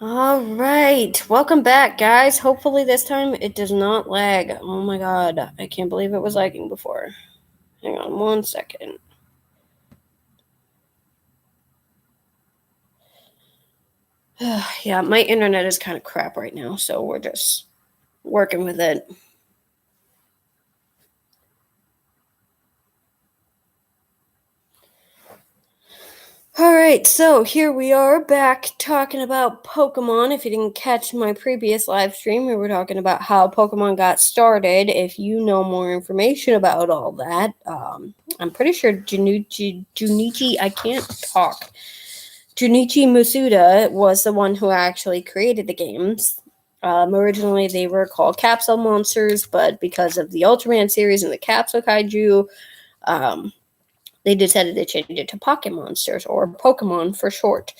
All right, welcome back, guys. Hopefully this time it does not lag. Oh my god, I can't believe it was lagging before. Hang on 1 second. Yeah, my internet is kind of crap right now, so we're just working with it. Alright, so here we are back talking about Pokemon. If you didn't catch my previous live stream, we were talking about how Pokemon got started. If you know more information about all that, I'm pretty sure Junichi, I can't talk. Junichi Masuda was the one who actually created the games. Originally, they were called Capsule Monsters, but because of the Ultraman series and the Capsule Kaiju, they decided to change it to Pocket Monsters, or Pokemon for short.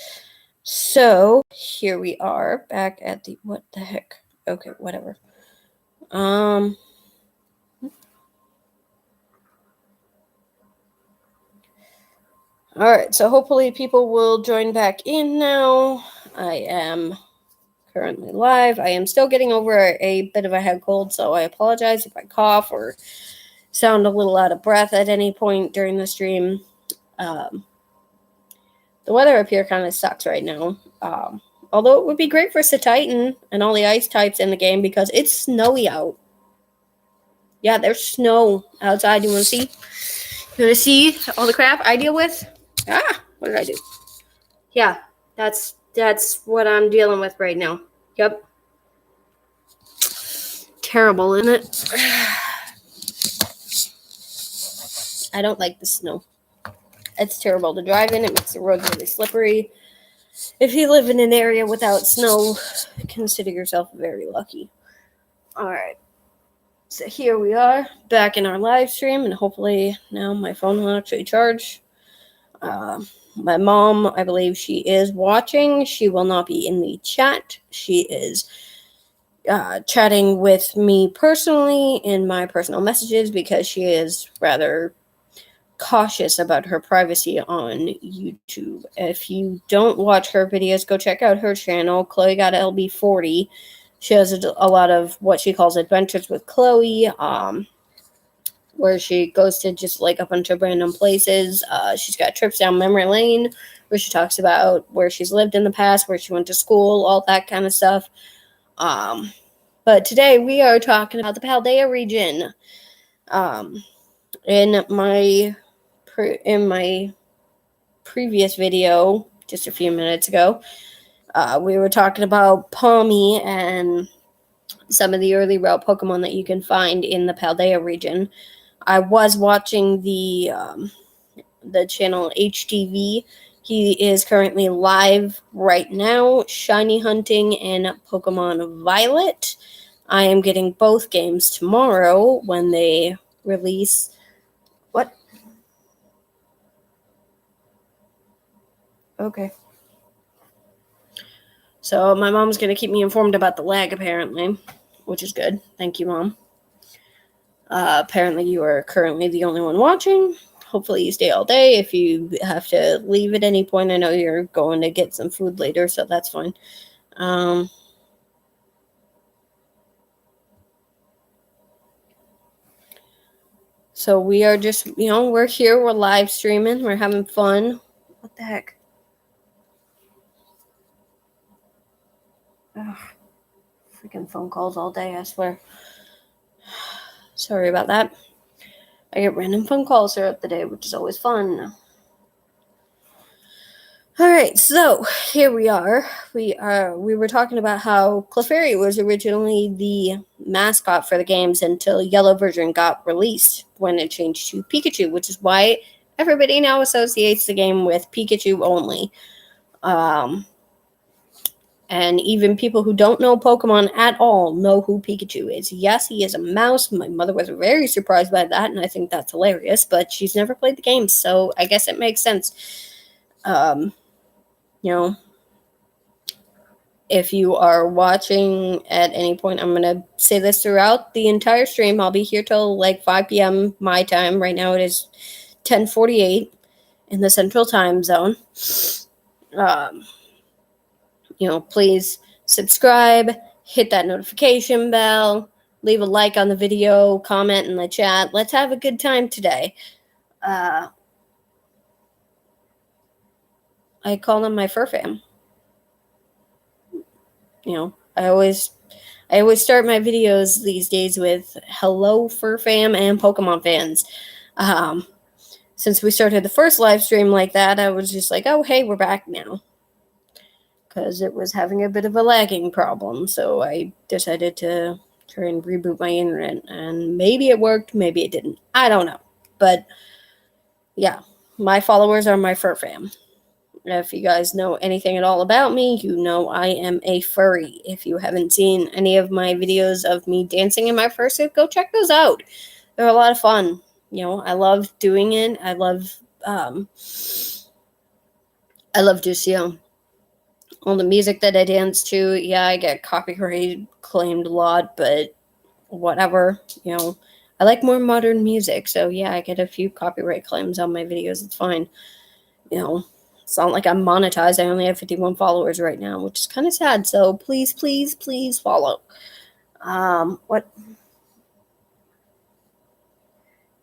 So here we are back at the what the heck? Okay, whatever. All right, so hopefully people will join back in now. I am currently live. I am still getting over a bit of a head cold, so I apologize if I cough or sound a little out of breath at any point during the stream. The weather up here kind of sucks right now. Although it would be great for Titan and all the ice types in the game because it's snowy out. Yeah, there's snow outside. You want to see? You want to see all the crap I deal with? What did I do? Yeah, that's what I'm dealing with right now. Yep. Terrible, isn't it? I don't like the snow. It's terrible to drive in. It makes the roads really slippery. If you live in an area without snow, consider yourself very lucky. Alright. So here we are, back in our live stream, and hopefully now my phone will actually charge. My mom, I believe she is watching. She will not be in the chat. She is chatting with me personally in my personal messages because she is rather cautious about her privacy on YouTube. If you don't watch her videos, go check out her channel, Chloe Got LB40. She has a lot of what she calls adventures with Chloe, where she goes to just like a bunch of random places. She's got trips down memory lane where she talks about where she's lived in the past, where she went to school, all that kind of stuff. But today we are talking about the Paldea region. In my previous video, just a few minutes ago, we were talking about Palmy and some of the early route Pokemon that you can find in the Paldea region. I was watching the channel HTV. He is currently live right now, shiny hunting in Pokemon Violet. I am getting both games tomorrow when they release. What? Okay. So my mom's going to keep me informed about the lag, apparently, which is good. Thank you, Mom. Apparently you are currently the only one watching. Hopefully you stay all day. If you have to leave at any point, I know you're going to get some food later, so that's fine. So we are just, we're here, we're live streaming, we're having fun. What the heck? Ugh. Freaking phone calls all day, I swear. Sorry about that. I get random phone calls throughout the day, which is always fun. Alright, so here we are. We were talking about how Clefairy was originally the mascot for the games until Yellow version got released when it changed to Pikachu, which is why everybody now associates the game with Pikachu only. And even people who don't know Pokemon at all know who Pikachu is. Yes, he is a mouse. My mother was very surprised by that, and I think that's hilarious, but she's never played the game, so I guess it makes sense. If you are watching at any point, I'm going to say this throughout the entire stream. I'll be here till like 5 p.m. my time. Right now it is 10:48 in the Central Time Zone. Please subscribe, hit that notification bell, leave a like on the video, comment in the chat. Let's have a good time today. I call them my fur fam. I always start my videos these days with hello fur fam and Pokemon fans. Since we started the first live stream like that, I was just like, oh, hey, we're back now. Because it was having a bit of a lagging problem. So I decided to try and reboot my internet. And maybe it worked, maybe it didn't. I don't know. But yeah, my followers are my fur fam. If you guys know anything at all about me, you know I am a furry. If you haven't seen any of my videos of me dancing in my fursuit, go check those out. They're a lot of fun. I love doing it. I love just, all the music that I dance to. Yeah, I get copyright claimed a lot, but whatever, I like more modern music, so yeah, I get a few copyright claims on my videos. It's fine. It's not like I'm monetized. I only have 51 followers right now, which is kind of sad. So please, please, please follow. What?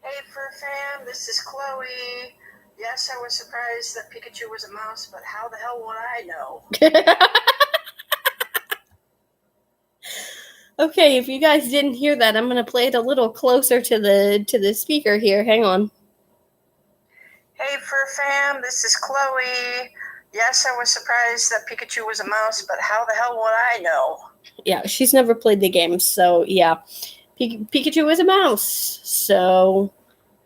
Hey, Fur Fam, this is Chloe. Yes, I was surprised that Pikachu was a mouse, but how the hell would I know? Okay, if you guys didn't hear that, I'm gonna play it a little closer to the speaker here. Hang on. Hey, Fur Fam, this is Chloe. Yes, I was surprised that Pikachu was a mouse, but how the hell would I know? Yeah, she's never played the game, so yeah. Pikachu is a mouse, so...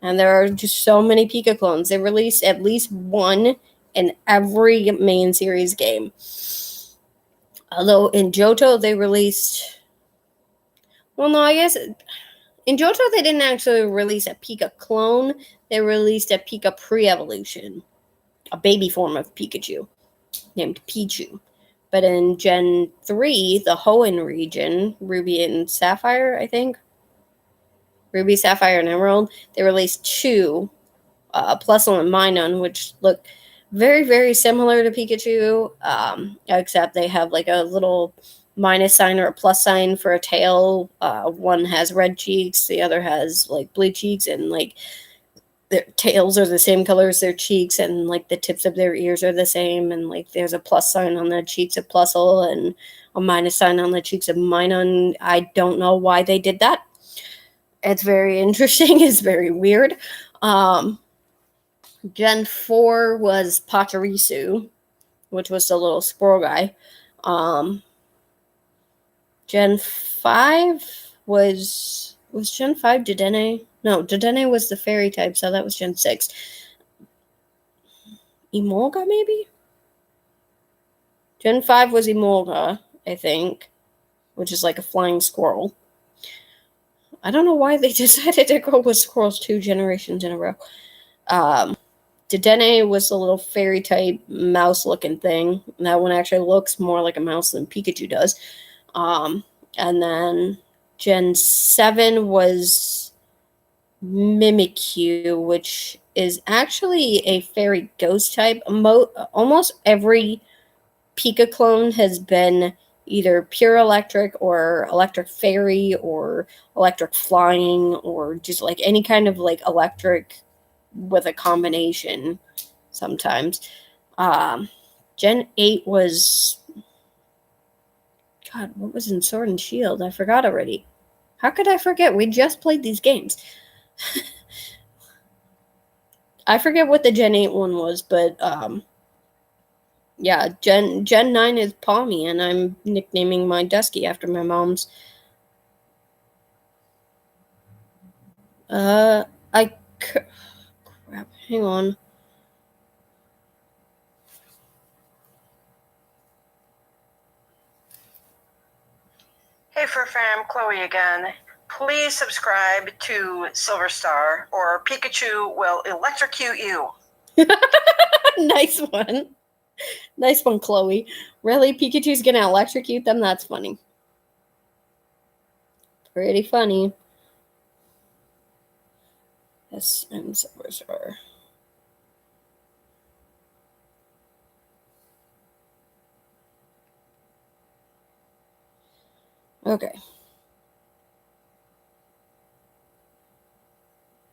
And there are just so many Pika clones. They released at least one in every main series game. Although in Johto, they released... Well, no, I guess... In Johto, they didn't actually release a Pika clone. They released a Pika pre-evolution. A baby form of Pikachu. Named Pichu. But in Gen 3, the Hoenn region, Ruby and Sapphire, I think. Ruby, Sapphire, and Emerald. They released two. Plusle and Minun, which look very, very similar to Pikachu, except they have like a little minus sign or a plus sign for a tail. One has red cheeks, the other has like blue cheeks, and like their tails are the same color as their cheeks, and like the tips of their ears are the same, and like there's a plus sign on the cheeks of Plusle and a minus sign on the cheeks of Minun. I don't know why they did that. It's very interesting. It's very weird. Gen 4 was Pachirisu, which was the little squirrel guy. Gen 5 was Gen 5 Dedenne? No, Dedenne was the fairy type, so that was Gen 6. Emolga, maybe? Gen 5 was Emolga, I think, which is like a flying squirrel. I don't know why they decided to go with squirrels 2 generations in a row. Dedenne was the little fairy type mouse looking thing. That one actually looks more like a mouse than Pikachu does. And then Gen 7 was Mimikyu, which is actually a fairy ghost type. Almost every Pika clone has been either pure electric or electric fairy or electric flying or just like any kind of like electric with a combination sometimes. Gen 8 was... God, what was in Sword and Shield? I forgot already. How could I forget? We just played these games. I forget what the Gen 8 one was, but yeah, Gen 9 is Palmy, and I'm nicknaming my Dusky after my mom's. Crap, hang on. Hey, Fur Fam, Chloe again. Please subscribe to Silver Star, or Pikachu will electrocute you. Nice one. Nice one, Chloe. Really? Pikachu's gonna electrocute them? That's funny. Pretty funny. Yes, and Silver Star. Okay.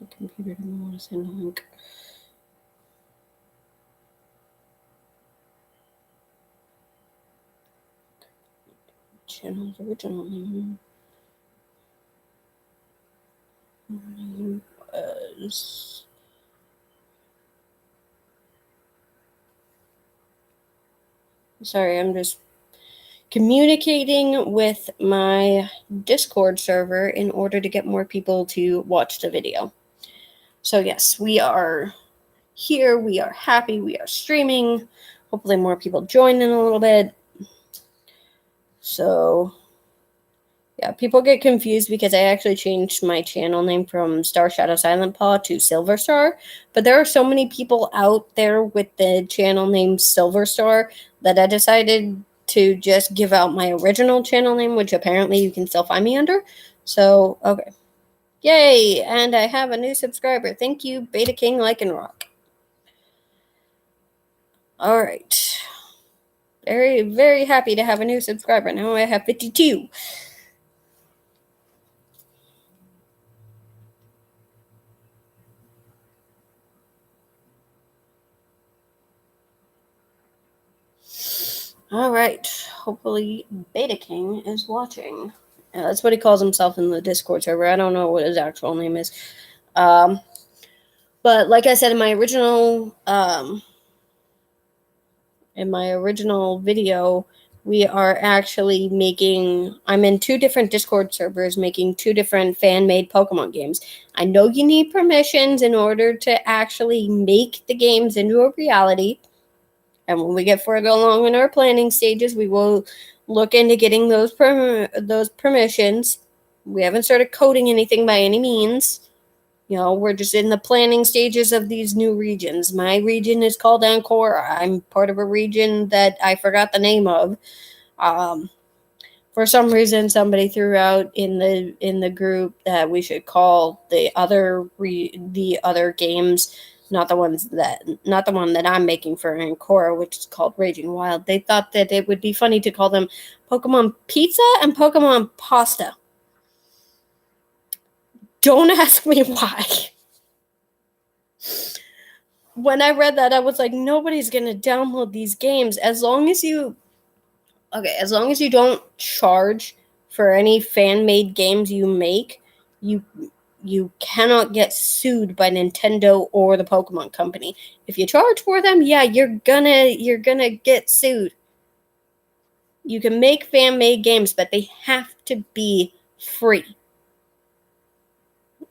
The computer didn't want to send a link. Channel's original name was... Sorry, I'm just communicating with my Discord server in order to get more people to watch the video. So yes, we are here, we are happy, we are streaming. Hopefully more people join in a little bit. So yeah, people get confused because I actually changed my channel name from Star Shadow Silent Paw to Silver Star. But there are so many people out there with the channel name Silver Star that I decided to just give out my original channel name, which apparently you can still find me under. So, okay. Yay! And I have a new subscriber. Thank you, Beta King Lycanroc. Alright. Very, very happy to have a new subscriber. Now I have 52. Alright. Hopefully Beta King is watching. Yeah, that's what he calls himself in the Discord server. I don't know what his actual name is. But like I said in my original video, we are actually I'm in 2 different Discord servers making 2 different fan-made Pokemon games. I know you need permissions in order to actually make the games into a reality. And when we get further along in our planning stages, we will look into getting those permissions. We haven't started coding anything by any means. You know, we're just in the planning stages of these new regions. My region is called Ancora. I'm part of a region that I forgot the name of. For some reason, somebody threw out in the group that we should call the other games, not the one that I'm making for Ancora, which is called Raging Wild. They thought that it would be funny to call them Pokemon Pizza and Pokemon Pasta. Don't ask me why. When I read that, I was like, nobody's gonna download these games as long as you don't charge for any fan-made games you make. You cannot get sued by Nintendo or the Pokemon Company. If you charge for them, yeah, you're gonna get sued. You can make fan-made games, but they have to be free.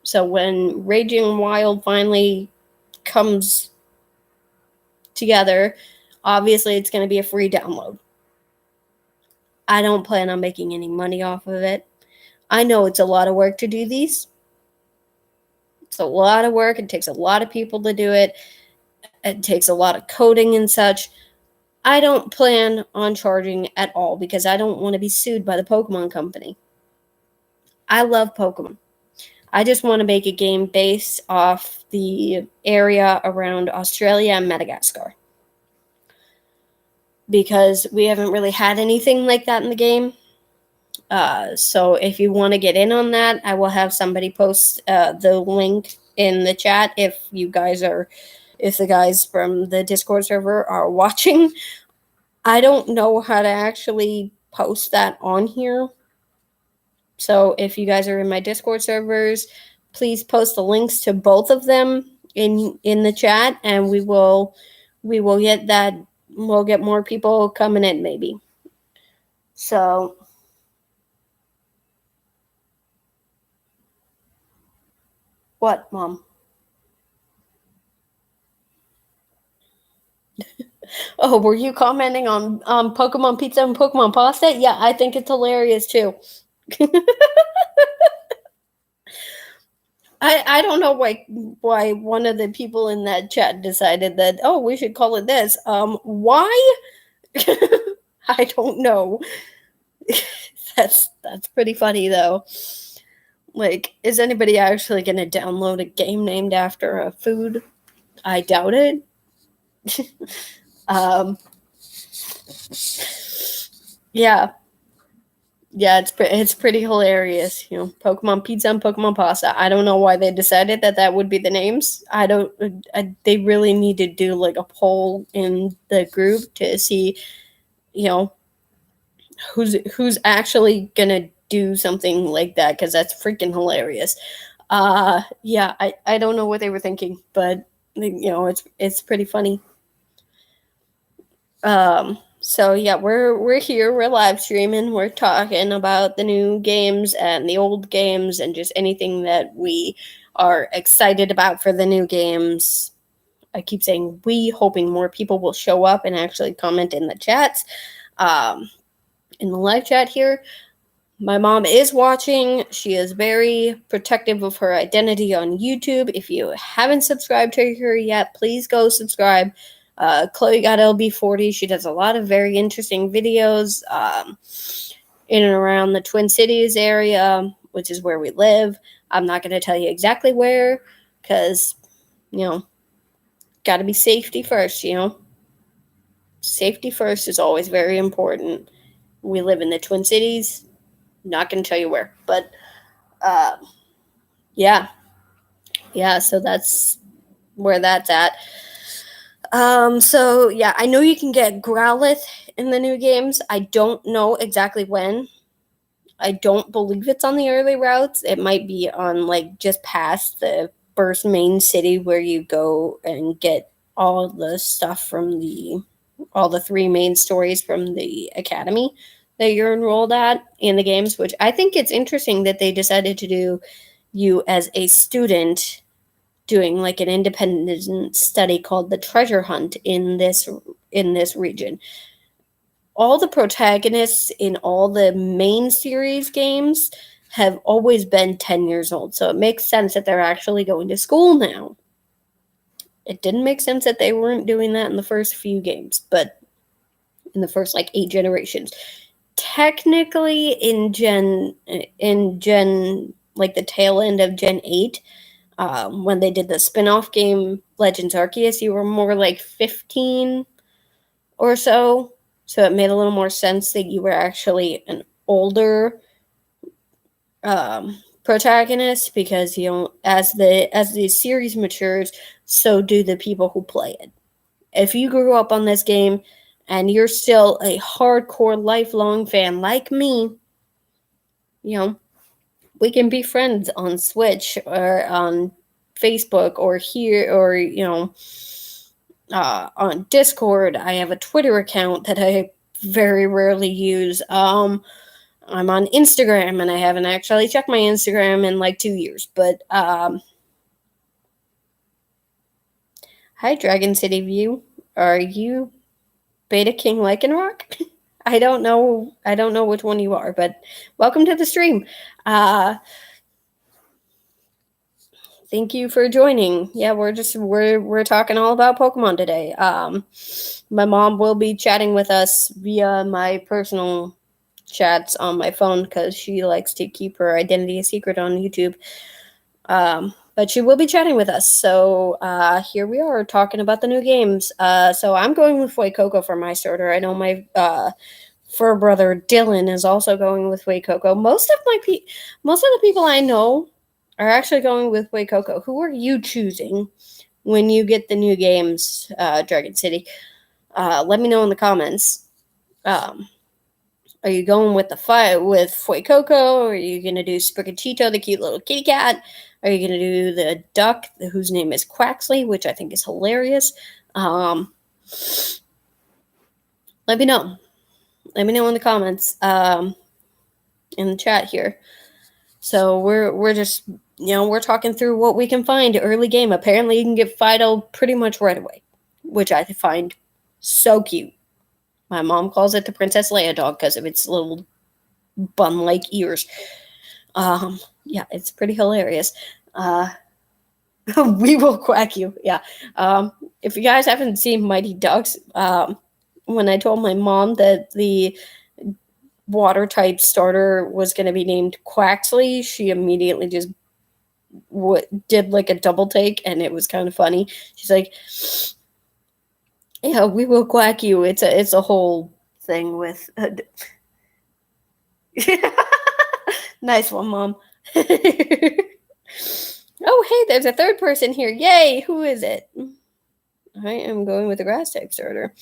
So when Raging Wild finally comes together, obviously it's going to be a free download. I don't plan on making any money off of it. I know it's a lot of work to do these. It's a lot of work. It takes a lot of people to do it. It takes a lot of coding and such. I don't plan on charging at all because I don't want to be sued by the Pokemon Company. I love Pokemon. I just want to make a game based off the area around Australia and Madagascar. Because we haven't really had anything like that in the game. So if you want to get in on that, I will have somebody post the link in the chat if the guys from the Discord server are watching. I don't know how to actually post that on here. So if you guys are in my Discord servers, please post the links to both of them in the chat, and we will get that. We'll get more people coming in, maybe. So what, Mom? Oh, were you commenting on Pokemon Pizza and Pokemon Pasta? Yeah, I think it's hilarious too. I don't know why one of the people in that chat decided that, oh, we should call it this. Why? I don't know. That's pretty funny though. Like, is anybody actually gonna download a game named after a food? I doubt it. Yeah. Yeah, it's pretty hilarious. Pokemon Pizza and Pokemon Pasta. I don't know why they decided that would be the names. I don't. They really need to do like a poll in the group to see, you know, who's actually gonna do something like that, because that's freaking hilarious. Yeah, I don't know what they were thinking, but it's pretty funny. So yeah, we're here, we're live streaming, we're talking about the new games and the old games and just anything that we are excited about for the new games. I keep saying we, hoping more people will show up and actually comment in the chats, in the live chat here. My mom is watching. She is very protective of her identity on YouTube. If you haven't subscribed to her yet, please go subscribe. Chloe got LB40. She does a lot of very interesting videos in and around the Twin Cities area, which is where we live. I'm not going to tell you exactly where, because, got to be safety first, Safety first is always very important. We live in the Twin Cities. Not going to tell you where, but uh, yeah, so that's where that's at. So yeah, I know you can get Growlithe in the new games. I don't know exactly when. I don't believe it's on the early routes. It might be on like just past the first main city where you go and get all the stuff from all the three main stories from the academy that you're enrolled at in the games, which I think it's interesting that they decided to do you as a student doing like an independent study called the treasure hunt in this region. All the protagonists in all the main series games have always been 10 years old, so it makes sense that they're actually going to school now. It didn't make sense that they weren't doing that in the first few games, but in the first like 8 generations. Technically in gen like the tail end of Gen 8, when they did the spin-off game Legends Arceus, you were more like 15 or so. So it made a little more sense that you were actually an older protagonist, because as the series matures, so do the people who play it. If you grew up on this game and you're still a hardcore lifelong fan like me, we can be friends on Switch or on Facebook or here, or on Discord. I have a Twitter account that I very rarely use. I'm on Instagram, and I haven't actually checked my Instagram in like 2 years. But hi, Dragon City View. Are you Beta King Lycanroc? I don't know which one you are, but welcome to the stream. Thank you for joining. Yeah, we're talking all about Pokemon today. My mom will be chatting with us via my personal chats on my phone, because she likes to keep her identity a secret on YouTube. But she will be chatting with us. So here we are talking about the new games. So I'm going with Fuecoco for my starter. I know my fur brother Dylan is also going with Fuecoco. Most of the people I know are actually going with Fuecoco. Who are you choosing when you get the new games, Dragon City? Let me know in the comments. Are you going with with Fuecoco? Are you going to do Sprigachito, the cute little kitty cat? Are you going to do the duck, whose name is Quaxley, which I think is hilarious? Let me know. Let me know in the comments, in the chat here. So we're just, we're talking through what we can find early game. Apparently you can get Fido pretty much right away, which I find so cute. My mom calls it the Princess Leia dog because of its little bun-like ears. Yeah, it's pretty hilarious. We will quack you. Yeah. If you guys haven't seen Mighty Ducks, when I told my mom that the water type starter was going to be named Quaxley, she immediately just did like a double take, and it was kind of funny. She's like, "Yeah, we will quack you." It's a whole thing with Nice one, Mom. Oh, hey, there's a third person here. Yay, who is it? I am going with the grass type starter.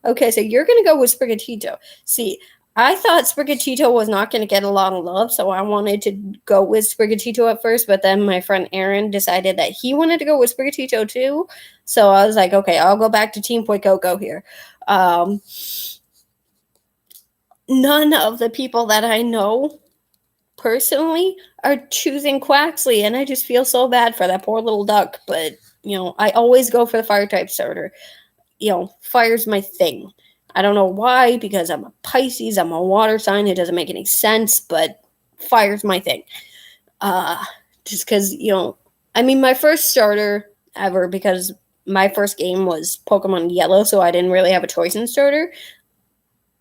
Okay, so you're going to go with Sprigatito. See, I thought Sprigatito was not going to get a lot of love, so I wanted to go with Sprigatito at first, but then my friend Aaron decided that he wanted to go with Sprigatito too, so I was like, okay, I'll go back to Team Poikoko here. None of the people that I know personally are choosing Quaxley, and I just feel so bad for that poor little duck, but, I always go for the fire type starter. Fire's my thing. I don't know why, because I'm a Pisces, I'm a water sign, it doesn't make any sense, but fire's my thing. Just because, my first starter ever, because my first game was Pokemon Yellow, so I didn't really have a choice in starter.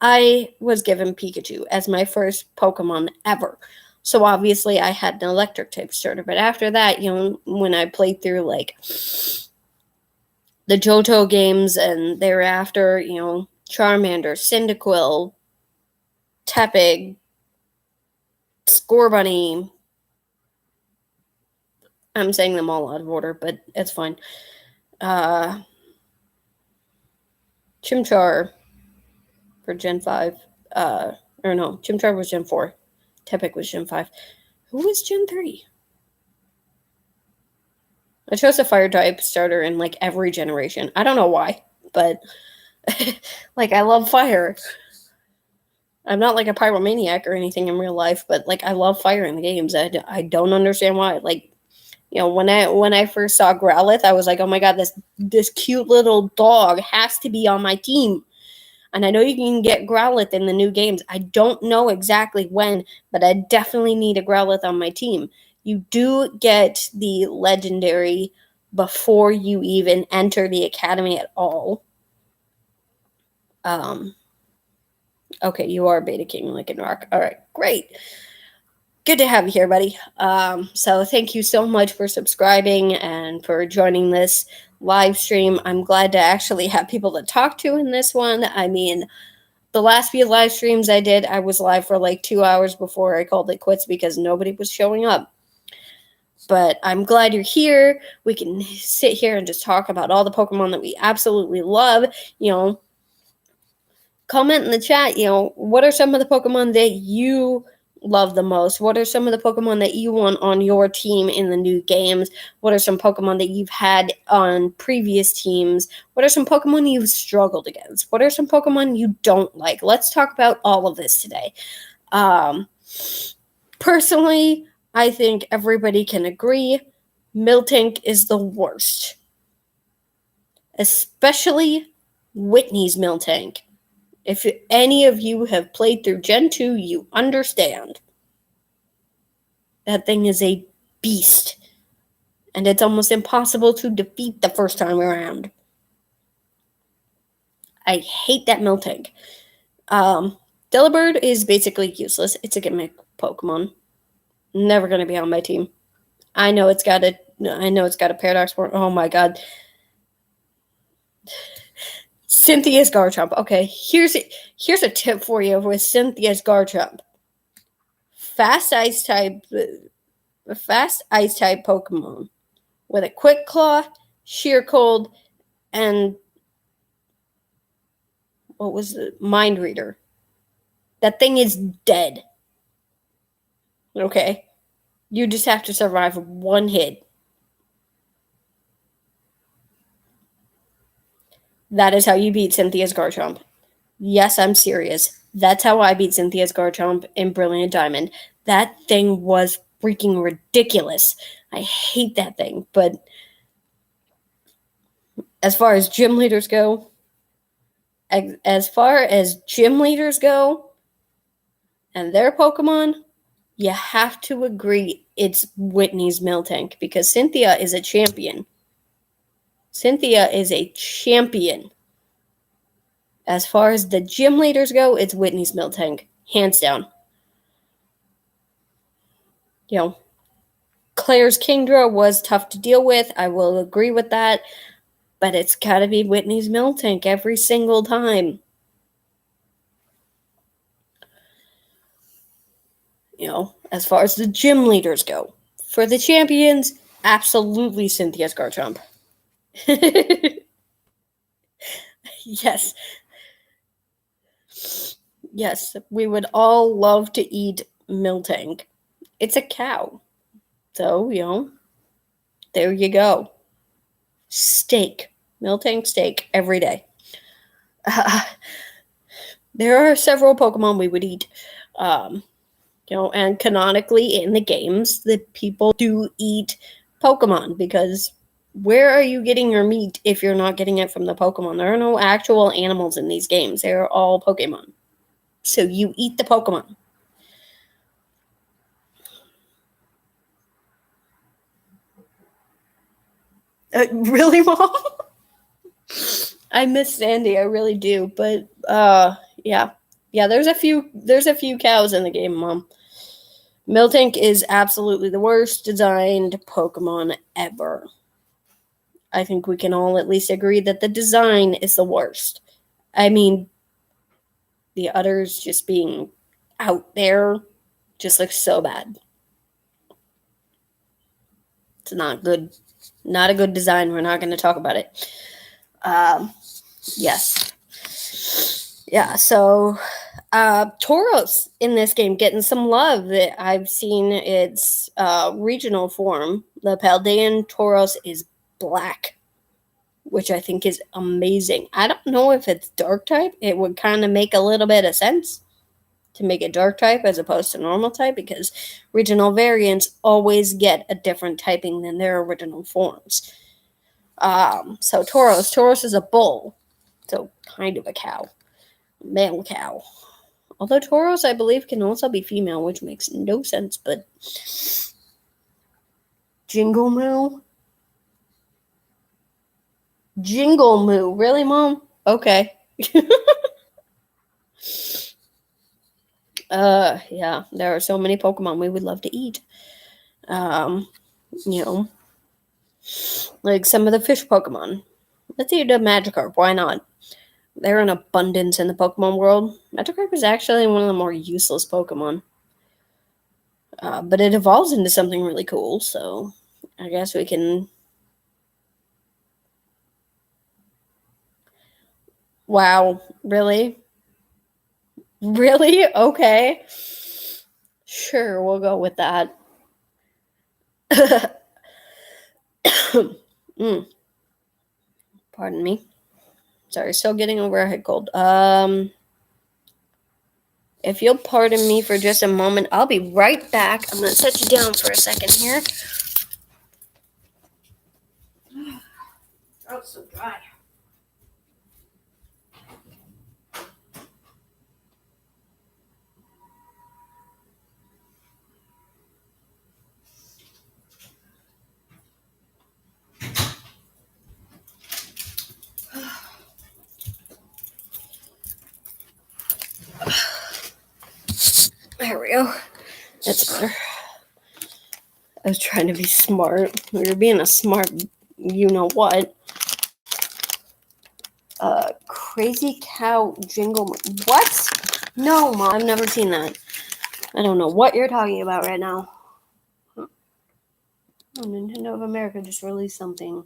I was given Pikachu as my first Pokemon ever. So obviously I had an electric type starter, but after that, when I played through like the Johto games and thereafter, Charmander, Cyndaquil, Tepig, Scorbunny. I'm saying them all out of order, but it's fine. Chimchar for Gen 5. Or no, Chimchar was Gen 4. Tepig was Gen 5. Who was Gen 3? I chose a fire type starter in like every generation. I don't know why, but like I love fire. I'm not like a pyromaniac or anything in real life, but like I love fire in the games. I don't understand why. Like, when I first saw Growlithe, I was like, oh my god, this cute little dog has to be on my team. And I know you can get Growlithe in the new games. I don't know exactly when, but I definitely need a Growlithe on my team. You do get the legendary before you even enter the academy at all. Okay, you are Beta King Lycanroc. All right, great. Good to have you here, buddy. So thank you so much for subscribing and for joining this live stream. I'm glad to actually have people to talk to in this one. I mean, the last few live streams I did, I was live for like 2 hours before I called it quits because nobody was showing up. But I'm glad you're here. We can sit here and just talk about all the Pokemon that we absolutely love. Comment in the chat, what are some of the Pokemon that you love the most? What are some of the Pokemon that you want on your team in the new games? What are some Pokemon that you've had on previous teams? What are some Pokemon you've struggled against? What are some Pokemon you don't like? Let's talk about all of this today. Personally, I think everybody can agree Miltank is the worst. Especially Whitney's Miltank. If any of you have played through Gen 2, you understand. That thing is a beast. And it's almost impossible to defeat the first time around. I hate that Miltank. Delibird is basically useless. It's a gimmick Pokemon. Never going to be on my team. I know it's got a Paradox Form. Oh my god. Cynthia's Garchomp. Okay, here's a tip for you with Cynthia's Garchomp. Fast ice type Pokemon with a Quick Claw, Sheer Cold, and what was the Mind Reader. That thing is dead. Okay, you just have to survive one hit. That is how you beat Cynthia's Garchomp. Yes, I'm serious. That's how I beat Cynthia's Garchomp in Brilliant Diamond. That thing was freaking ridiculous. I hate that thing. But as far as gym leaders go, and their Pokemon, you have to agree it's Whitney's Miltank because Cynthia is a champion. Cynthia is a champion. As far as the gym leaders go, it's Whitney's Miltank. Hands down. Claire's Kingdra was tough to deal with. I will agree with that. But it's got to be Whitney's Miltank every single time. as far as the gym leaders go. For the champions, absolutely Cynthia's Garchomp. Yes. Yes, we would all love to eat Miltank. It's a cow. So, there you go. Steak. Miltank steak every day. There are several Pokemon we would eat. And canonically in the games, the people do eat Pokemon because where are you getting your meat if you're not getting it from the Pokemon? There are no actual animals in these games. They're all Pokemon. So you eat the Pokemon. Really, Mom? I miss Sandy, I really do. But yeah. Yeah, there's a few cows in the game, Mom. Miltank is absolutely the worst designed Pokemon ever. I think we can all at least agree that the design is the worst. I mean, the others just being out there just looks so bad. It's not good. Not a good design. We're not going to talk about it. Yes. Yeah, so Tauros in this game getting some love. I've seen its regional form. The Paldean Tauros is black, which I think is amazing. I don't know if it's dark type. It would kind of make a little bit of sense to make it dark type as opposed to normal type because regional variants always get a different typing than their original forms. So Tauros is a bull, so kind of a cow, male cow. Although Tauros, I believe, can also be female, which makes no sense, but Jingle Moo? Jingle Moo. Really, Mom? Okay. Yeah, there are so many Pokemon we would love to eat. Like some of the fish Pokemon. Let's eat a Magikarp. Why not? They're in abundance in the Pokemon world. Magikarp is actually one of the more useless Pokemon. But it evolves into something really cool, so I guess we can... Wow, really? Really? Okay. Sure, we'll go with that. Pardon me. Sorry, still getting over a head cold. If you'll pardon me for just a moment, I'll be right back. I'm going to set you down for a second here. Oh, so dry. There we go. That's better. I was trying to be smart. We were being a smart you-know-what. Crazy Cow Jingle... What? No, Mom. I've never seen that. I don't know what you're talking about right now. Oh, Nintendo of America just released something.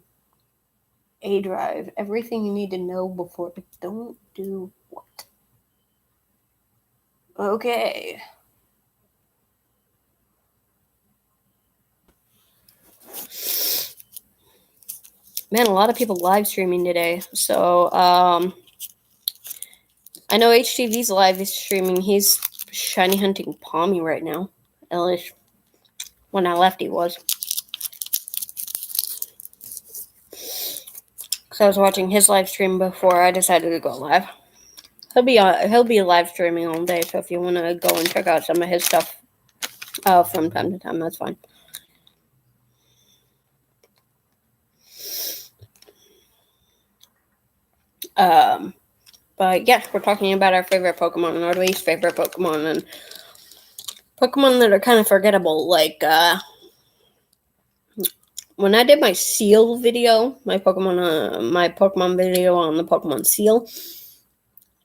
A-Drive. Everything you need to know before... Don't do what? Okay. Man, a lot of people live streaming today. So, I know HTV's live streaming. He's shiny hunting Palmy right now. At least when I left, he was. Because I was watching his live stream before I decided to go live. He'll be live streaming all day. So if you want to go and check out some of his stuff from time to time, that's fine. But yeah, we're talking about our favorite Pokemon and our least favorite Pokemon and Pokemon that are kind of forgettable. Like, when I did my Seal video, my Pokemon video on the Pokemon Seal,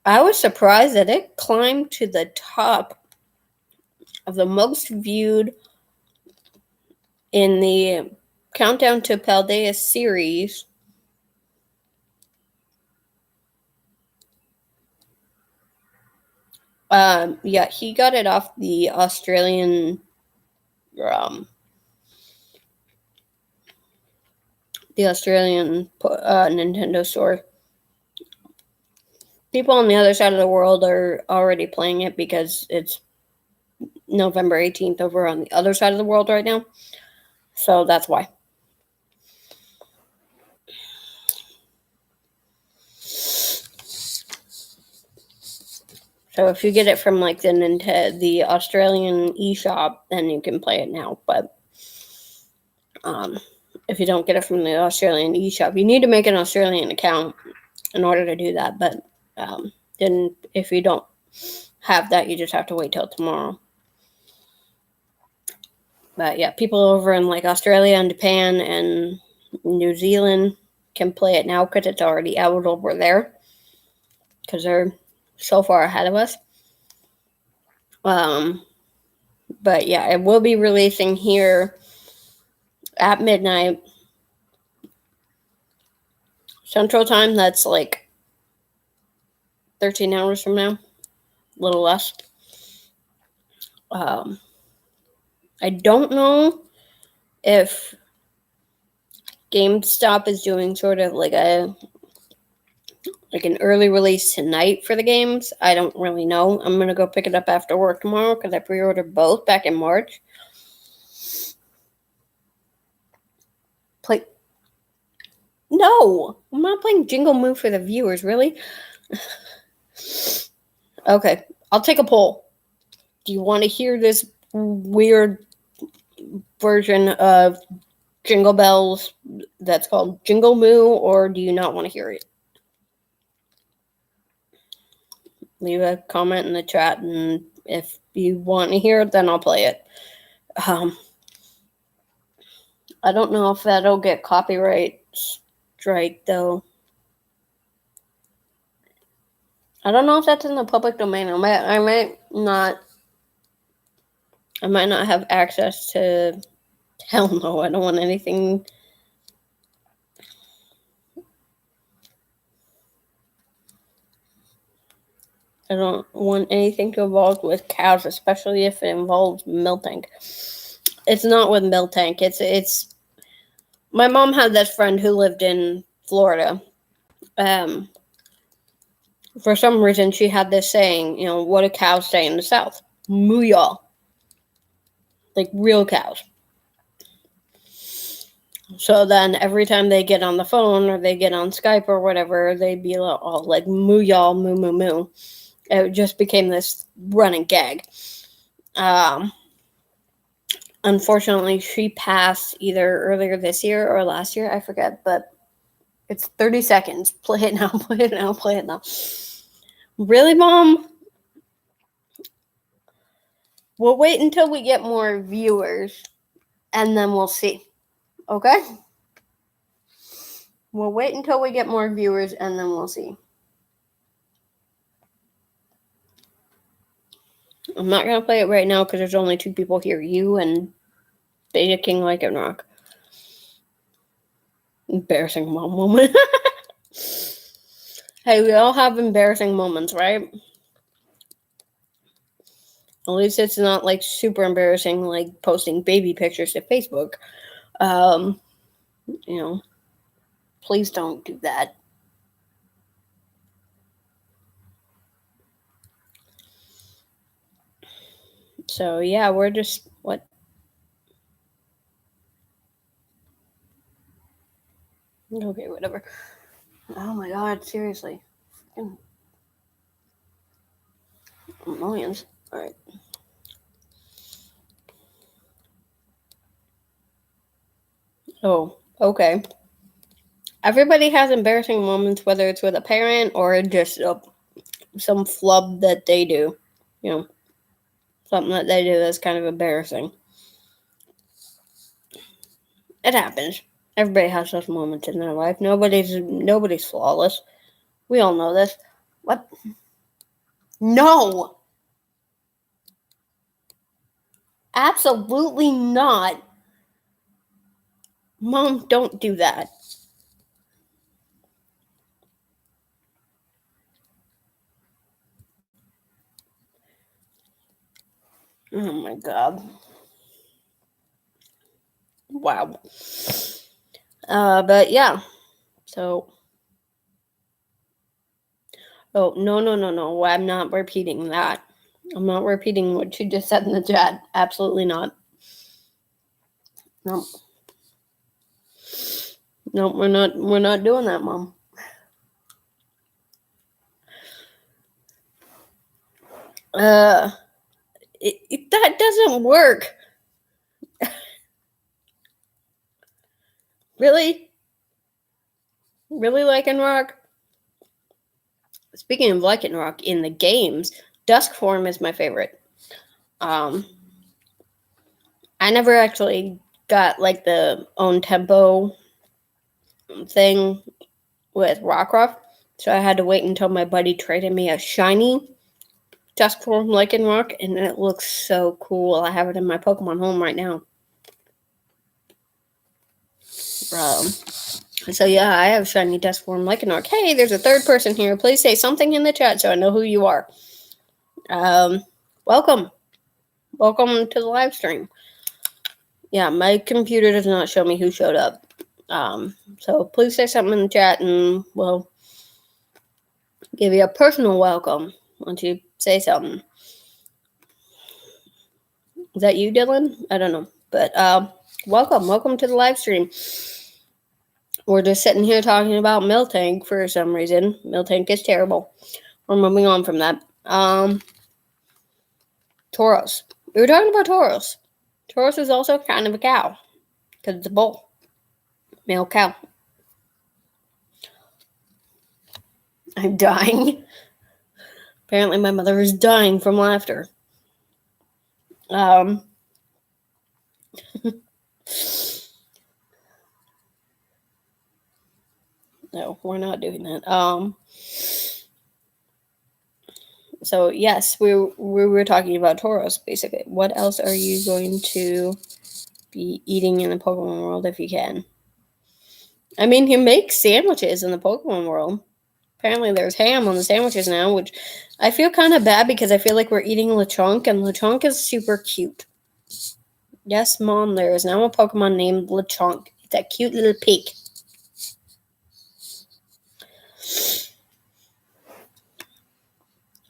I was surprised that it climbed to the top of the most viewed in the Countdown to Paldea series. Yeah, he got it off the Australian Nintendo store. People on the other side of the world are already playing it because it's November 18th over on the other side of the world right now. So that's why. So if you get it from like the Australian eShop, then you can play it now. But if you don't get it from the Australian eShop, you need to make an Australian account in order to do that. But then if you don't have that, you just have to wait till tomorrow. But yeah, people over in like Australia and Japan and New Zealand can play it now because it's already out over there because they're so far ahead of us. But yeah, it will be releasing here at midnight Central Time. That's like 13 hours from now, a little less. I don't know if GameStop is doing sort of like an early release tonight for the games. I don't really know. I'm gonna go pick it up after work tomorrow because I pre-ordered both back in March. No, I'm not playing Jingle Moo for the viewers, really. Okay, I'll take a poll. Do you want to hear this weird version of Jingle Bells that's called Jingle Moo, or do you not want to hear it? Leave a comment in the chat, and if you want to hear it, then I'll play it. I don't know if that'll get copyright strike, though. I don't know if that's in the public domain. I might not have access to. Hell no, I don't want anything. I don't want anything to involve with cows, especially if it involves miltank. It's not with miltank. It's. My mom had this friend who lived in Florida. For some reason, she had this saying, what do cows say in the South? Moo y'all. Like real cows. So then every time they get on the phone or they get on Skype or whatever, they'd be all like, moo y'all, moo, moo, moo. It just became this running gag. Unfortunately, she passed either earlier this year or last year. I forget, but it's 30 seconds. Play it now, play it now, play it now. Really, Mom? We'll wait until we get more viewers, and then we'll see. Okay? We'll wait until we get more viewers, and then we'll see. I'm not going to play it right now because there's only 2 people here. You and Beta King Like and Rock. Embarrassing mom moment. Hey, we all have embarrassing moments, right? At least it's not like super embarrassing, like posting baby pictures to Facebook. Please don't do that. So yeah, we're just what? Okay, whatever. Oh my god, seriously. Freaking millions. Alright. Oh, okay. Everybody has embarrassing moments, whether it's with a parent or just some flub that they do. Something that they do that's kind of embarrassing. It happens. Everybody has those moments in their life. Nobody's flawless. We all know this. What? No! Absolutely not. Mom, don't do that. Oh my god. Wow. But yeah. So. Oh, no. I'm not repeating that. I'm not repeating what you just said in the chat. Absolutely not. No. No, we're not doing that, Mom. That doesn't work. Really? Really, Lycanroc? Speaking of Lycanroc, in the games, Dusk form is my favorite. I never actually got like the own tempo thing with Rockruff, so I had to wait until my buddy traded me a shiny Dusk form Lycanroc, and it looks so cool. I have it in my Pokemon home right now. So yeah, I have shiny Dusk form Lycanroc. Hey, there's a third person here. Please say something in the chat so I know who you are. Welcome to the live stream. Yeah, my computer does not show me who showed up. So please say something in the chat and we'll give you a personal welcome once you say something. Is that you, Dylan? I don't know. But welcome to the live stream. We're just sitting here talking about Miltank for some reason. Miltank is terrible. We're moving on from that. Tauros. We were talking about Tauros. Tauros is also kind of a cow because it's a bull. Male cow. I'm dying. Apparently my mother is dying from laughter. No, we're not doing that. So yes, we were talking about Tauros basically. What else are you going to be eating in the Pokemon world if you can? I mean, he makes sandwiches in the Pokemon world. Apparently there's ham on the sandwiches now, which I feel kind of bad because I feel like we're eating Lechonk, and Lechonk is super cute. Yes, Mom, there is now a Pokemon named Lechonk. It's a cute little pig.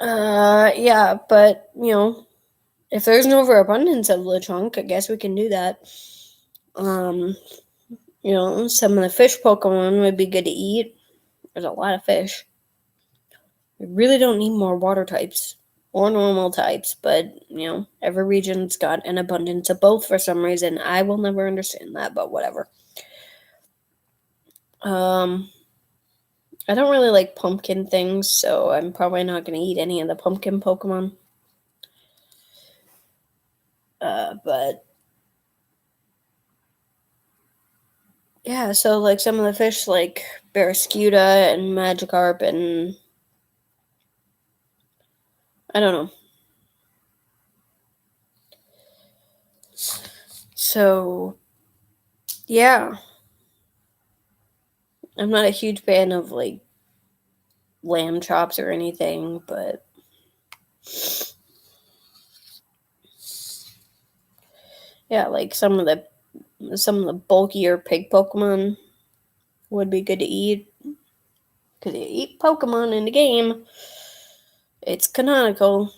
Yeah, but, if there's an overabundance of Lechonk, I guess we can do that. Some of the fish Pokemon would be good to eat. There's a lot of fish. We really don't need more water types or normal types, but, every region's got an abundance of both for some reason. I will never understand that, but whatever. I don't really like pumpkin things, so I'm probably not going to eat any of the pumpkin Pokemon. But yeah, so like some of the fish like Barraskewda and Magikarp and I don't know. So yeah. I'm not a huge fan of like lamb chops or anything, but yeah, like some of the bulkier pig Pokemon would be good to eat. Because you eat Pokemon in the game. It's canonical.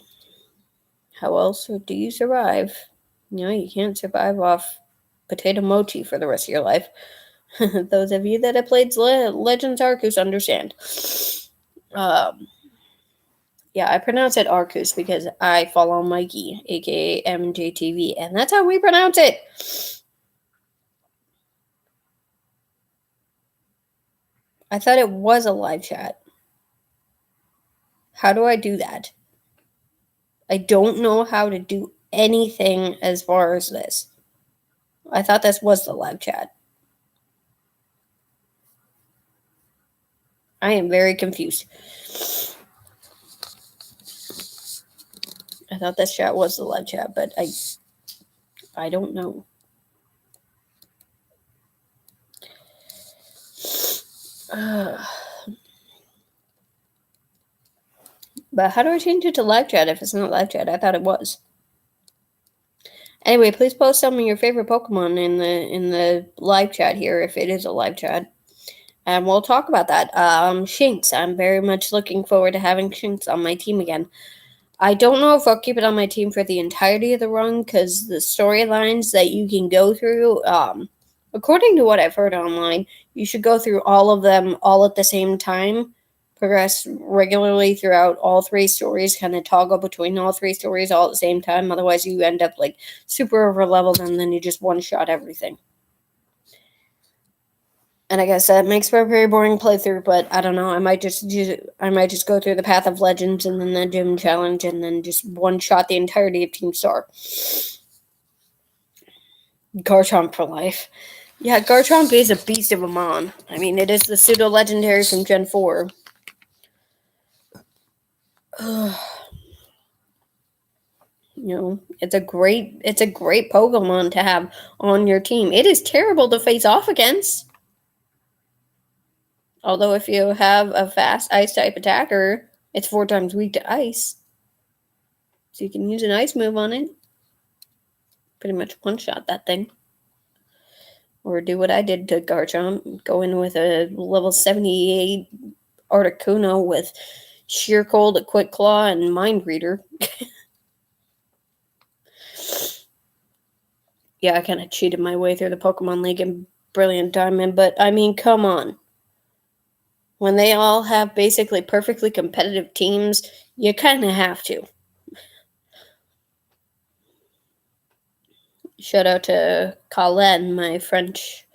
How else do you survive? You can't survive off potato mochi for the rest of your life. Those of you that have played Legends Arceus understand. Yeah, I pronounce it Arceus because I follow Mikey, aka MJTV, and that's how we pronounce it. I thought it was a live chat. How do I do that? I don't know how to do anything as far as this. I thought this was the live chat. I am very confused. I thought this chat was the live chat, but I don't know. But how do I change it to live chat if it's not live chat? I thought it was. Anyway, please post some of your favorite Pokemon in the live chat here if it is a live chat. And we'll talk about that. Shinx. I'm very much looking forward to having Shinx on my team again. I don't know if I'll keep it on my team for the entirety of the run, because the storylines that you can go through, according to what I've heard online, you should go through all of them all at the same time, progress regularly throughout all three stories, kind of toggle between all three stories all at the same time. Otherwise, you end up like super over leveled and then you just one shot everything. And I guess that makes for a very boring playthrough, but I don't know. I might just go through the Path of Legends and then the Gym Challenge and then just one shot the entirety of Team Star. Garchomp for life. Yeah, Garchomp is a beast of a mon. I mean, it is the pseudo legendary from Gen 4. You know, it's a great Pokemon to have on your team. It is terrible to face off against. Although if you have a fast ice-type attacker, it's 4 times weak to ice. So you can use an ice move on it. Pretty much one-shot that thing. Or do what I did to Garchomp. Go in with a level 78 Articuno with Sheer Cold, a Quick Claw, and Mind Reader. Yeah, I kind of cheated my way through the Pokemon League in Brilliant Diamond, but I mean, come on. When they all have basically perfectly competitive teams, you kind of have to. Shout out to Colin, my French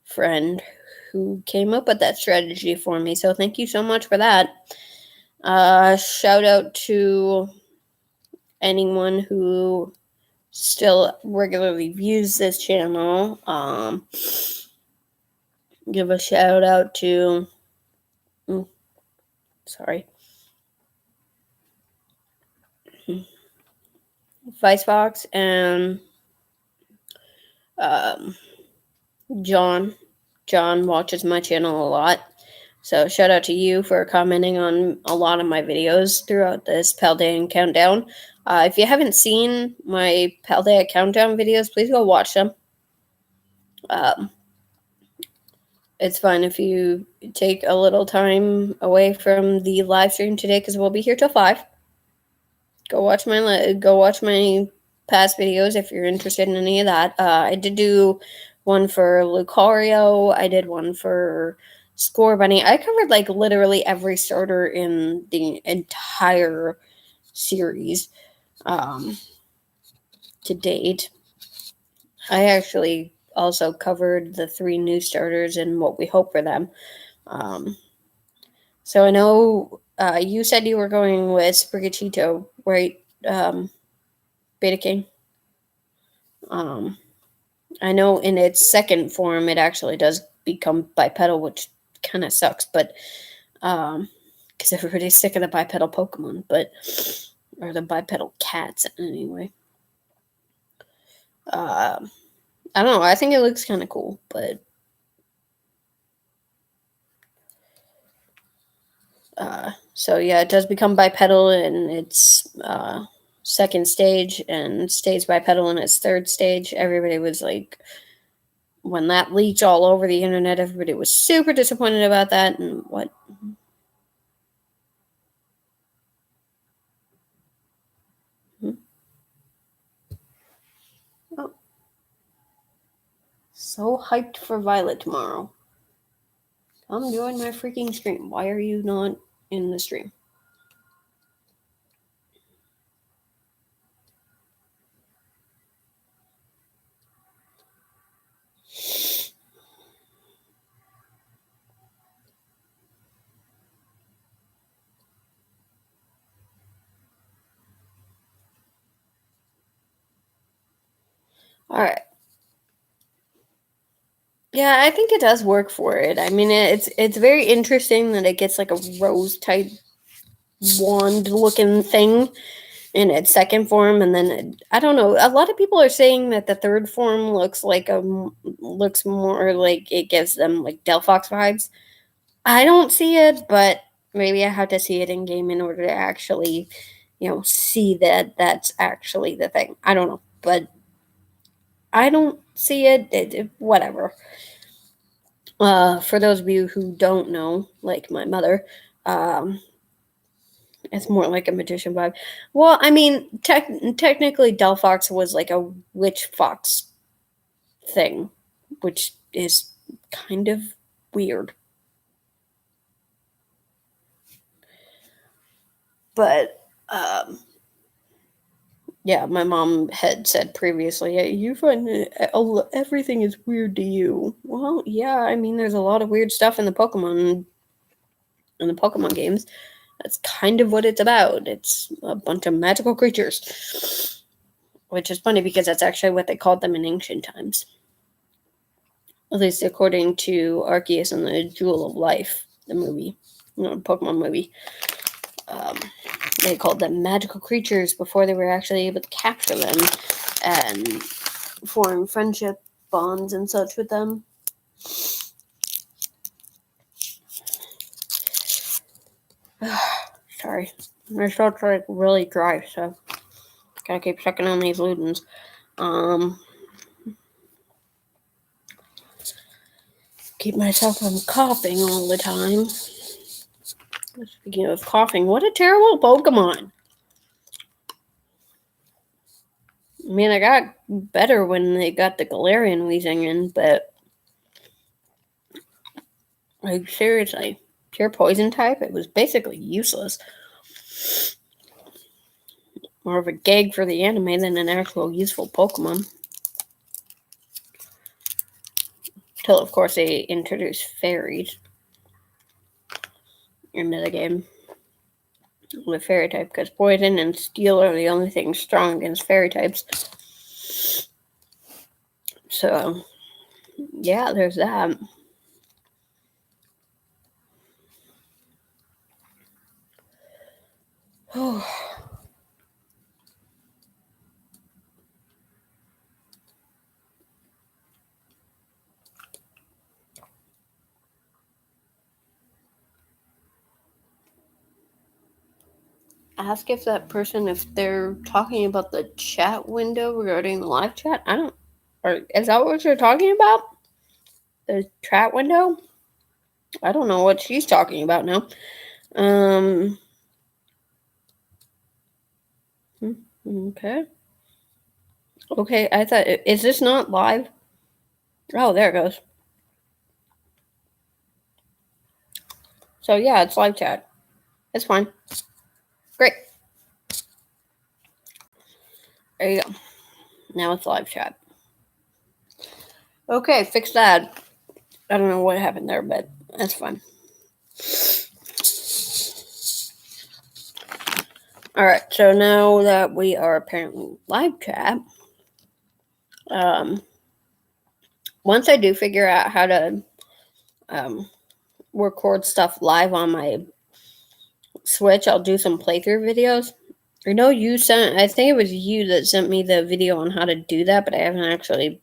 friend, who came up with that strategy for me, so thank you so much for that. Shout out to anyone who still regularly views this channel. Give a shout out to Vicefox and John. John watches my channel a lot. So shout out to you for commenting on a lot of my videos throughout this Paldea Countdown. If you haven't seen my Paldea Countdown videos, please go watch them. It's fine if you take a little time away from the live stream today, because we'll be here till 5. Go watch my past videos if you're interested in any of that. I did do one for Lucario. I did one for Score Bunny. I covered like literally every starter in the entire series to date. I actually also covered the 3 new starters and what we hope for them. So I know you said you were going with Sprigatito, right, Beta King? I know in its second form it actually does become bipedal, which kind of sucks, but because everybody's sick of the bipedal Pokemon, or the bipedal cats anyway. I don't know. I think it looks kind of cool, but so yeah, it does become bipedal in its second stage and stays bipedal in its third stage. Everybody was like, when that leaked all over the internet, everybody was super disappointed about that. And what? Oh. So hyped for Violet tomorrow. Come join my freaking stream. Why are you not in the stream? All right. Yeah, I think it does work for it. I mean, it's very interesting that it gets like a rose type wand looking thing, in its second form, and then I don't know. A lot of people are saying that the third form looks more like it gives them like Delphox vibes. I don't see it, but maybe I have to see it in game in order to actually, see that that's actually the thing. I don't know, but I don't see it whatever. For those of you who don't know, like my mother, um, it's more like a magician vibe. Well, I mean, technically, Delphox was like a witch fox thing, which is kind of weird. But yeah, my mom had said previously, "Hey, you find everything is weird to you." Well, yeah, I mean, there's a lot of weird stuff in the Pokemon games. That's kind of what it's about. It's a bunch of magical creatures, which is funny because that's actually what they called them in ancient times. At least according to Arceus and the Jewel of Life, the movie, Pokemon movie. They called them magical creatures before they were actually able to capture them and form friendship bonds and such with them. Sorry, my throat's like really dry, so gotta keep sucking on these Ludens. Keep myself from coughing all the time. Speaking of coughing, what a terrible Pokemon! I mean, I got better when they got the Galarian wheezing in, but like seriously, pure poison type, it was basically useless. More of a gag for the anime than an actual useful Pokemon. Till, of course, they introduced fairies into the game. With fairy type, because poison and steel are the only things strong against fairy types. So, yeah, there's that. Ask if that person, if they're talking about the chat window regarding the live chat. I don't, or is that what you're talking about? The chat window? I don't know what she's talking about now. Okay. Okay, I thought, is this not live? Oh, there it goes. So, yeah, it's live chat. It's fine. Great. There you go. Now it's live chat. Okay, fix that. I don't know what happened there, but that's fine. Alright, so now that we are apparently live chat, once I do figure out how to record stuff live on my Switch, I'll do some playthrough videos. I know I think it was you that sent me the video on how to do that, but I haven't actually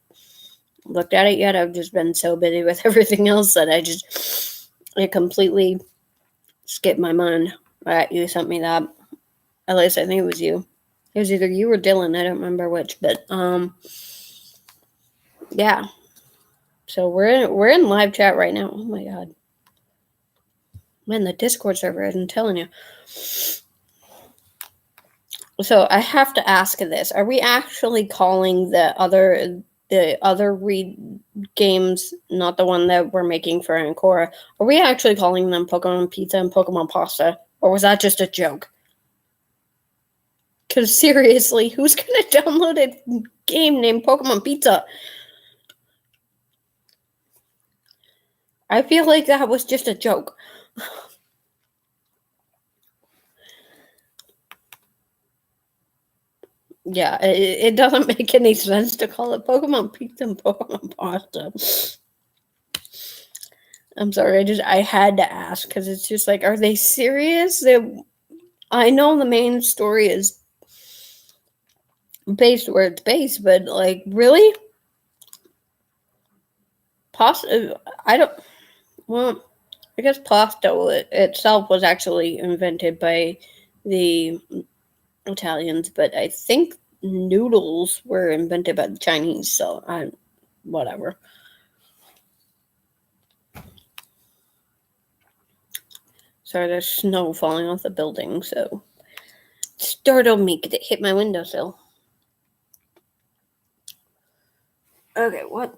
looked at it yet. I've just been so busy with everything else that it completely skipped my mind that you sent me that. At least I think it was you. It was either you or Dylan. I don't remember which, but yeah. So we're in live chat right now. Oh my god, man, the Discord server isn't telling you. So I have to ask this: are we actually calling the other games, not the one that we're making for Ancora? Are we actually calling them Pokemon Pizza and Pokemon Pasta, or was that just a joke? Because seriously, who's gonna download a game named Pokemon Pizza? I feel like that was just a joke. Yeah, it doesn't make any sense to call it Pokemon Pizza and Pokemon Pasta. I'm sorry, I had to ask because it's just like, are they serious? I know the main story is based where it's based, but like really, pasta. I don't. Well, I guess pasta itself was actually invented by the Italians, but I think noodles were invented by the Chinese. So whatever. Sorry, there's snow falling off the building, so it startled me because it hit my windowsill. Okay, what?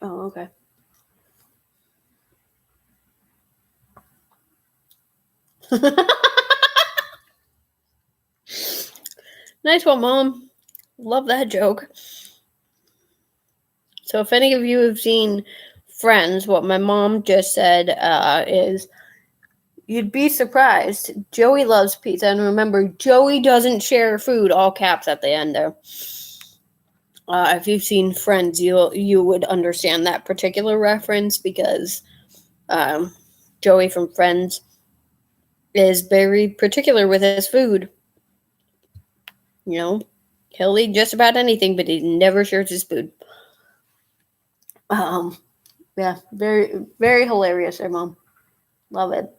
Oh, okay. Nice one, Mom. Love that joke. So, if any of you have seen Friends, what my mom just said is, you'd be surprised. Joey loves pizza, and remember, Joey doesn't share food. All caps at the end there. If you've seen Friends, you would understand that particular reference because Joey from Friends is very particular with his food. You know, he'll eat just about anything, but he never shares his food. Yeah, very, very hilarious there, Mom. Love it.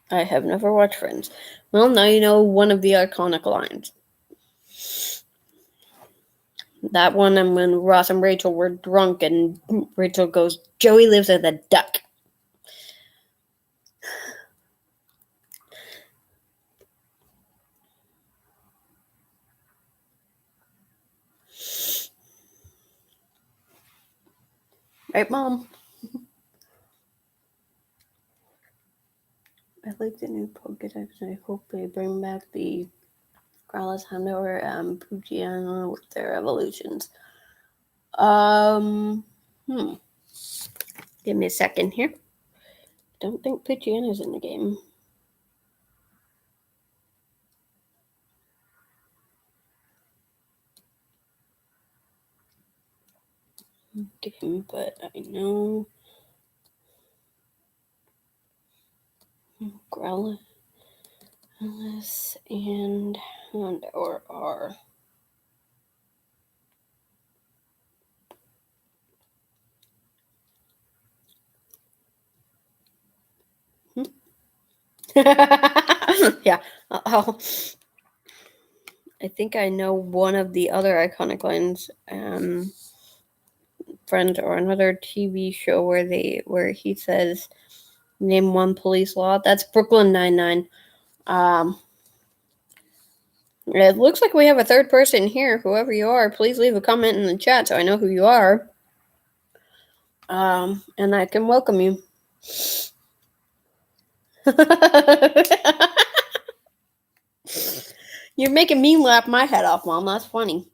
I have never watched Friends. Well, now you know one of the iconic lines. That one, and when Ross and Rachel were drunk, and Rachel goes, "Joey lives as a duck." Right, Mom? I like the new Pokedex, and I hope they bring back the Growlithe, Houndour, Poochyena with their evolutions. Give me a second here. Don't think Poochyena's in the game. But I know Growlithe and Houndour are. Yeah. I think I know one of the other iconic lines. Friends or another TV show where he says, "Name one police law." That's Brooklyn Nine-Nine. It looks like we have a third person here. Whoever you are, please leave a comment in the chat so I know who you are. And I can welcome you. You're making me laugh my head off, Mom. That's funny.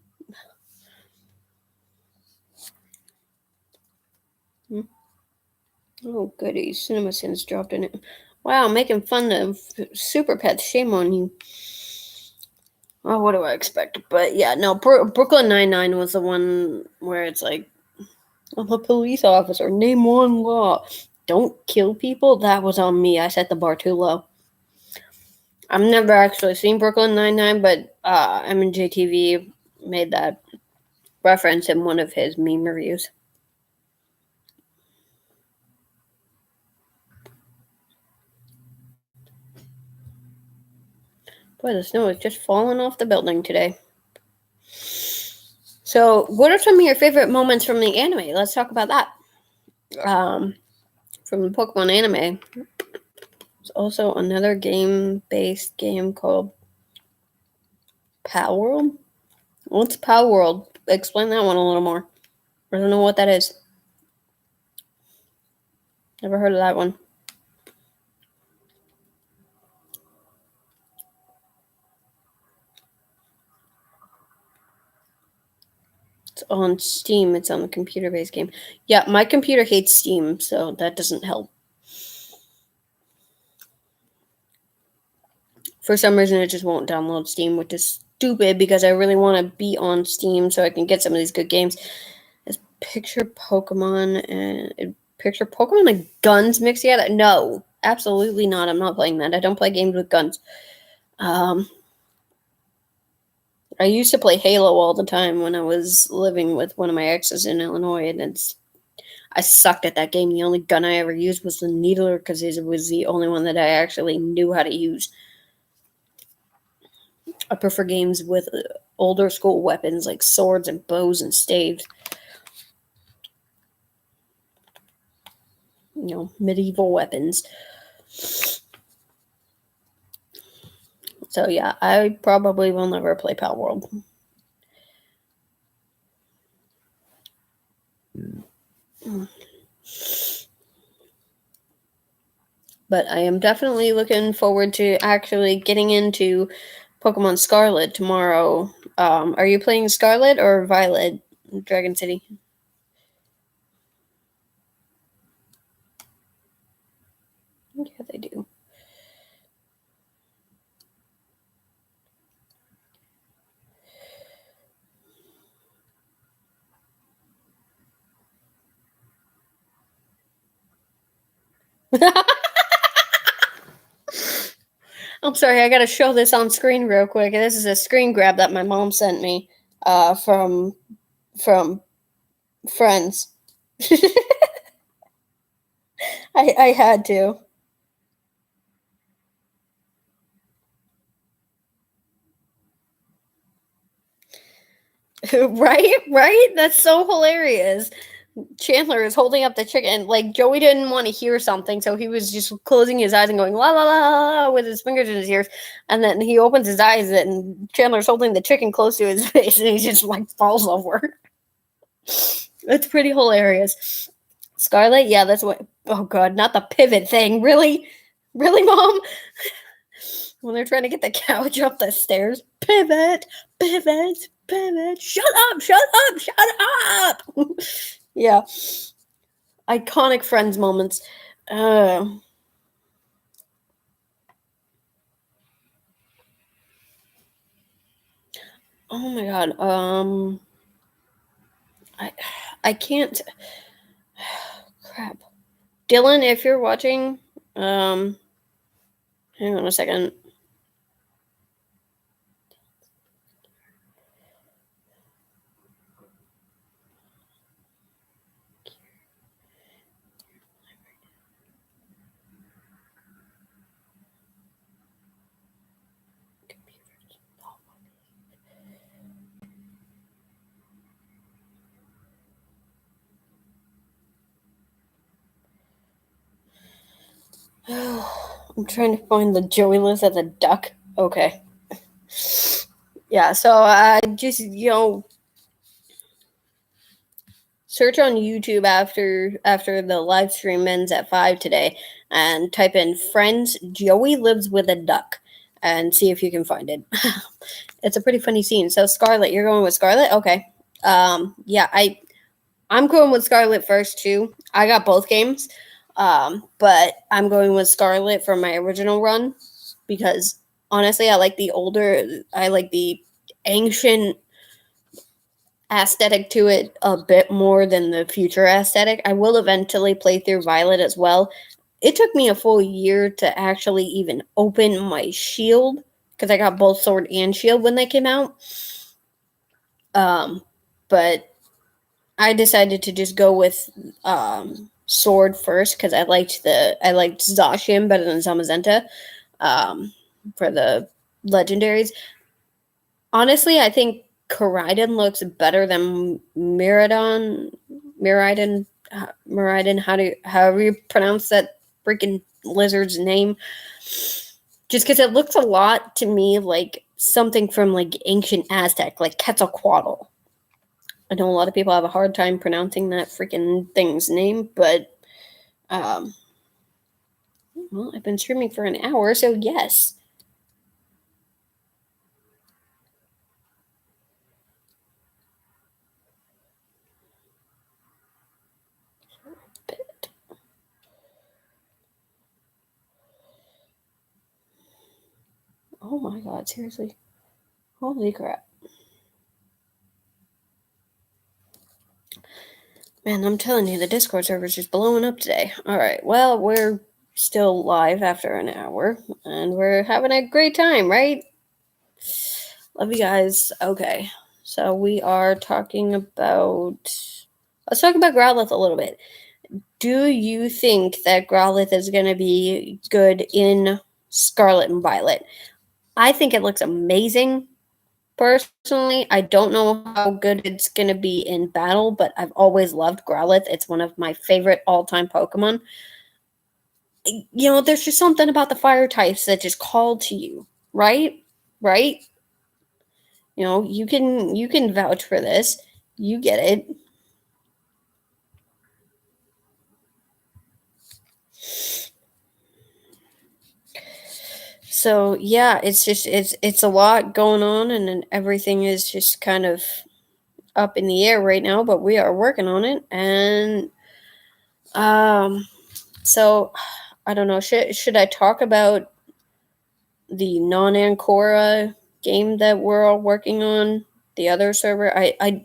Oh, goody. CinemaSins dropped in it. Wow, making fun of Super Pets. Shame on you. Oh, what do I expect? But yeah, no, Brooklyn Nine-Nine was the one where it's like, I'm a police officer. Name one law. Don't kill people. That was on me. I set the bar too low. I've never actually seen Brooklyn Nine-Nine, but MNJTV made that reference in one of his meme reviews. Boy, the snow is just falling off the building today. So, what are some of your favorite moments from the anime? Let's talk about that. From the Pokemon anime, there's also another game-based game called Power World. What's Power World? Explain that one a little more. I don't know what that is. Never heard of that one. It's on Steam. It's on the computer-based game. Yeah, my computer hates Steam, so that doesn't help. For some reason, it just won't download Steam, which is stupid because I really want to be on Steam so I can get some of these good games. picture Pokemon and guns mixed together. No, absolutely not. I'm not playing that. I don't play games with guns. I used to play Halo all the time when I was living with one of my exes in Illinois, and I sucked at that game. The only gun I ever used was the Needler because it was the only one that I actually knew how to use. I prefer games with older school weapons like swords and bows and staves. Medieval weapons. So yeah, I probably will never play Pal World. But I am definitely looking forward to actually getting into Pokemon Scarlet tomorrow. Are you playing Scarlet or Violet, Dragon City? Yeah, they do. I'm sorry, I gotta show this on screen real quick. This is a screen grab that my mom sent me from Friends. I had to. Right? That's so hilarious. Chandler is holding up the chicken. Like, Joey didn't want to hear something, so he was just closing his eyes and going, la la la la, with his fingers in his ears. And then he opens his eyes, and Chandler's holding the chicken close to his face, and he just, like, falls over. It's pretty hilarious. Scarlet? Yeah, that's what. Oh, God, not the pivot thing. Really? Really, Mom? When they're trying to get the couch up the stairs. Pivot, pivot, pivot. Shut up, shut up, shut up. Yeah. Iconic Friends moments. Oh my God. I can't. Crap. Dylan, if you're watching, hang on a second. I'm trying to find the Joey lives as a duck. Okay. Yeah, so I just, search on YouTube after the live stream ends at 5 today and type in Friends Joey lives with a duck and see if you can find it. It's a pretty funny scene. So Scarlet, you're going with Scarlet? Okay. Yeah, I'm going with Scarlet first too. I got both games. But I'm going with Scarlet for my original run because honestly I like the ancient aesthetic to it a bit more than the future aesthetic. I will eventually play through Violet as well. It took me a full year to actually even open my shield because I got both sword and shield when they came out. But I decided to just go with sword first because I liked Zacian better than Zamazenta for the legendaries. Honestly, I think Koraidon looks better than Miraidon. However you pronounce that freaking lizard's name. Just because it looks a lot to me like something from like ancient Aztec, like Quetzalcoatl. I know a lot of people have a hard time pronouncing that freaking thing's name, but well, I've been streaming for an hour, so yes. Oh my God, seriously. Holy crap. Man, I'm telling you, the Discord server's just blowing up today. Alright, well, we're still live after an hour, and we're having a great time, right? Love you guys. Okay, so we are talking about... Let's talk about Growlithe a little bit. Do you think that Growlithe is going to be good in Scarlet and Violet? I think it looks amazing. Personally, I don't know how good it's going to be in battle, but I've always loved Growlithe. It's one of my favorite all-time Pokemon. You know, there's just something about the fire types that just call to you, right? Right? You know, you can vouch for this. You get it. So yeah, it's a lot going on, and everything is just kind of up in the air right now. But we are working on it, and so I don't know. Should I talk about the non-Ancora game that we're all working on? The other server. I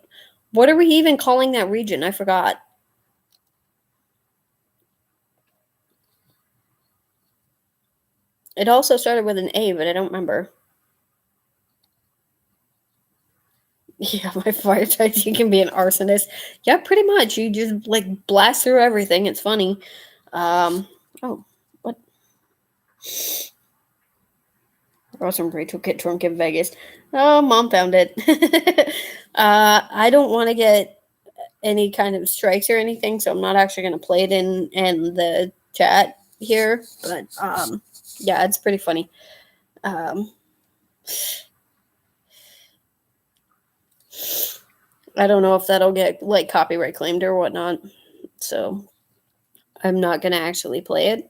what are we even calling that region? I forgot. It also started with an A, but I don't remember. Yeah, my fire type, you can be an arsonist. Yeah, pretty much. You just like blast through everything. It's funny. Oh, what? Ross and Rachel get drunk in Vegas. Oh, mom found it. I don't want to get any kind of strikes or anything, so I'm not actually going to play it in the chat here. But yeah, it's pretty funny. Um, I don't know if that'll get like copyright claimed or whatnot, so I'm not going to actually play it.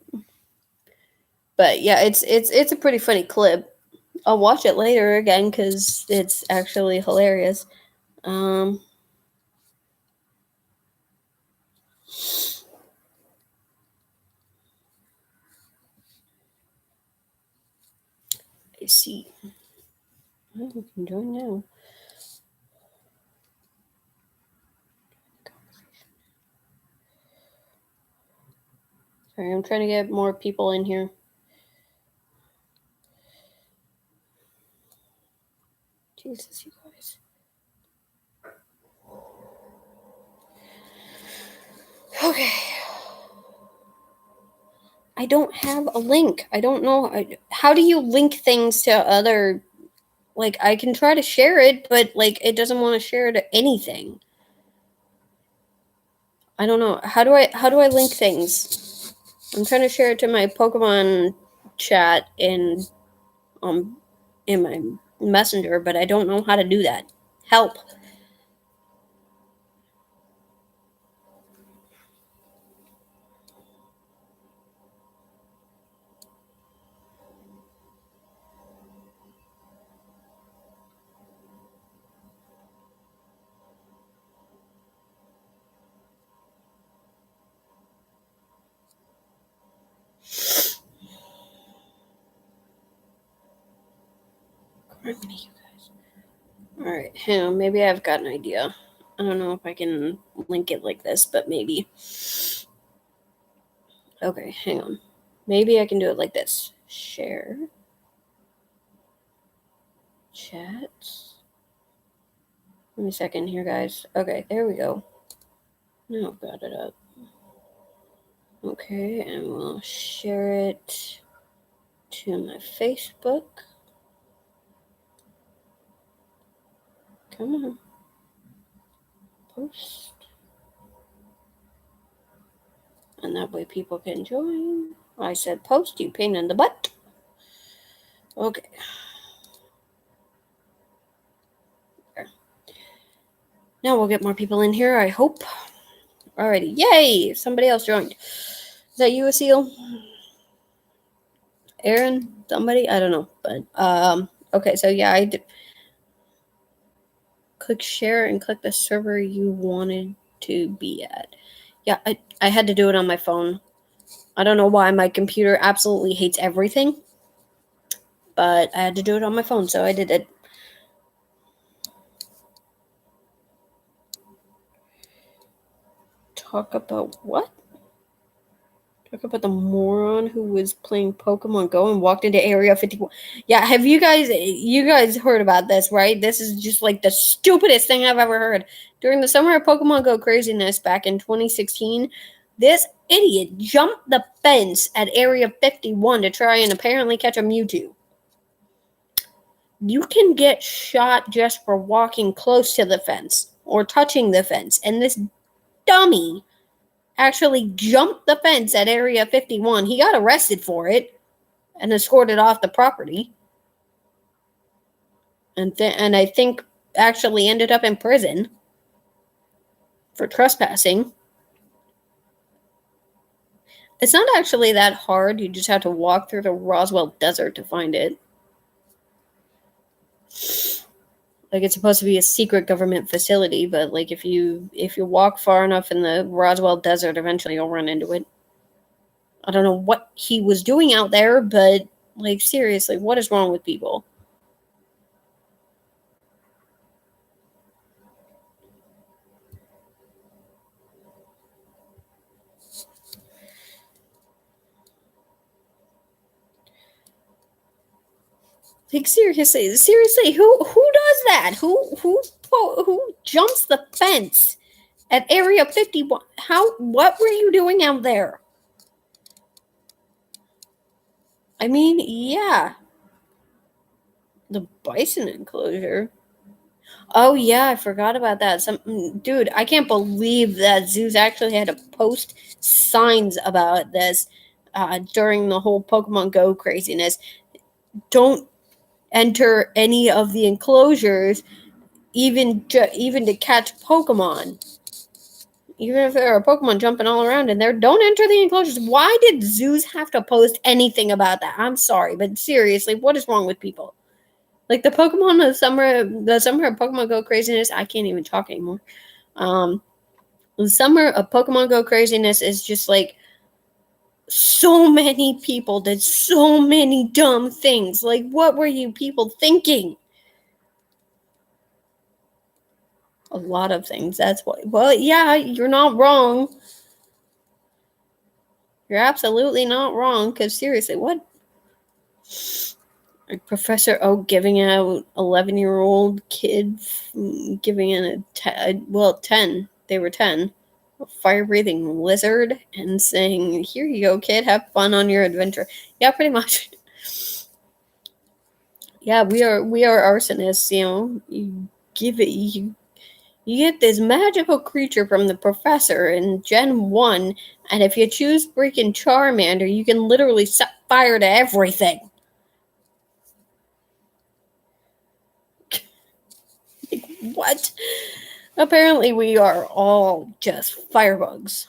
But yeah, it's a pretty funny clip. I'll watch it later again because it's actually hilarious. I see. Oh, we can join now. Sorry, I'm trying to get more people in here. Jesus, you guys. Okay. I don't have a link. I don't know. How do you link things to other... Like, I can try to share it, but, like, it doesn't want to share to anything. I don't know. How do I link things? I'm trying to share it to my Pokemon chat in my messenger, but I don't know how to do that. Help. Criminy, you guys. Alright, hang on. Maybe I've got an idea. I don't know if I can link it like this, but maybe. Okay, hang on. Maybe I can do it like this. Share. Chat. Give me a second here, guys. Okay, there we go. Now I've got it up. Okay, and we'll share it to my Facebook. Come on. Post. And that way people can join. I said post, you pain in the butt. Okay. There. Now we'll get more people in here, I hope. Alrighty. Yay! Somebody else joined. Is that you, Asil? Aaron? Somebody? I don't know. But okay, so yeah, I did. Click share and click the server you wanted to be at. Yeah, I had to do it on my phone. I don't know why my computer absolutely hates everything, but I had to do it on my phone, so I did it. Talk about what? Talk about the moron who was playing Pokemon Go and walked into Area 51. Yeah, have you guys heard about this, right? This is just like the stupidest thing I've ever heard. During the summer of Pokemon Go craziness back in 2016, this idiot jumped the fence at Area 51 to try and apparently catch a Mewtwo. You can get shot just for walking close to the fence or touching the fence, and this dummy actually jumped the fence at Area 51. He got arrested for it and escorted off the property. And I think actually ended up in prison for trespassing. It's not actually that hard. You just have to walk through the Roswell Desert to find it. Like, it's supposed to be a secret government facility, but like if you walk far enough in the Roswell Desert, eventually you'll run into it. I don't know what he was doing out there, but like seriously, what is wrong with people? Like seriously, who does that? Who jumps the fence at Area 51? What were you doing out there? I mean, yeah. The bison enclosure. Oh yeah, I forgot about that. Dude, I can't believe that zoos actually had to post signs about this during the whole Pokemon Go craziness. Don't enter any of the enclosures, even to catch Pokemon. Even if there are Pokemon jumping all around in there, don't enter the enclosures. Why did zoos have to post anything about that? I'm sorry, but seriously, what is wrong with people? Like the summer of Pokemon Go craziness, I can't even talk anymore. The summer of Pokemon Go craziness is just like so many people did so many dumb things. Like, what were you people thinking? A lot of things. That's why. Well, yeah, you're not wrong. You're absolutely not wrong. Because seriously, what? Like Professor Oak giving out 11-year-old kids, giving in 10. They were 10. A fire-breathing lizard and saying, "Here you go, kid. Have fun on your adventure." Yeah, pretty much. Yeah, we are arsonists. You know, you get this magical creature from the professor in Gen 1, and if you choose freaking Charmander, you can literally set fire to everything. Like, what? Apparently, we are all just firebugs.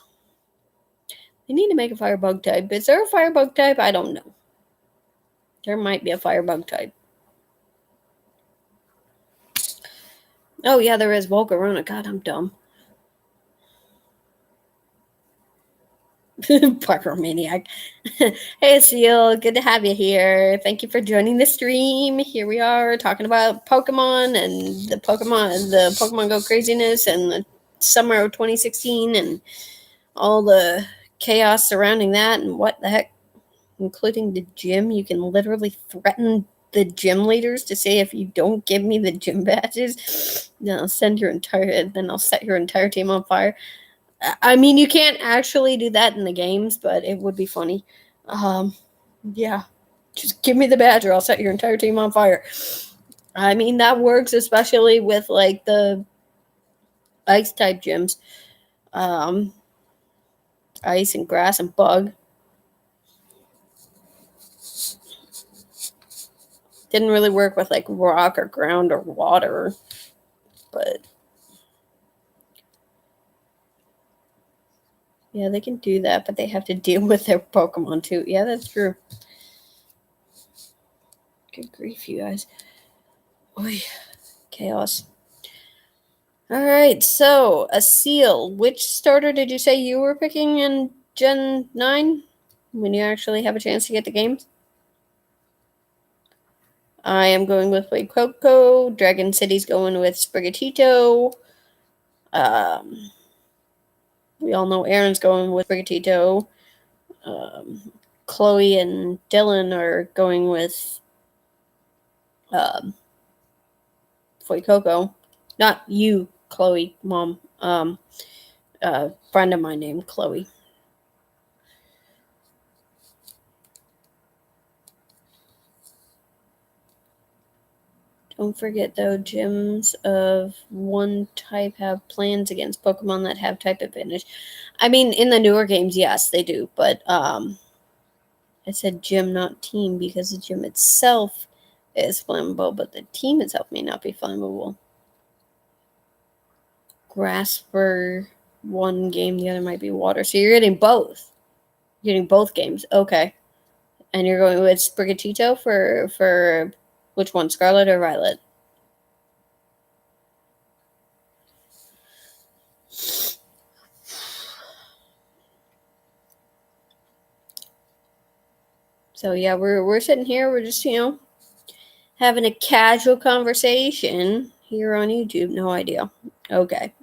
They need to make a firebug type. Is there a firebug type? I don't know. There might be a firebug type. Oh, yeah, there is Volcarona. God, I'm dumb. Pyromaniac. Hey, Seal. Good to have you here. Thank you for joining the stream. Here we are talking about Pokemon and the Pokemon Go craziness and the summer of 2016 and all the chaos surrounding that and what the heck, including the gym. You can literally threaten the gym leaders to say, if you don't give me the gym badges, then I'll set your entire team on fire. I mean, you can't actually do that in the games, but it would be funny. Yeah, just give me the badge or I'll set your entire team on fire. I mean, that works especially with like the ice type gyms. Ice and grass and bug. Didn't really work with like rock or ground or water, but yeah, they can do that, but they have to deal with their Pokemon too. Yeah, that's true. Good grief, you guys. Oy, chaos. All right, so a seal. Which starter did you say you were picking in Gen 9 when you actually have a chance to get the games? I am going with Coco. Dragon City's going with Sprigatito. We all know Aaron's going with Brigatito. Chloe and Dylan are going with Foy Coco. Not you, Chloe, Mom. A friend of mine named Chloe. Don't forget, though, gyms of one type have plans against Pokemon that have type advantage. I mean, in the newer games, yes, they do. But I said gym, not team, because the gym itself is flammable, but the team itself may not be flammable. Grass for one game, the other might be water. So you're getting both. You're getting both games. Okay. And you're going with Sprigatito for which one, Scarlet or Violet? So yeah, we're sitting here, we're just, having a casual conversation here on YouTube. No idea. Okay.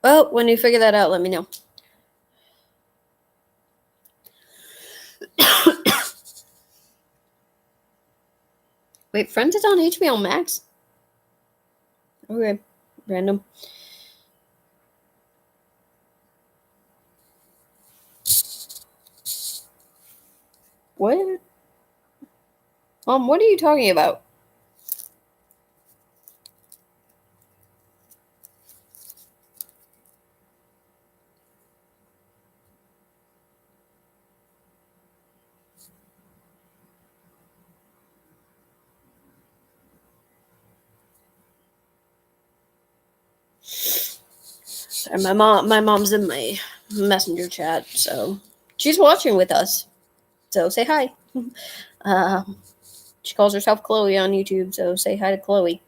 Well, when you figure that out, let me know. Wait, Friends is on HBO Max? Okay. Random. What? Mom, what are you talking about? Sorry, my mom's in my messenger chat, so she's watching with us. So say hi. She calls herself Chloe on YouTube, so say hi to Chloe.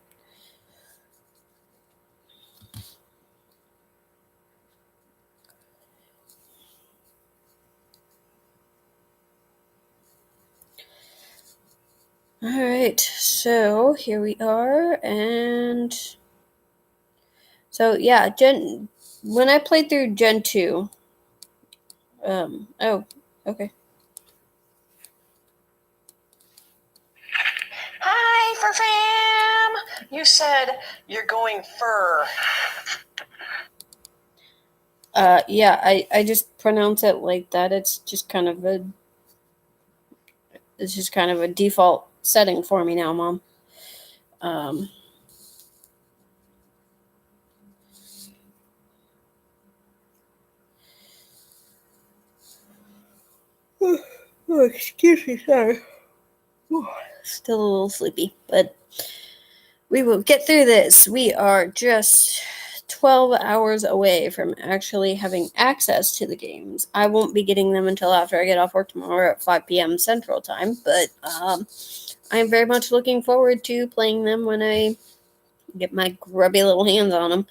Alright, so here we are, and so yeah, when I played through Gen 2, oh, okay. Hi, Fur Fam! You said you're going fur. Yeah, I just pronounce it like that. It's just kind of a default setting for me now, Mom. Oh, excuse me, sorry. Still a little sleepy, but we will get through this. We are just 12 hours away from actually having access to the games. I won't be getting them until after I get off work tomorrow at 5 p.m. Central Time, but I am very much looking forward to playing them when I get my grubby little hands on them.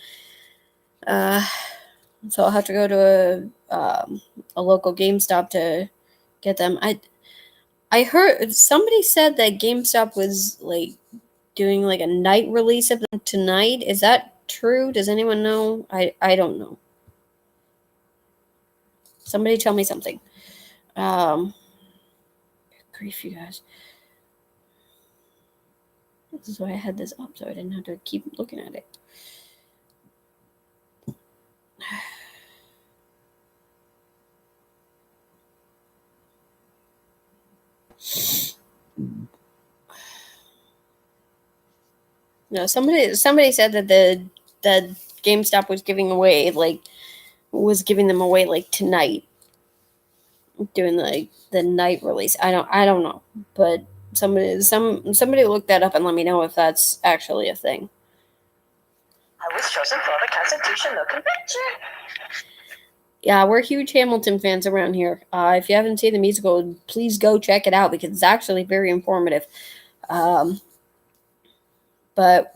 So I'll have to go to a local GameStop to get them. I heard somebody said that GameStop was like doing like a night release of them tonight. Is that true? Does anyone know? I don't know. Somebody tell me something. Grief, you guys. This is why I had this up, so I didn't have to keep looking at it. No, somebody said that the GameStop was giving them away like tonight, doing the night release. I don't know, but somebody look that up and let me know if that's actually a thing. I was chosen for the Constitutional Convention. Yeah, we're huge Hamilton fans around here. If you haven't seen the musical, please go check it out because it's actually very informative. But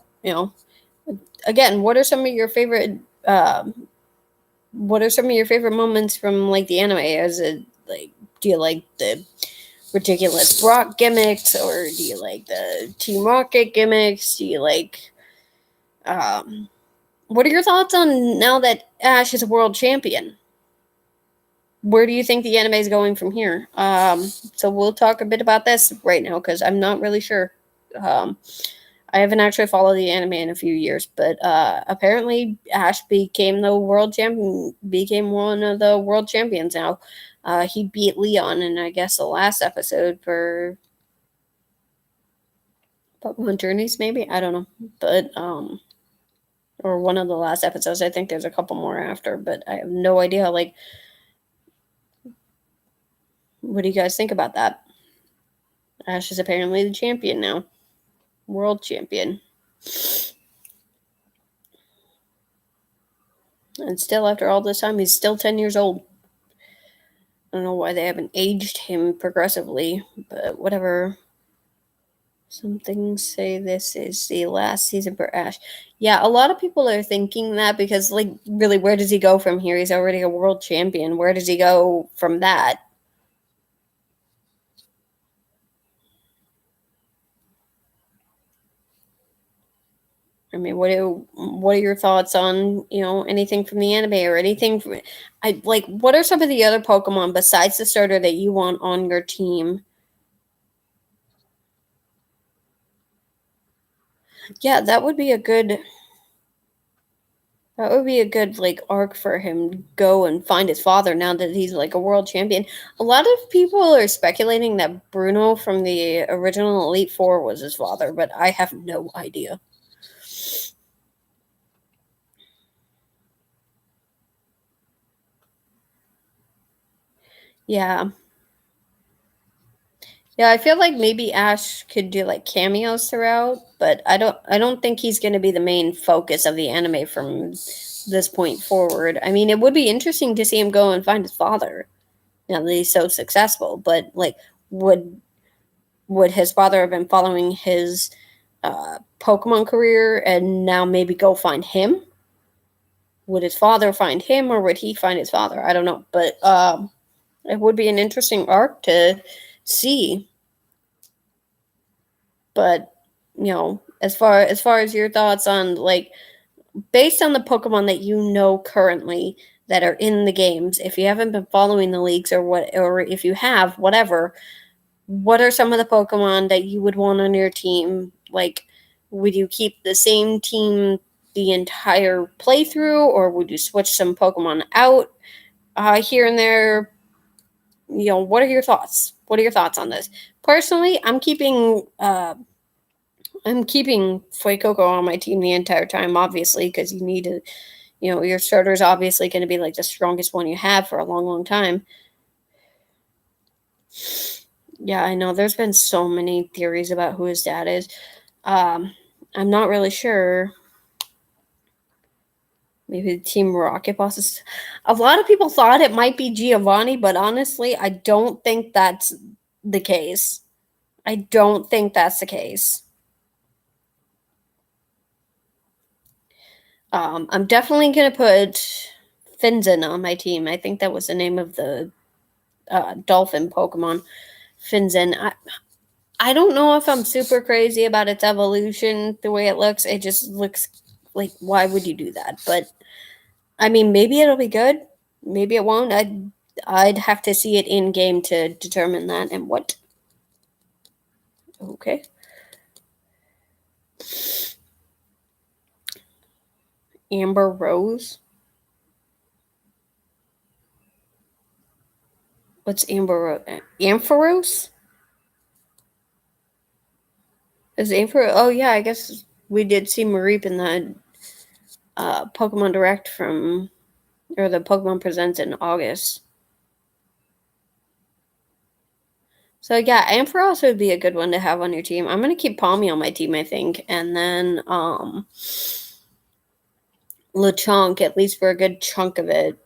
again, what are some of your favorite? What are some of your favorite moments from like the anime? Is it like, do you like the ridiculous Brock gimmicks, or do you like the Team Rocket gimmicks? Do you like What are your thoughts on now that Ash is a world champion? Where do you think the anime is going from here? So we'll talk a bit about this right now because I'm not really sure. Um, I haven't actually followed the anime in a few years, but apparently Ash became the world champion, became one of the world champions now. He beat Leon in, I guess, the last episode for Pokemon Journeys, maybe? I don't know. But, or one of the last episodes. I think there's a couple more after, but I have no idea. Like, what do you guys think about that? Ash is apparently the champion now. World champion. And still, after all this time, he's still 10 years old. I don't know why they haven't aged him progressively, but whatever. Some things say this is the last season for Ash. Yeah, a lot of people are thinking that because, like, really, where does he go from here? He's already a world champion. Where does he go from that? I mean, what are your thoughts on anything from the anime or anything from I like? What are some of the other Pokemon besides the starter that you want on your team? Yeah, that would be a good like arc for him to go and find his father now that he's like a world champion. A lot of people are speculating that Bruno from the original Elite Four was his father, but I have no idea. Yeah. Yeah, I feel like maybe Ash could do like cameos throughout, but I don't think he's going to be the main focus of the anime from this point forward. I mean, it would be interesting to see him go and find his father now that he's so successful, but like would would his father have been following his Pokemon career and now maybe go find him? Would his father find him or would he find his father? I don't know, but it would be an interesting arc to see. But as far as your thoughts on like based on the Pokemon that you know currently that are in the games, if you haven't been following the leagues or if you have, whatever, what are some of the Pokemon that you would want on your team? Like, would you keep the same team the entire playthrough, or would you switch some Pokemon out here and there? What are your thoughts? What are your thoughts on this? Personally, I'm keeping Fuecoco on my team the entire time, obviously, because you need to, your starter is obviously going to be like the strongest one you have for a long, long time. Yeah, I know. There's been so many theories about who his dad is. I'm not really sure. Maybe the Team Rocket Boss is. A lot of people thought it might be Giovanni, but honestly, I don't think that's the case. I don't think that's the case. I'm definitely gonna put Finzen on my team. I think that was the name of the dolphin Pokemon. Finzen. I don't know if I'm super crazy about its evolution, the way it looks. It just looks like, why would you do that? But I mean, maybe it'll be good. Maybe it won't. I'd have to see it in game to determine that. And what? Okay. Amber Rose. What's Amber Rose? Ampharos? Is Ampharos? Oh yeah, I guess we did see Mareep in the Pokemon Direct or the Pokemon Presents in August. So yeah, Ampharos would be a good one to have on your team. I'm gonna keep Palmy on my team, I think, and then Lechonk at least for a good chunk of it.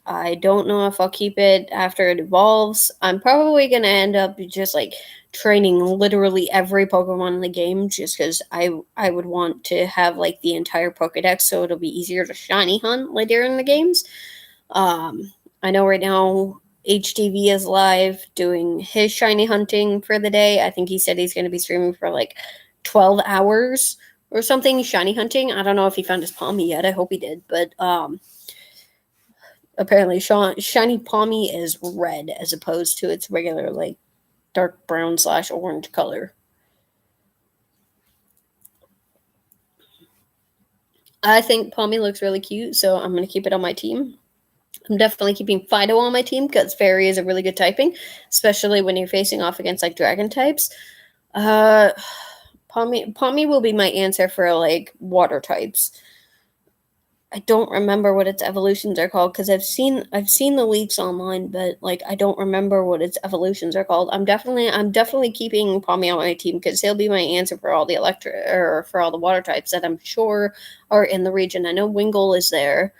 I don't know if I'll keep it after it evolves. I'm probably gonna end up just like training literally every Pokemon in the game, just because I would want to have like the entire Pokedex, so it'll be easier to shiny hunt later in the games. I know right now HTV is live doing his shiny hunting for the day. I think he said he's going to be streaming for like 12 hours, or something shiny hunting. I don't know if he found his Pommy yet. I hope he did, but apparently shiny Pommy is red as opposed to its regular like dark brown / orange color. I think Pommy looks really cute, so I'm going to keep it on my team. I'm definitely keeping Fido on my team because Fairy is a really good typing, especially when you're facing off against like dragon types. Pommy will be my answer for like water types. I don't remember what its evolutions are called because I've seen the leaks online, but like I don't remember what its evolutions are called. I'm definitely keeping Pommy on my team because he'll be my answer for all the for all the water types that I'm sure are in the region. I know Wingull is there.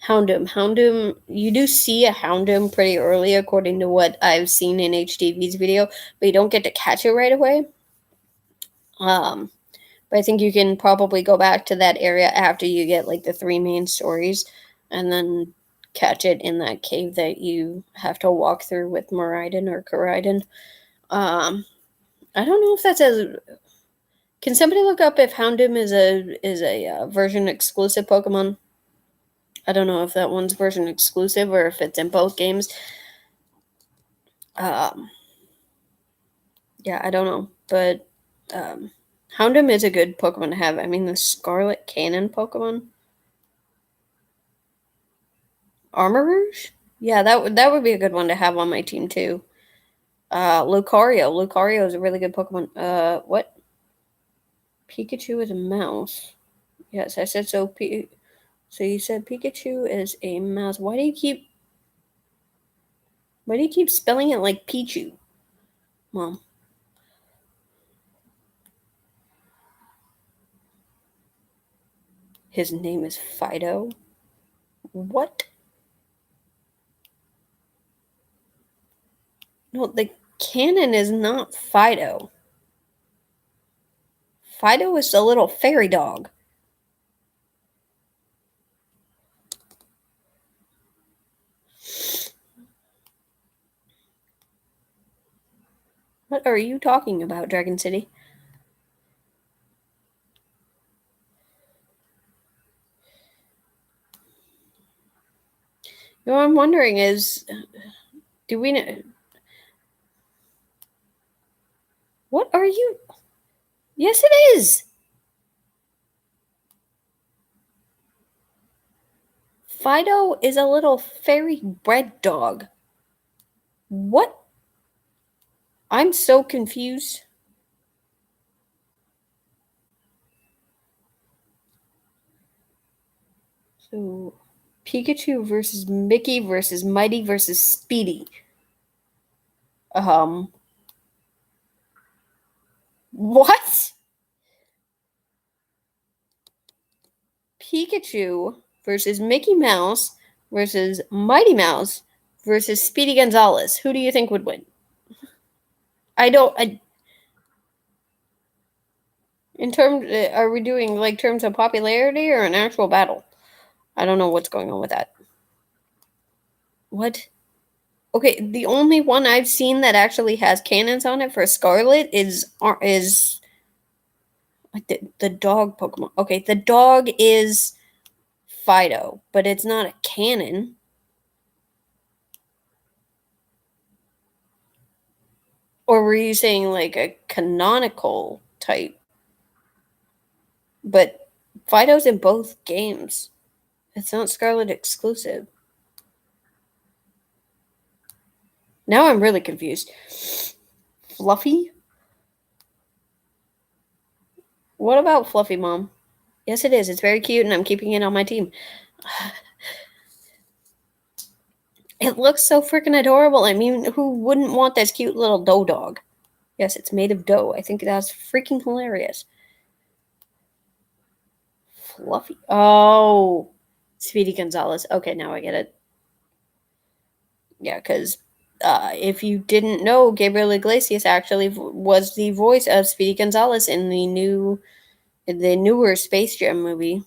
Houndoom. You do see a Houndoom pretty early, according to what I've seen in HDV's video, but you don't get to catch it right away. But I think you can probably go back to that area after you get like the 3 main stories, and then catch it in that cave that you have to walk through with Miraidon or Koraidon. I don't know if that's a. Can somebody look up if Houndoom is a version exclusive Pokemon? I don't know if that one's version exclusive or if it's in both games. Yeah, I don't know, but Houndoom is a good Pokemon to have. I mean, the Scarlet Cannon Pokemon, Armor-Rouge. Yeah, that would be a good one to have on my team too. Lucario. Lucario is a really good Pokemon. What? Pikachu is a mouse. Yes, I said so. So you said Pikachu is a mouse. Why do you keep spelling it like Pichu, Mom? His name is Fido. What? No, the cannon is not Fido. Fido is the little fairy dog. What are you talking about, Dragon City? You know, what I'm wondering is, do we know? What are you? Yes, it is. Fido is a little fairy bread dog. What? I'm so confused. So, Pikachu versus Mickey versus Mighty versus Speedy. What? Pikachu versus Mickey Mouse versus Mighty Mouse versus Speedy Gonzalez. Who do you think would win? In terms, are we doing like terms of popularity or an actual battle? I don't know what's going on with that. What? Okay, the only one I've seen that actually has cannons on it for Scarlet is the dog Pokemon. Okay, the dog is Fido, but it's not a cannon. Or were you saying like a canonical type? But Fido's in both games. It's not Scarlet exclusive. Now I'm really confused. Fluffy? What about Fluffy, Mom? Yes, it is. It's very cute, and I'm keeping it on my team. It looks so freaking adorable. I mean, who wouldn't want this cute little dough dog? Yes, it's made of dough. I think that's freaking hilarious. Fluffy. Oh, Speedy Gonzalez. Okay, now I get it. Yeah, because if you didn't know, Gabriel Iglesias actually was the voice of Speedy Gonzalez in the newer Space Jam movie.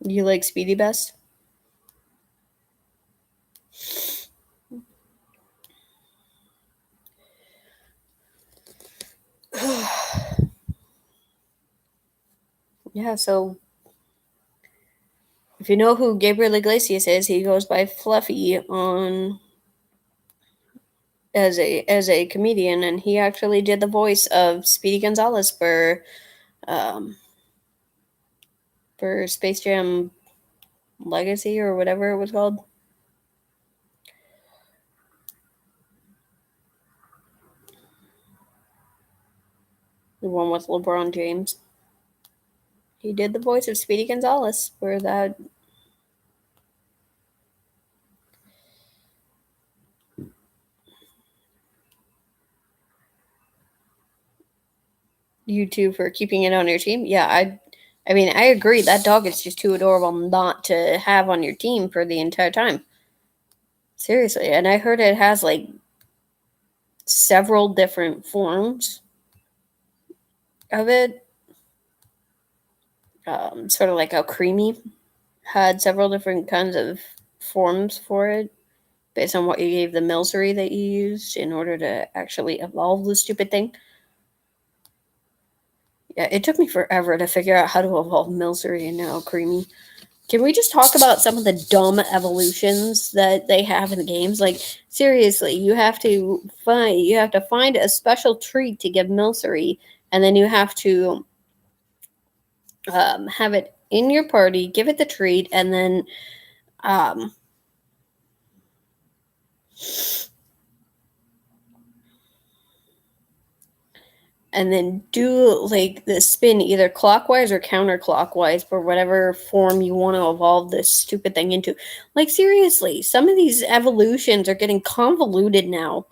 You like Speedy best? Yeah, so if you know who Gabriel Iglesias is, he goes by Fluffy on as a comedian, and he actually did the voice of Speedy Gonzalez um for Space Jam Legacy or whatever it was called. The one with LeBron James. He did the voice of Speedy Gonzalez for that. You two for keeping it on your team. Yeah, I mean, I agree. That dog is just too adorable not to have on your team for the entire time. Seriously, and I heard it has like several different forms of it. Sort of like how Creamy had several different kinds of forms for it based on what you gave the milcery that you used in order to actually evolve the stupid thing. Yeah, it took me forever to figure out how to evolve milcery and now Creamy. Can we just talk about some of the dumb evolutions that they have in the games? Like seriously, you have to find a special treat to give milcery, and then you have to have it in your party, give it the treat, um, and then do like the spin either clockwise or counterclockwise for whatever form you want to evolve this stupid thing into. Like seriously, some of these evolutions are getting convoluted now.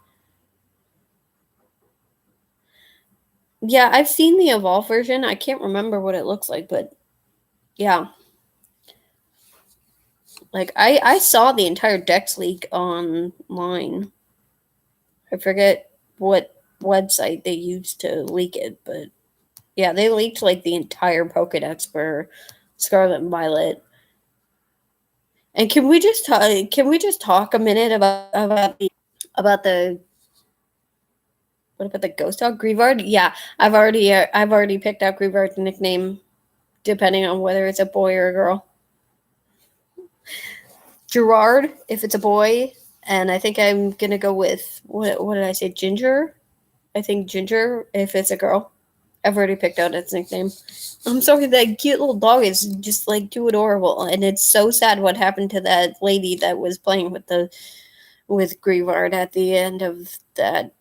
Yeah, I've seen the evolve version. I can't remember what it looks like, but yeah. Like I saw the entire Dex leak online. I forget what website they used to leak it, but yeah, they leaked like the entire Pokédex for Scarlet and Violet. And can we just talk a minute about the what about the ghost dog Grievard? Yeah, I've already picked out Grievard's nickname depending on whether it's a boy or a girl. Gerard if it's a boy, and I think I'm gonna go with what did I say? Ginger. I think Ginger if it's a girl. I've already picked out its nickname. I'm sorry, that cute little dog is just like too adorable, and it's so sad what happened to that lady that was playing with Grievard at the end of that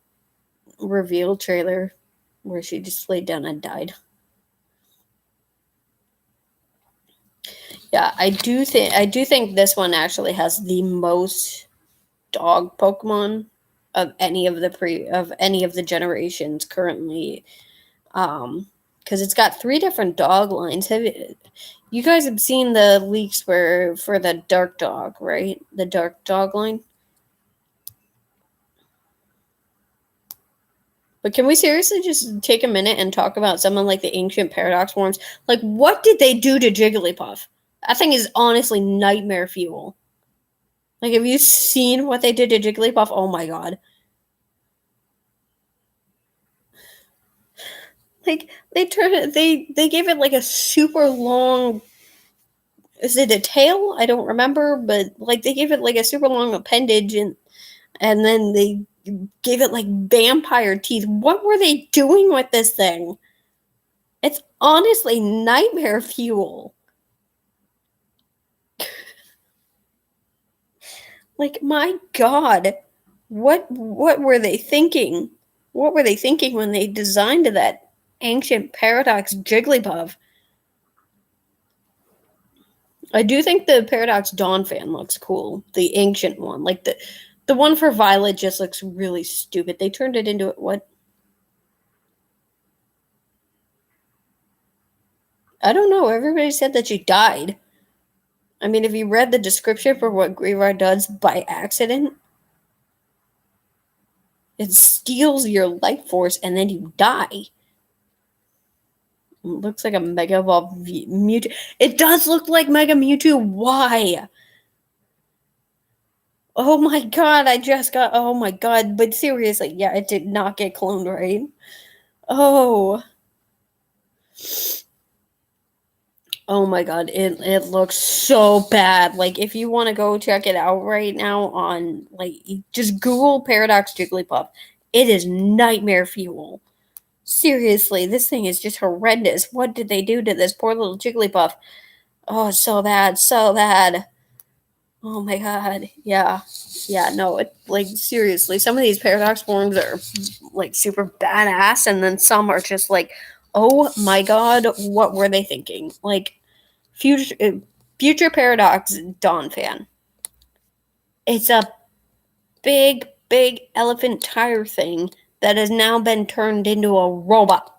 reveal trailer, where she just laid down and died. Yeah, I do think this one actually has the most dog Pokemon of any of the generations currently. Because it's got three different dog lines. You guys have seen the leaks for the dark dog, right? The dark dog line. But can we seriously just take a minute and talk about someone like the ancient paradox forms? Like, what did they do to Jigglypuff? That thing is honestly nightmare fuel. Like, have you seen what they did to Jigglypuff? Oh my god. Like, they gave it like a super long. Is it a tail? I don't remember, but like they gave it like a super long appendage, and then they gave it like vampire teeth. What were they doing with this thing? It's honestly nightmare fuel. Like my god, what were they thinking? What were they thinking when they designed that ancient paradox Jigglypuff? I do think the Paradox Dawn fan looks cool. The ancient one, like the one for Violet, just looks really stupid. They turned it into what? I don't know. Everybody said that she died. I mean, if you read the description for what Grievard does by accident, it steals your life force and then you die. It looks like a Mega Evolved Mewtwo. It does look like Mega Mewtwo. Why? Oh my god, I just got. Oh my god. But seriously, yeah, it did not get cloned, right? Oh. Oh my god, it looks so bad. Like, if you want to go check it out right now on, like, just Google Paradox Jigglypuff. It is nightmare fuel. Seriously, this thing is just horrendous. What did they do to this poor little Jigglypuff? Oh, it's so bad, so bad. Oh my god, yeah. Yeah, no, like, seriously, some of these Paradox forms are, like, super badass, and then some are just like, oh my god, what were they thinking? Like, Future Paradox Dawn fan. It's a big elephant tire thing that has now been turned into a robot.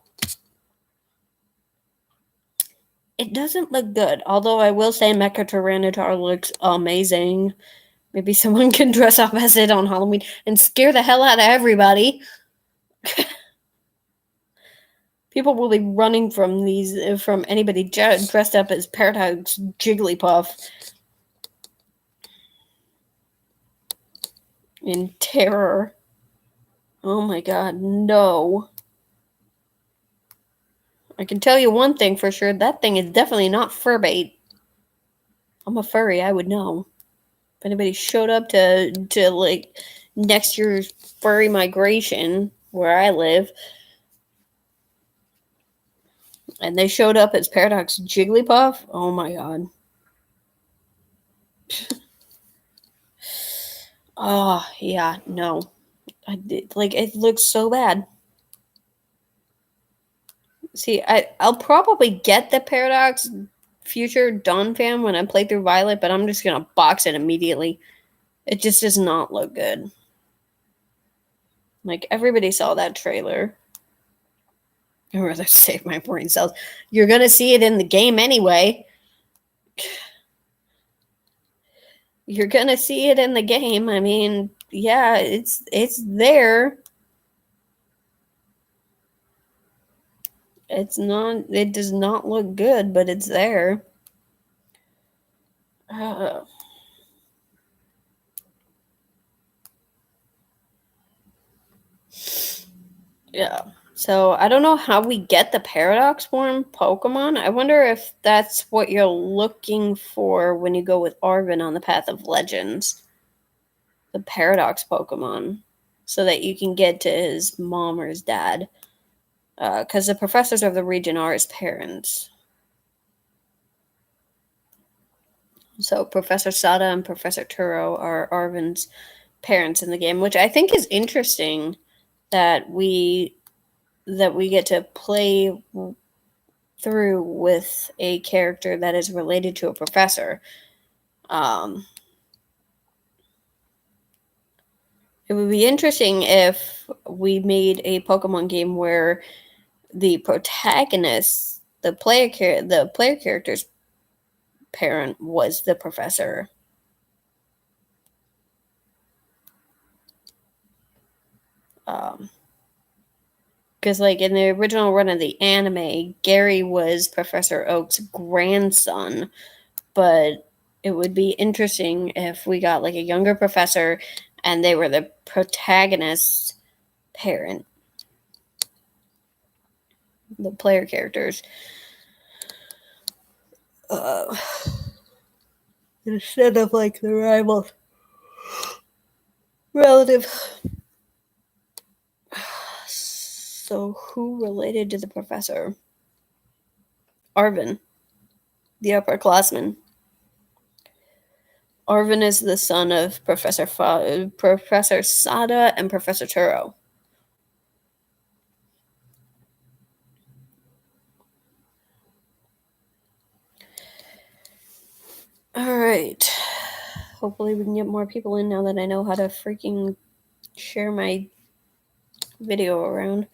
It doesn't look good, although I will say Mecha Tyranitar looks amazing. Maybe someone can dress up as it on Halloween and scare the hell out of everybody. People will be running from anybody dressed up as Paradox Jigglypuff in terror. Oh my god, no. I can tell you one thing for sure, that thing is definitely not fur bait. I'm a furry, I would know. If anybody showed up to like next year's furry migration where I live, and they showed up as Paradox Jigglypuff, oh my god. Oh, yeah, no. Like, it looks so bad. See, I'll probably get the Paradox Future Dawn fan when I play through Violet, but I'm just gonna box it immediately. It just does not look good. Like, everybody saw that trailer. I'd rather save my brain cells. You're gonna see it in the game anyway. You're gonna see it in the game. I mean, yeah, it's there. It does not look good, but it's there. Yeah. So I don't know how we get the Paradox form Pokemon. I wonder if that's what you're looking for when you go with Arvin on the Path of Legends. The Paradox Pokemon. So that you can get to his mom or his dad. Because the professors of the region are his parents. So Professor Sada and Professor Turo are Arvin's parents in the game, which I think is interesting that we get to play through with a character that is related to a professor. It would be interesting if we made a Pokemon game where the protagonist, the player character's parent was the professor. Because, like, in the original run of the anime, Gary was Professor Oak's grandson, but it would be interesting if we got, like, a younger professor and they were the protagonist's parent, the player characters. Instead of, like, the rival relative. So, who related to the professor? Arvin, the upperclassman. Arvin is the son of Professor Sada and Professor Turo. Alright. Hopefully we can get more people in now that I know how to freaking share my video around.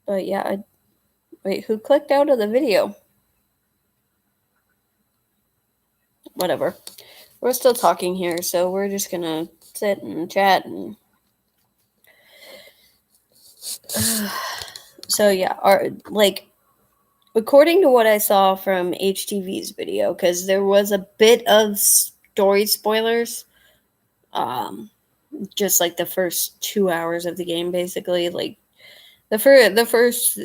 But yeah, wait, who clicked out of the video? Whatever. We're still talking here, so we're just gonna sit and chat and so yeah, according to what I saw from HTV's video, because there was a bit of story spoilers, just like the first 2 hours of the game, basically. Like the first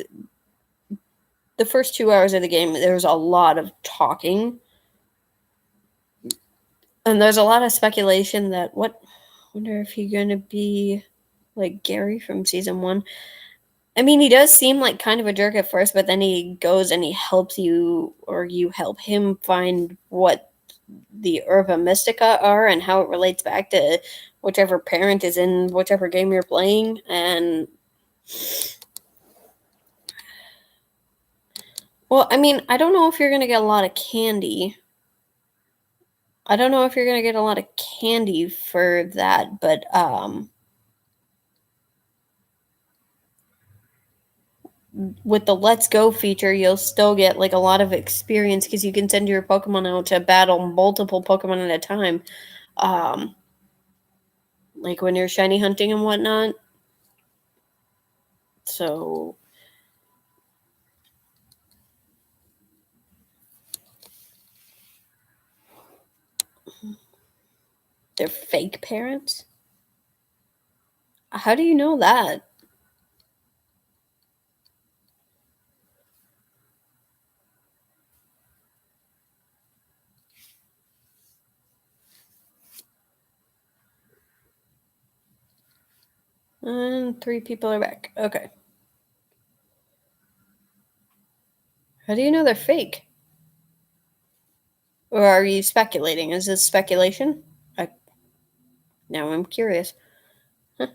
2 hours of the game, there's a lot of talking, and there's a lot of speculation that wonder if he's gonna be like Gary from season one. I mean, he does seem like kind of a jerk at first, but then he goes and he helps you, or you help him find what the Urba Mystica are and how it relates back to whichever parent is in whichever game you're playing. And well, I mean, I don't know if you're gonna get a lot of candy. I don't know if you're gonna get a lot of candy for that, but with the Let's Go feature, you'll still get like a lot of experience because you can send your Pokemon out to battle multiple Pokemon at a time. Um, like when you're shiny hunting and whatnot. So they're fake parents? How do you know that? And 3 people are back. Okay. How do you know they're fake? Or are you speculating? Is this speculation? Now I'm curious. Huh.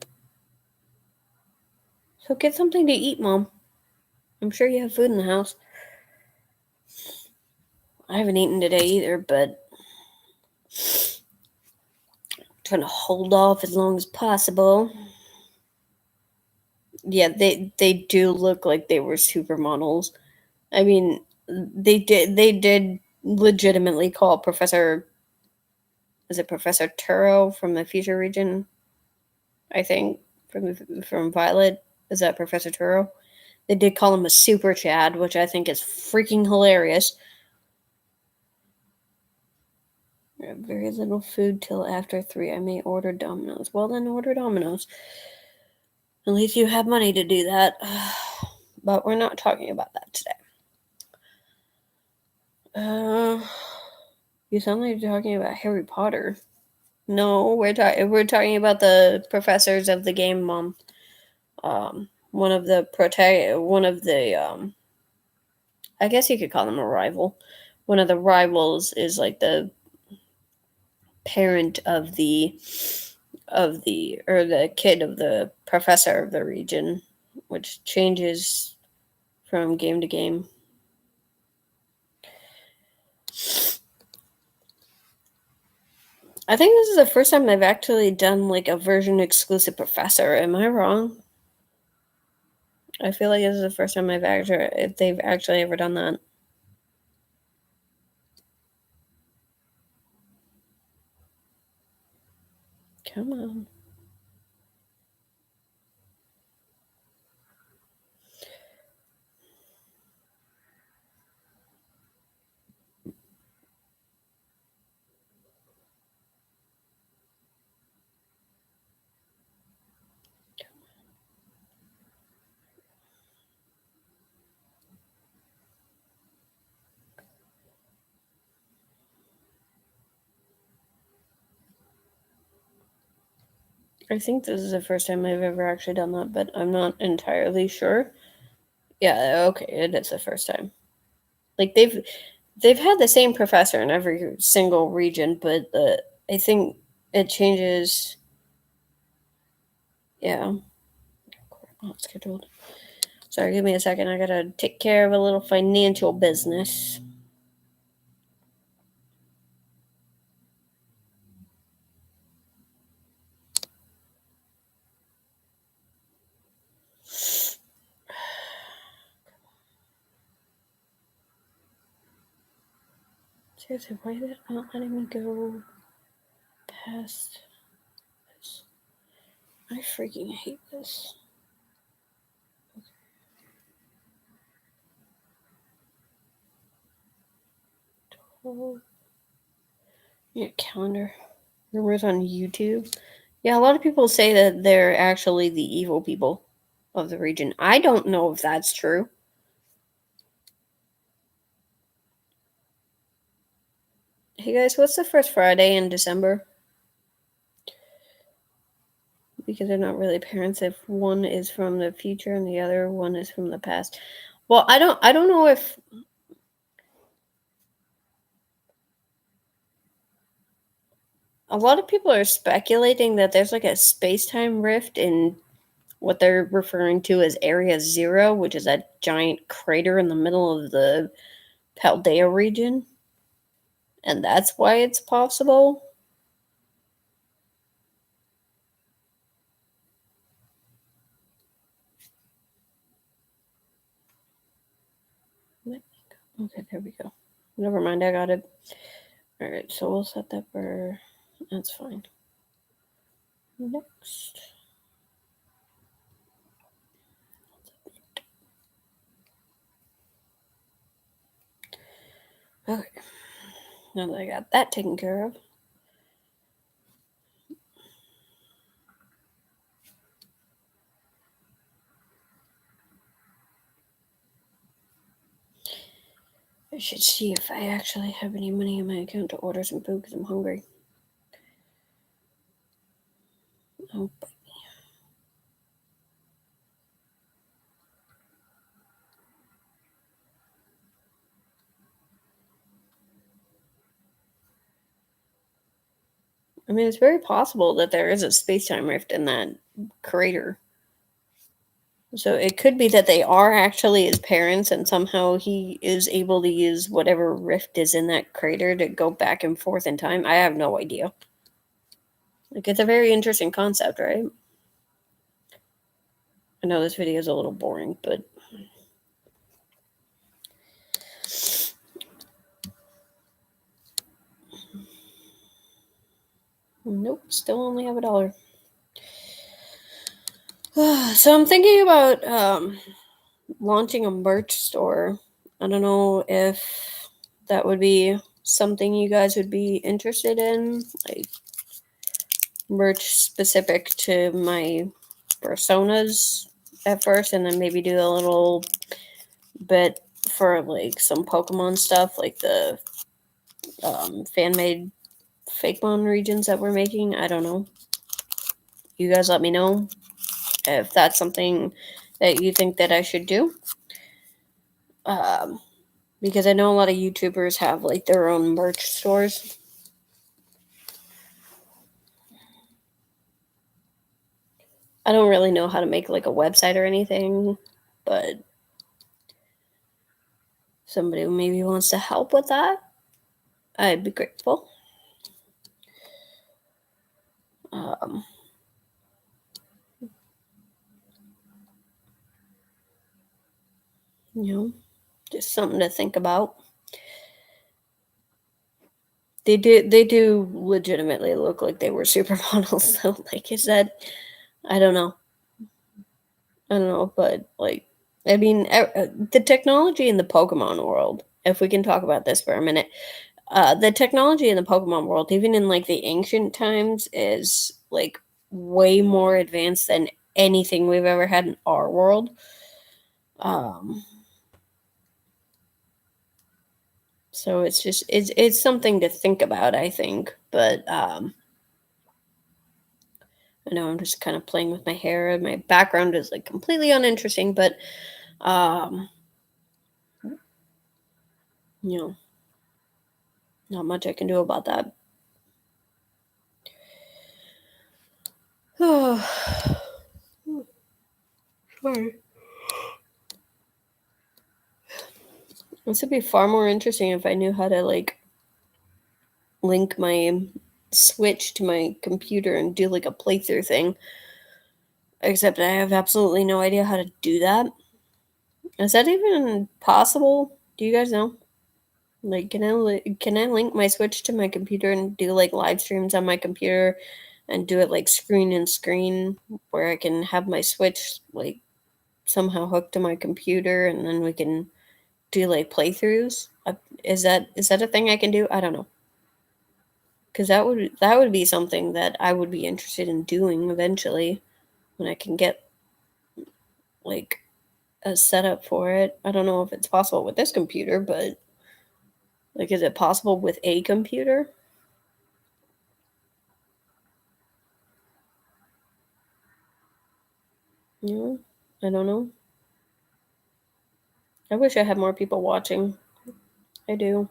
So get something to eat, Mom. I'm sure you have food in the house. I haven't eaten today either, but I'm trying to hold off as long as possible. Yeah, they do look like they were supermodels. I mean, they did legitimately call Professor, is it Professor Turo from the Future Region? I think from Violet. Is that Professor Turo? They did call him a super Chad, which I think is freaking hilarious. I have very little food till after 3. I may order Domino's. Well, then order Domino's. At least you have money to do that. But we're not talking about that today. You sound like you're talking about Harry Potter. No, we're talking about the professors of the game, Mom. One of the I guess you could call them a rival. One of the rivals is like the parent or the kid of the professor of the region, which changes from game to game. I think this is the first time they've actually done like a version exclusive professor. Am I wrong? I feel like this is the first time they've actually ever done that. Come on. I think this is the first time I've ever actually done that, but I'm not entirely sure. Yeah, okay, it is the first time. Like they've had the same professor in every single region, but I think it changes. Yeah, not scheduled. Sorry, give me a second. I gotta take care of a little financial business. Seriously, why is it not letting me go past this? I freaking hate this. Yeah, calendar. Rumors on YouTube. Yeah, a lot of people say that they're actually the evil people of the region. I don't know if that's true. Hey guys, what's the first Friday in December? Because they're not really parents if one is from the future and the other one is from the past. Well, I don't know if a lot of people are speculating that there's like a space-time rift in what they're referring to as Area Zero, which is that giant crater in the middle of the Paldea region. And that's why it's possible. Okay, there we go. Never mind, I got it. Alright, so we'll set that for. That's fine. Next. Okay. Now that I got that taken care of. I should see if I actually have any money in my account to order some food because I'm hungry. Oh, I mean, it's very possible that there is a space-time rift in that crater. So it could be that they are actually his parents, and somehow he is able to use whatever rift is in that crater to go back and forth in time. I have no idea. Like, it's a very interesting concept, right? I know this video is a little boring, but nope, still only have $1. So I'm thinking about launching a merch store. I don't know if that would be something you guys would be interested in, like merch specific to my personas at first, and then maybe do a little bit for like some Pokemon stuff, like the fan made Fakemon regions that we're making. I don't know. You guys let me know if that's something that you think that I should do. Because I know a lot of YouTubers have like their own merch stores. I don't really know how to make like a website or anything, but somebody who maybe wants to help with that, I'd be grateful. Um, you know, just something to think about. They do legitimately look like they were supermodels though. Like, is that, I don't know. I don't know, but like, I mean, the technology in the Pokemon world, if we can talk about this for a minute, the technology in the Pokemon world, even in like the ancient times, is like way more advanced than anything we've ever had in our world. Um, so it's something to think about, I think. But I know I'm just kind of playing with my hair, and my background is like completely uninteresting, but um, you know, not much I can do about that. Sorry. This would be far more interesting if I knew how to like link my Switch to my computer and do like a playthrough thing. Except I have absolutely no idea how to do that. Is that even possible? Do you guys know? Like, can I link my Switch to my computer and do like live streams on my computer, and do it like screen and screen, where I can have my Switch like somehow hooked to my computer, and then we can do like playthroughs? Is that a thing I can do? I don't know. because that would be something that I would be interested in doing eventually when I can get like a setup for it. I don't know if it's possible with this computer, but like, is it possible with a computer? Yeah, I don't know. I wish I had more people watching. I do.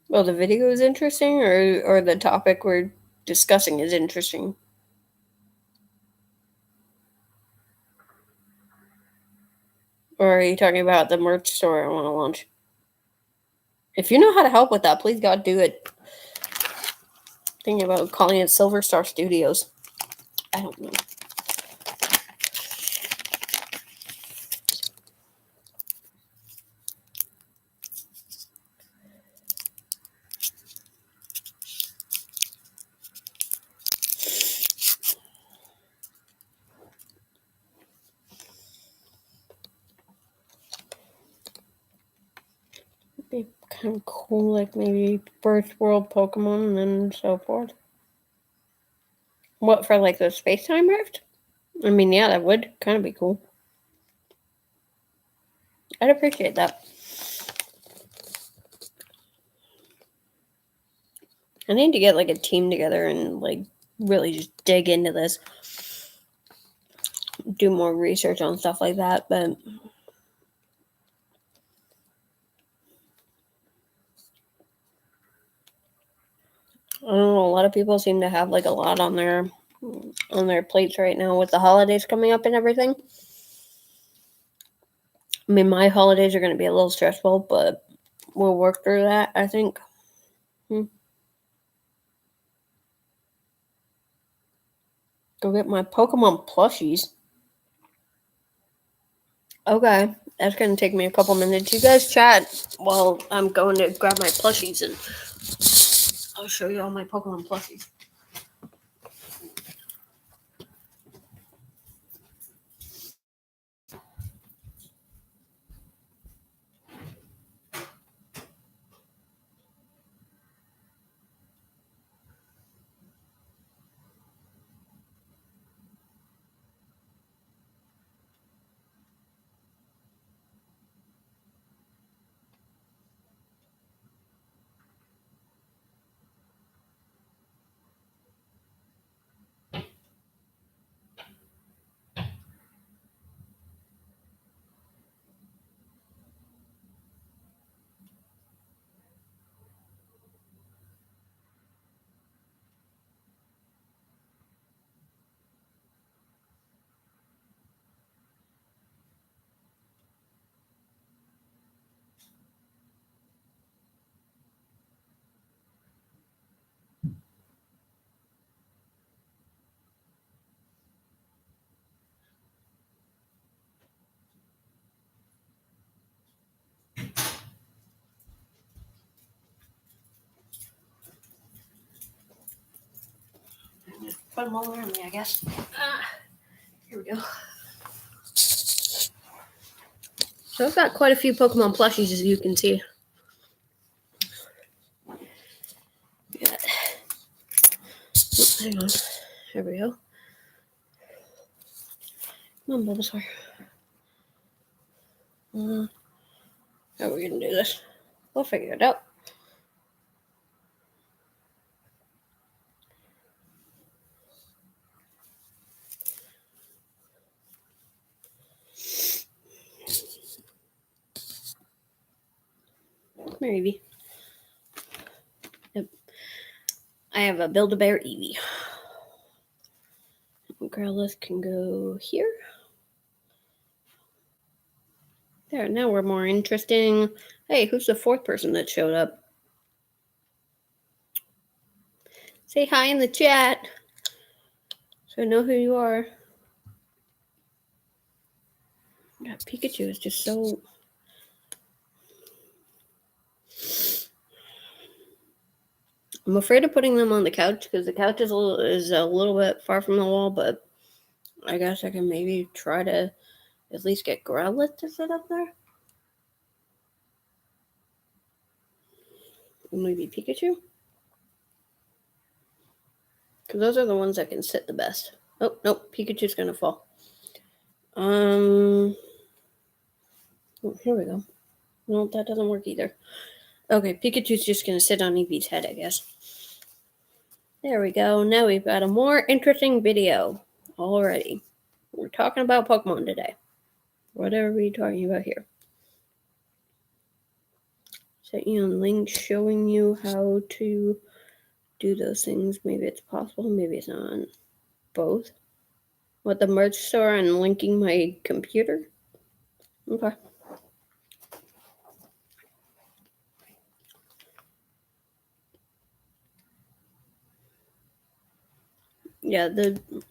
Well, the video is interesting, or the topic we're discussing is interesting. Or are you talking about the merch store I want to launch? If you know how to help with that, please God, do it. Thinking about calling it Silver Star Studios. I don't know. It'd be kind of cool, like maybe First World Pokemon and then so forth. What, for like the Space Time Rift? I mean, yeah, that would kind of be cool. I'd appreciate that. I need to get like a team together and like really just dig into this, do more research on stuff like that. But I don't know. A lot of people seem to have like a lot on their plates right now with the holidays coming up and everything. I mean, my holidays are going to be a little stressful, but we'll work through that, I think. Go get my Pokemon plushies. Okay, that's going to take me a couple minutes. You guys chat while I'm going to grab my plushies, and I'll show you all my Pokemon plushies. Put them all around me, I guess. Here we go. So I've got quite a few Pokemon plushies, as you can see. Yeah. Oh, hang on. There we go. Come on, Bulbasaur. How are we going to do this? We'll figure it out. Maybe. Yep. I have a Build-A-Bear Eevee. Growlithe can go here. There, now we're more interesting. Hey, who's the fourth person that showed up? Say hi in the chat so I know who you are. Yeah, Pikachu is just so... I'm afraid of putting them on the couch because the couch is a little bit far from the wall, but I guess I can maybe try to at least get Growlithe to sit up there. Maybe Pikachu? Because those are the ones that can sit the best. Oh, nope. Pikachu's going to fall. Oh, here we go. No, that doesn't work either. Okay, Pikachu's just going to sit on Eevee's head, I guess. There we go. Now we've got a more interesting video already. We're talking about Pokemon today. What are we talking about here? Sent you a link showing you how to do those things. Maybe it's possible, maybe it's not. Both. What, the merch store and linking my computer? Okay. Yeah,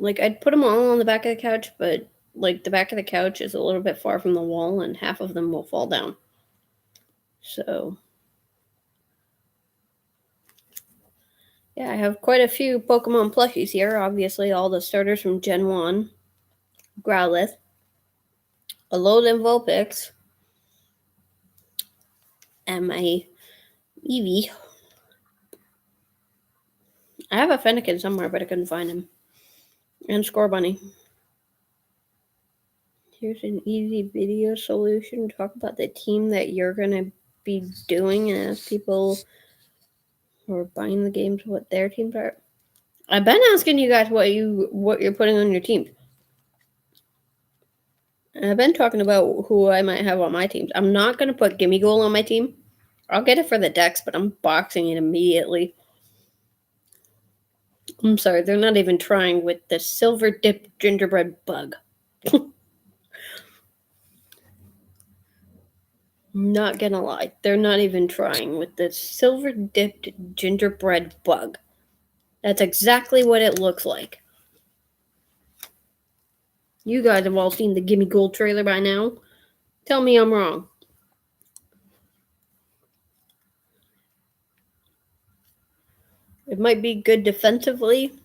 I'd put them all on the back of the couch, but the back of the couch is a little bit far from the wall and half of them will fall down. So yeah, I have quite a few Pokemon plushies here. Obviously, all the starters from Gen 1. Growlithe. Alolan Vulpix. And my Eevee. I have a Fennekin somewhere, but I couldn't find him. And Scorbunny. Here's an easy video solution. Talk about the team that you're going to be doing and ask people who are buying the games what their teams are. I've been asking you guys what you're putting on your teams. And I've been talking about who I might have on my teams. I'm not going to put Gimmighoul on my team. I'll get it for the Dex, but I'm boxing it immediately. I'm sorry, they're not even trying with the Silver Dipped Gingerbread Bug. Not gonna lie, they're not even trying with the Silver Dipped Gingerbread Bug. That's exactly what it looks like. You guys have all seen the Gimmighoul trailer by now. Tell me I'm wrong. It might be good defensively.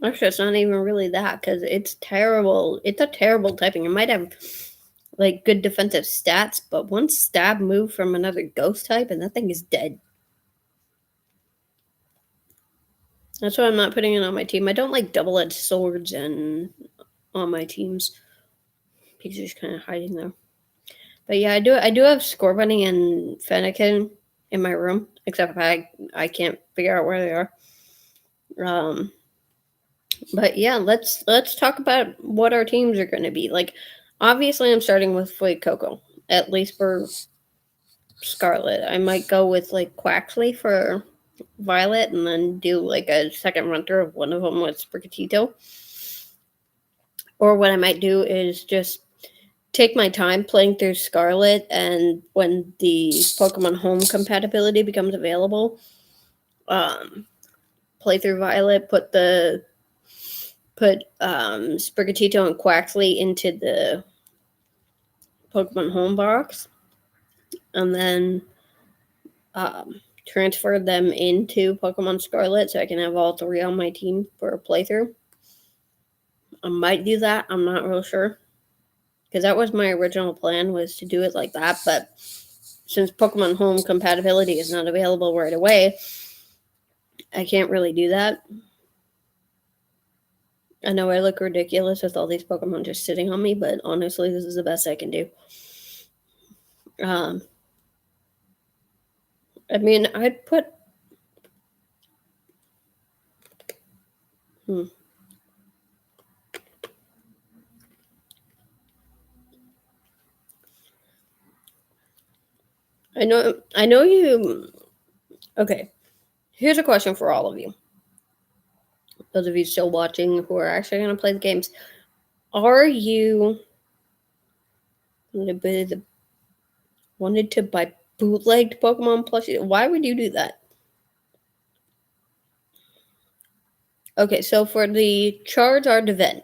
Actually, it's not even really that, because it's terrible. It's a terrible typing. It might have good defensive stats, but one stab move from another ghost type and that thing is dead. That's why I'm not putting it on my team. I don't like double-edged swords on my teams. Pikachu's kind of hiding there. But yeah, I do have Scorbunny and Fennekin in my room, except I can't figure out where they are. But yeah, let's talk about what our teams are going to be. Obviously, I'm starting with Fuecoco, at least for Scarlet. I might go with Quaxley for Violet, and then do a second run through of one of them with Sprigatito. Or what I might do is just take my time playing through Scarlet, and when the Pokemon Home compatibility becomes available, play through Violet, put Sprigatito and Quaxley into the Pokemon Home box, and then transfer them into Pokemon Scarlet so I can have all three on my team for a playthrough. I might do that. I'm not real sure, because that was my original plan, was to do it like that, but since Pokemon Home compatibility is not available right away, I can't really do that. I know I look ridiculous with all these Pokemon just sitting on me, but honestly, this is the best I can do. I mean, I'd put... I know you... Okay, here's a question for all of you. Those of you still watching who are actually going to play the games. Are you wanted to buy bootlegged Pokemon plushies? Why would you do that? Okay, so for the Charizard event,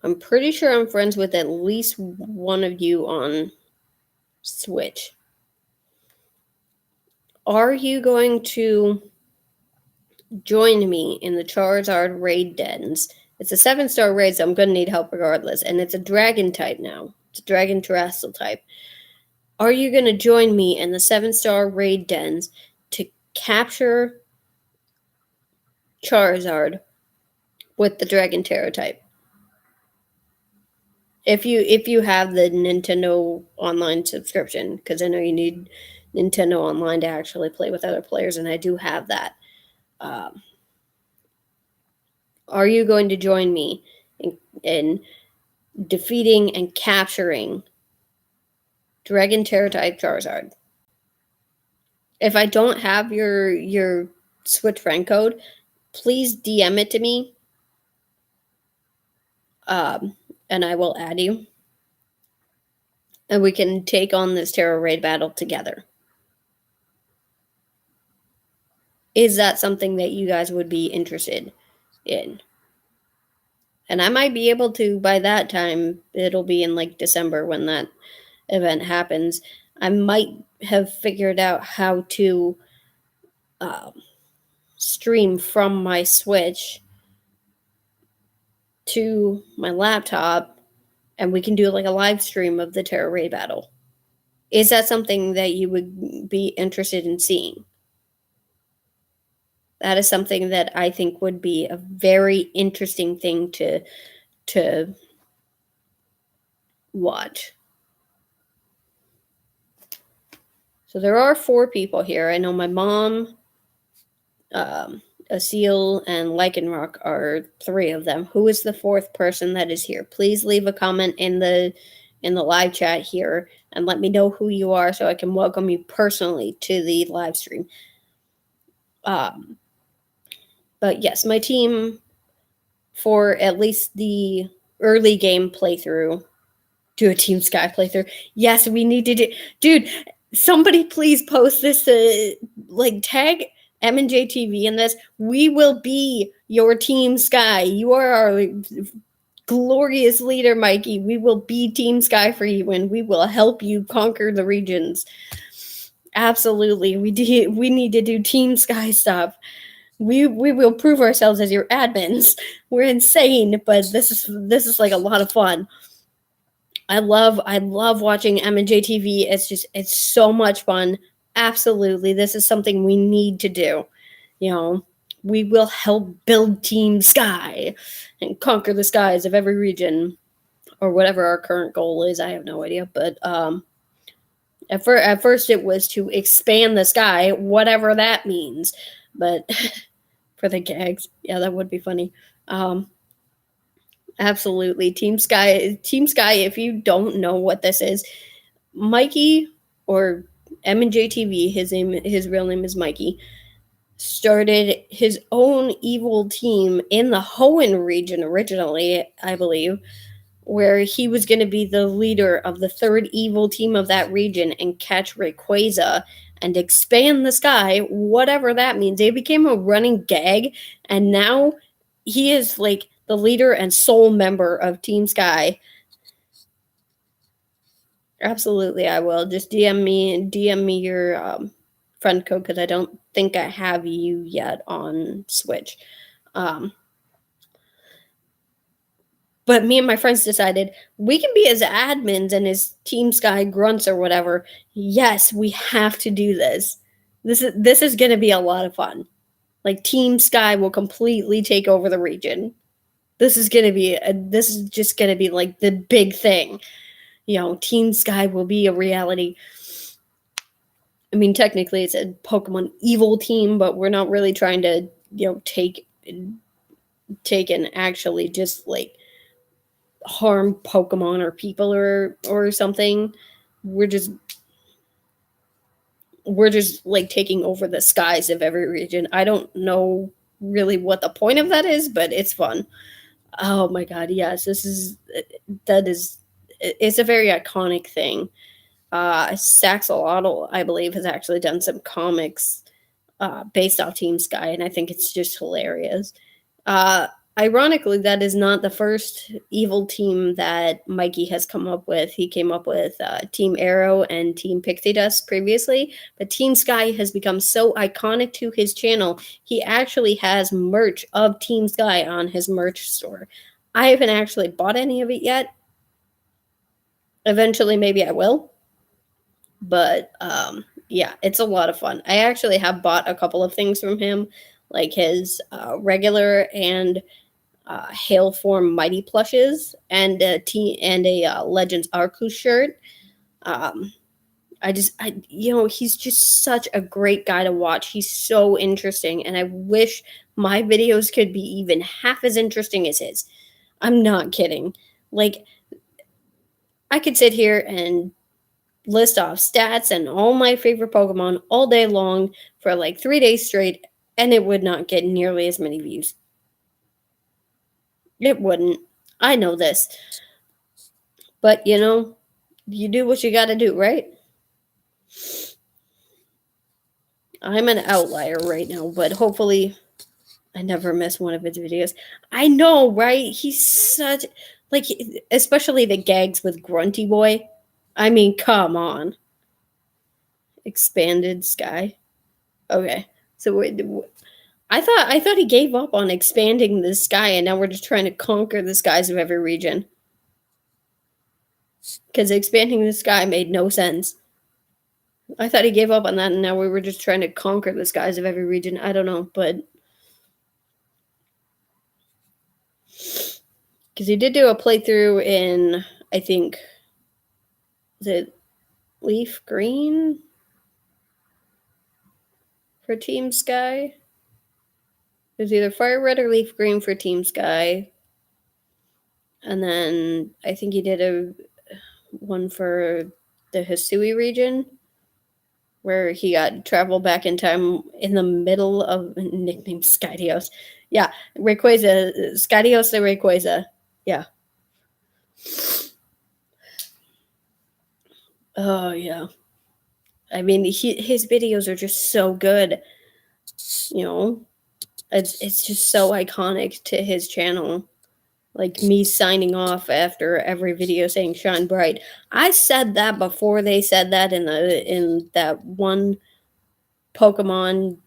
I'm pretty sure I'm friends with at least one of you on Switch. Are you going to join me in the Charizard raid dens? It's a 7-star raid, so I'm going to need help regardless. And it's a dragon type now. It's a dragon terrestrial type. Are you going to join me in the 7-star raid dens to capture Charizard with the Dragon Terror type? If you have the Nintendo Online subscription, because I know you need Nintendo Online to actually play with other players, and I do have that. Are you going to join me in defeating and capturing Dragon Terror type Charizard? If I don't have your Switch friend code, please DM it to me, and I will add you, and we can take on this Terror Raid battle together. Is that something that you guys would be interested in? And I might be able to by that time. It'll be in like December when that event happens. I might have figured out how to stream from my Switch to my laptop, and we can do like a live stream of the Terror Raid battle. Is that something that you would be interested in seeing? That is something that I think would be a very interesting thing to watch. So there are 4 people here. I know my mom, Asil, and Lycanrock are 3 of them. Who is the 4th person that is here? Please leave a comment in the live chat here and let me know who you are so I can welcome you personally to the live stream. But yes, my team, for at least the early game playthrough, do a Team Sky playthrough. Yes, we need to do. Dude, somebody please post this, tag M&J TV in this. We will be your Team Sky. You are our glorious leader, Mikey. We will be Team Sky for you, and we will help you conquer the regions. Absolutely. We need to do Team Sky stuff. We will prove ourselves as your admins. We're insane, but this is like a lot of fun. I love watching M&J TV. It's so much fun. Absolutely. This is something we need to do. You know, we will help build Team Sky and conquer the skies of every region, or whatever our current goal is. I have no idea, but at first it was to expand the sky, whatever that means. But for the gags, yeah, that would be funny. Absolutely. Team Sky, if you don't know what this is, Mikey, or M&J TV, his real name is Mikey, started his own evil team in the Hoenn region originally, I believe, where he was going to be the leader of the 3rd evil team of that region and catch Rayquaza and expand the sky, whatever that means. They became a running gag, and now he is like the leader and sole member of Team Sky. Absolutely, I will. Just DM me your friend code, because I don't think I have you yet on Switch. But me and my friends decided we can be his admins and his Team Sky grunts or whatever. Yes, we have to do this. This is going to be a lot of fun. Like, Team Sky will completely take over the region. This is just going to be like the big thing. You know, Team Sky will be a reality. I mean, technically it's a Pokemon evil team, but we're not really trying to, take and actually just like harm Pokemon or people or something. We're just like taking over the skies of every region. I don't know really what the point of that is, but it's fun. Oh my god, yes, it's a very iconic thing. Saxolotl, I believe, has actually done some comics based off Team Sky, and I think it's just hilarious. Ironically, that is not the first evil team that Mikey has come up with. He came up with Team Arrow and Team Pixie Dust previously, but Team Sky has become so iconic to his channel, he actually has merch of Team Sky on his merch store. I haven't actually bought any of it yet. Eventually, maybe I will. But yeah, it's a lot of fun. I actually have bought a couple of things from him, like his regular and Hail Form Mighty plushes and a Legends Arcus shirt. Um, he's just such a great guy to watch. He's so interesting, and I wish my videos could be even half as interesting as his. I'm not kidding. Like, I could sit here and list off stats and all my favorite Pokemon all day long for like 3 days straight, and it would not get nearly as many views. It wouldn't. I know this. But, you do what you gotta do, right? I'm an outlier right now, but hopefully I never miss one of his videos. I know, right? He's such, like, especially the gags with Grunty Boy. I mean, come on. Expanded Sky. Okay. So I thought he gave up on expanding the sky, and now we're just trying to conquer the skies of every region. Because expanding the sky made no sense. I thought he gave up on that, and now we were just trying to conquer the skies of every region. I don't know, but because he did do a playthrough in, I think, was it Leaf Green for Team Sky? It was either Fire Red or Leaf Green for Team Sky. And then I think he did a one for the Hisui region, where he got travel back in time in the middle of nicknamed Skydios. Yeah, Rayquaza, Skydios the Rayquaza. Yeah. Oh yeah. I mean, his videos are just so good. It's just so iconic to his channel. Like me signing off after every video saying "Shine Bright." I said that before they said that in that one Pokemon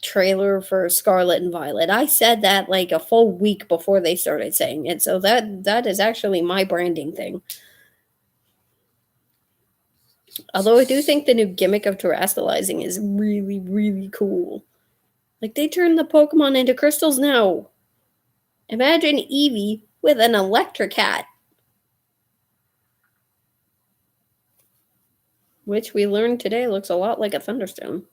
trailer for Scarlet and Violet. I said that like a full week before they started saying it. So that is actually my branding thing. Although I do think the new gimmick of terastallizing is really, really cool. Like, they turn the Pokemon into crystals now. Imagine Eevee with an electric hat. Which we learned today looks a lot like a Thunderstone.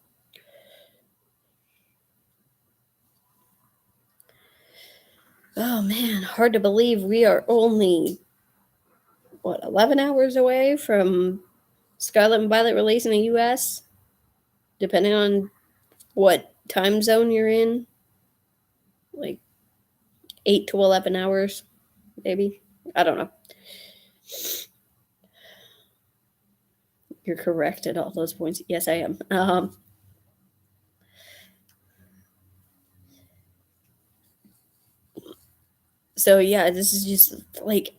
Oh man, hard to believe we are only, 11 hours away from Scarlet and Violet release in the US? Depending on what time zone you're in. Like 8 to 11 hours, maybe. I don't know. You're correct at all those points. Yes, I am. So yeah, this is just like,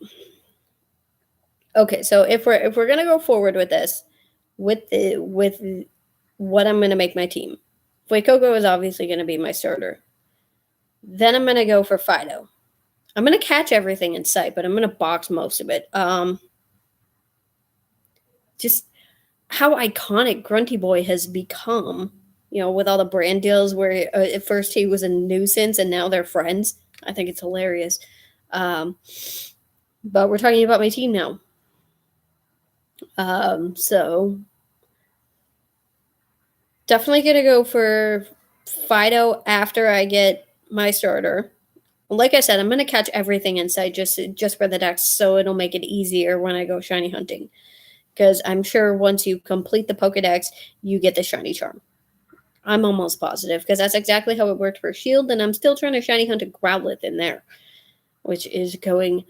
okay. So if we're gonna go forward with this, with what I'm gonna make my team, Fuecoco is obviously gonna be my starter. Then I'm gonna go for Fido. I'm gonna catch everything in sight, but I'm gonna box most of it. Just how iconic Grunty Boy has become, with all the brand deals where at first he was a nuisance and now they're friends. I think it's hilarious. But we're talking about my team now. So definitely gonna go for Fido after I get my starter. Like I said, I'm gonna catch everything in sight just for the decks, so it'll make it easier when I go shiny hunting. Because I'm sure once you complete the Pokedex, you get the shiny charm. I'm almost positive, because that's exactly how it worked for Shield, and I'm still trying to shiny hunt a Growlithe in there, which is going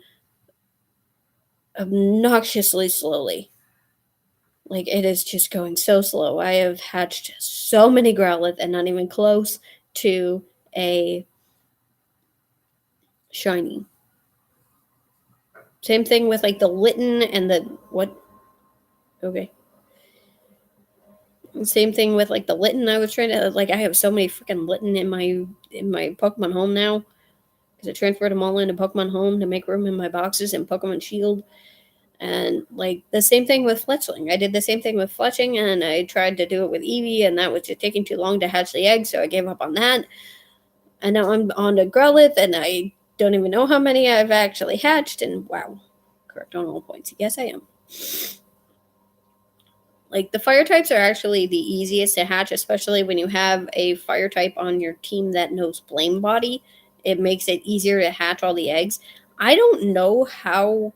obnoxiously slowly. Like, it is just going so slow. I have hatched so many Growlithe and not even close to a shiny. Same thing with like the Litten and the what? Okay. Same thing with like the Litten. I was trying to I have so many freaking Litten in my Pokemon Home now, because I transferred them all into Pokemon Home to make room in my boxes and Pokemon Shield. And like the same thing with Fletchling. I did the same thing with Fletching, and I tried to do it with Eevee, and that was just taking too long to hatch the eggs, so I gave up on that. And now I'm on to Growlithe, and I don't even know how many I've actually hatched, and wow, correct on all points. Yes, I am. Like, the fire types are actually the easiest to hatch, especially when you have a fire type on your team that knows Flame Body. It makes it easier to hatch all the eggs. I don't know how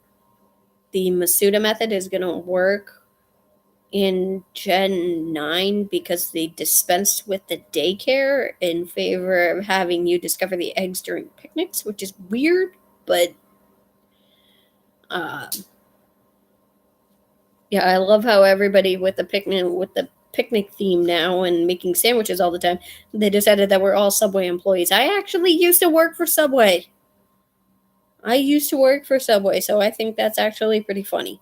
the Masuda method is going to work in Gen 9 because they dispensed with the daycare in favor of having you discover the eggs during picnics, which is weird, but yeah, I love how everybody with the picnic theme now and making sandwiches all the time, they decided that we're all Subway employees. I actually used to work for Subway. So I think that's actually pretty funny.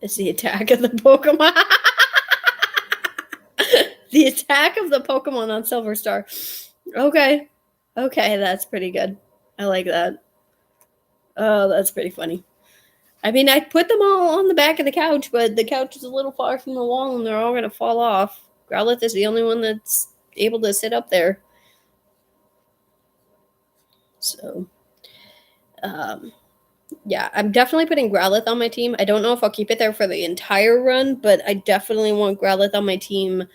It's the attack of the Pokemon. The attack of the Pokemon on Silver Star. Okay, that's pretty good. I like that. Oh, that's pretty funny. I mean, I put them all on the back of the couch, but the couch is a little far from the wall, and they're all going to fall off. Growlithe is the only one that's able to sit up there. So, yeah, I'm definitely putting Growlithe on my team. I don't know if I'll keep it there for the entire run, but I definitely want Growlithe on my team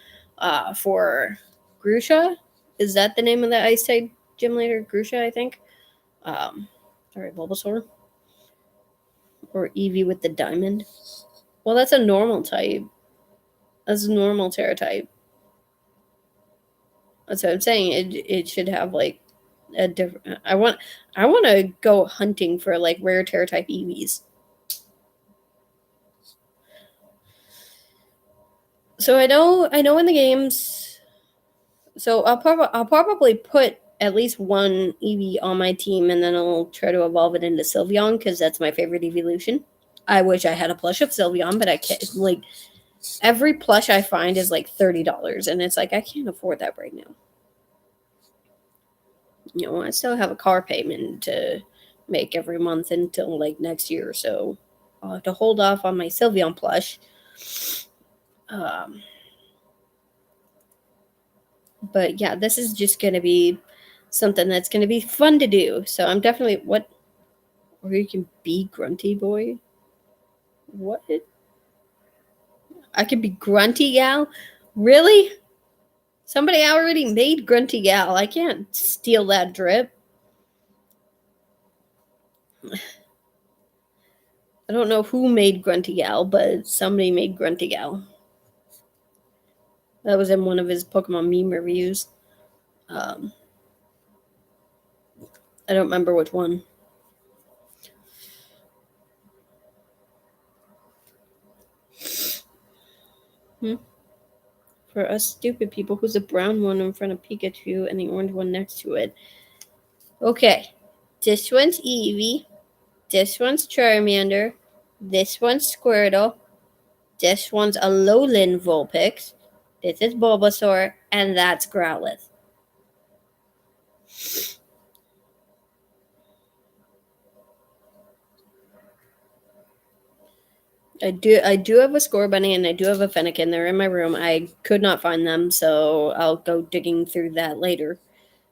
for Grusha. Is that the name of the Ice type gym leader? Grusha, I think. Sorry, Bulbasaur. Or Eevee with the diamond. Well, that's a normal type. That's a normal Terra type. That's what I'm saying. It should have like a different. I want to go hunting for like rare Terra type Eevees. So I know in the games. So I'll probably put at least one Eevee on my team, and then I'll try to evolve it into Sylveon because that's my favorite evolution. I wish I had a plush of Sylveon, but I can't. Like, every plush I find is like $30, and it's like I can't afford that right now. You know, I still have a car payment to make every month until like next year, so I'll have to hold off on my Sylveon plush. But yeah, this is just gonna be something that's gonna be fun to do. So I'm definitely or you can be Grunty Boy. What? I could be Grunty Gal? Really? Somebody already made Grunty Gal. I can't steal that drip. I don't know who made Grunty Gal, but somebody made Grunty Gal. That was in one of his Pokemon meme reviews. I don't remember which one. For us stupid people, who's the brown one in front of Pikachu and the orange one next to it? Okay. This one's Eevee. This one's Charmander. This one's Squirtle. This one's a Alolan Vulpix. This is Bulbasaur. And that's Growlithe. I do have a Scorbunny and I do have a Fennekin. They're in my room. I could not find them, so I'll go digging through that later.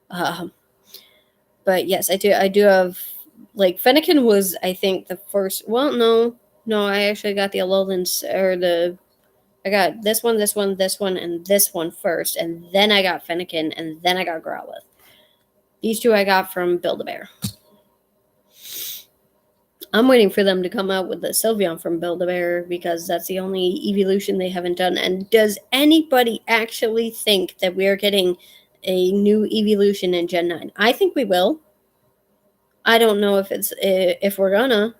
But yes, I do have, like, Fennekin was, I think, the first. Well, no, I actually got the Alolans, I got this one, and this one first, and then I got Fennekin, and then I got Growlithe. These two I got from Build-A-Bear. I'm waiting for them to come out with the Sylveon from Build-A-Bear because that's the only evolution they haven't done. And does anybody actually think that we are getting a new evolution in Gen 9? I think we will. I don't know if we're gonna,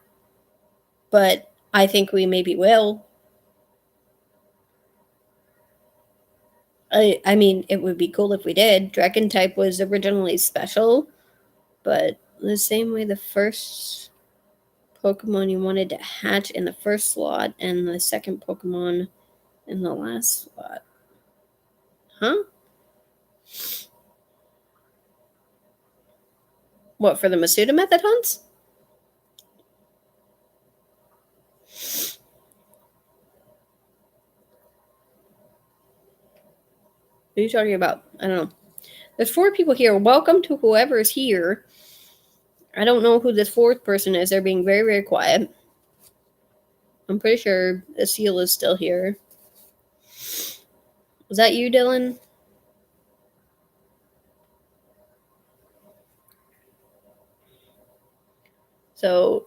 but I think we maybe will. I mean, it would be cool if we did. Dragon type was originally special, but the same way the first Pokemon you wanted to hatch in the first slot and the second Pokemon in the last slot. Huh? What, for the Masuda method hunts? What are you talking about? I don't know. There's 4 people here. Welcome to whoever is here. I don't know who this 4th person is. They're being very, very quiet. I'm pretty sure the seal is still here. Was that you, Dylan? So,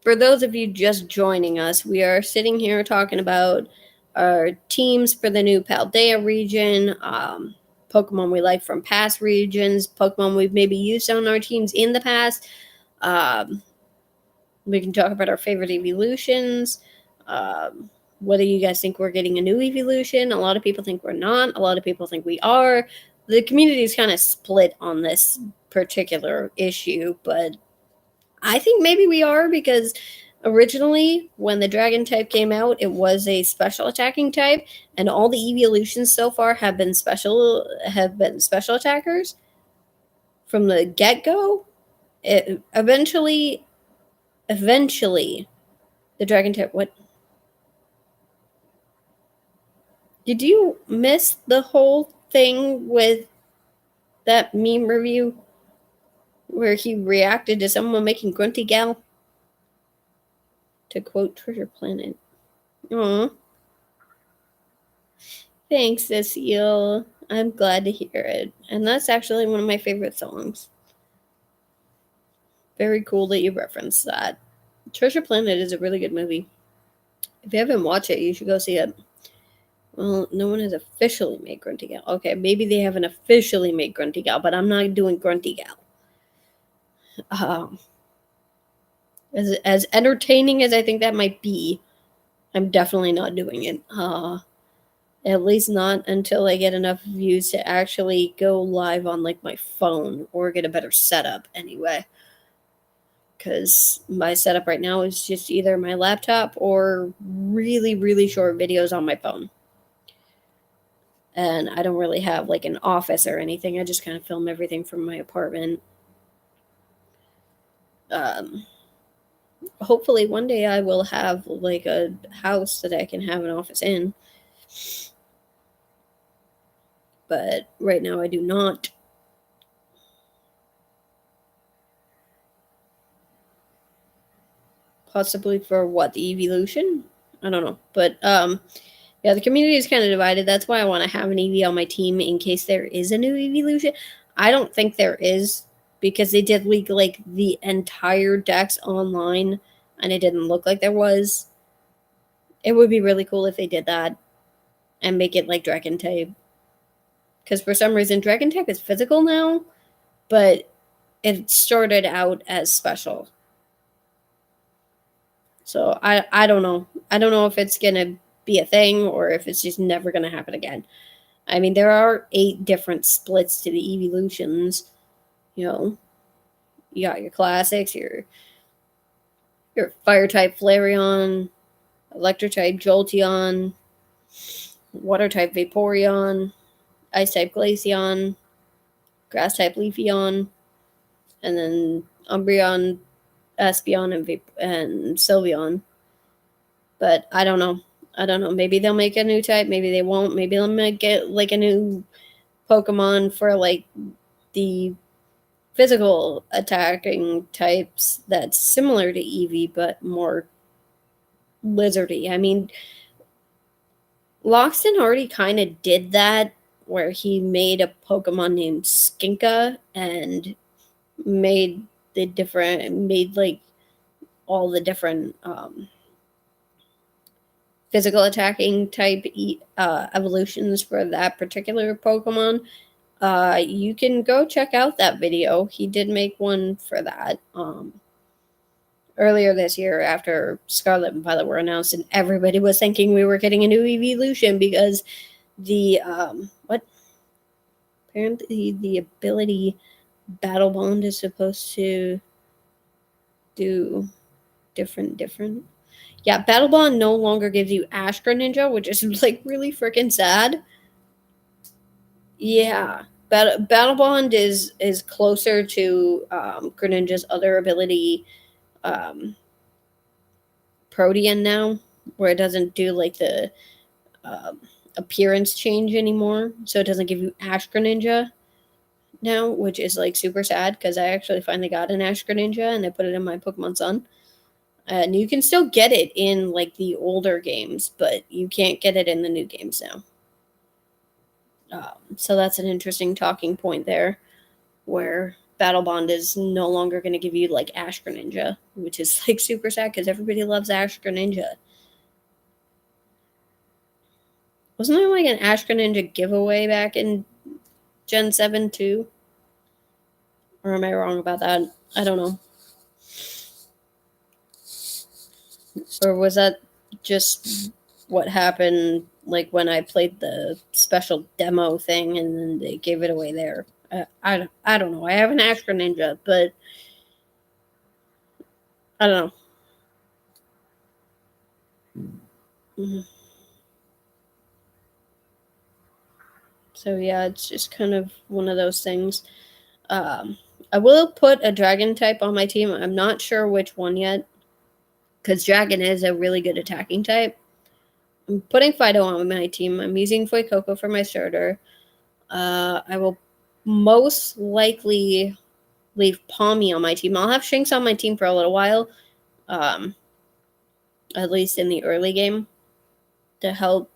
for those of you just joining us, we are sitting here talking about our teams for the new Paldea region, Pokemon we like from past regions, Pokemon we've maybe used on our teams in the past. We can talk about our favorite evolutions. Whether you guys think we're getting a new evolution. A lot of people think we're not. A lot of people think we are. The community is kind of split on this particular issue, but I think maybe we are, because originally when the dragon type came out, it was a special attacking type, and all the evolutions so far have been special attackers from the get-go. Eventually the dragon type, what? Did you miss the whole thing with that meme review where he reacted to someone making grunty gal? To quote Treasure Planet. Aw. Thanks, Cecile. I'm glad to hear it. And that's actually one of my favorite songs. Very cool that you referenced that. Treasure Planet is a really good movie. If you haven't watched it, you should go see it. Well, no one has officially made Grunty Gal. Okay, maybe they haven't officially made Grunty Gal, but I'm not doing Grunty Gal. As entertaining as I think that might be, I'm definitely not doing it. At least not until I get enough views to actually go live on like my phone or get a better setup anyway. Because my setup right now is just either my laptop or really, really short videos on my phone. And I don't really have like an office or anything. I just kind of film everything from my apartment. Hopefully one day I will have like a house that I can have an office in. But right now I do not. Possibly for what, the evolution? I don't know. But yeah, the community is kind of divided. That's why I want to have an EV on my team in case there is a new evolution. I don't think there is, because they did leak like the entire dex online and it didn't look like there was. It would be really cool if they did that and make it like dragon type. Because for some reason dragon type is physical now, but it started out as special. So I don't know. I don't know if it's going to be a thing or if it's just never going to happen again. I mean, there are 8 different splits to the evolutions. You know, you got your classics, your fire type Flareon, electric type Jolteon, water type Vaporeon, ice type Glaceon, grass type Leafeon, and then Umbreon, Espeon, and Sylveon. But I don't know. Maybe they'll make a new type. Maybe they won't. Maybe they'll make it like a new Pokemon for like the physical attacking types that's similar to Eevee but more lizardy. I mean, Loxton already kind of did that, where he made a Pokemon named Skinka and made like all the different physical attacking type evolutions for that particular Pokemon. You can go check out that video. He did make one for that earlier this year after Scarlet and Violet were announced, and everybody was thinking we were getting a new evolution because the apparently the ability Battle Bond is supposed to do different. Yeah, Battle Bond no longer gives you Ash Greninja, which is like really freaking sad. Yeah. Battle Bond is closer to Greninja's other ability, um, Protean now, where it doesn't do like the um, appearance change anymore. So it doesn't give you Ash Greninja now, which is like super sad because I actually finally got an Ash Greninja and I put it in my Pokemon Sun. And you can still get it in like the older games, but you can't get it in the new games now. So that's an interesting talking point there, where Battle Bond is no longer going to give you like Ash Greninja, which is like super sad because everybody loves Ash Greninja. Wasn't there like an Ash Greninja giveaway back in Gen 7 too? Or am I wrong about that? I don't know. Or was that just what happened like when I played the special demo thing and then they gave it away there? I don't know. I have an Ash Greninja, but I don't know. Mm-hmm. So yeah, it's just kind of one of those things. Um, I will put a dragon type on my team. I'm not sure which one yet, because dragon is a really good attacking type. I'm putting Fido on my team. I'm using Fuecoco for my starter. I will most likely leave Palmy on my team. I'll have Shinx on my team for a little while, at least in the early game, to help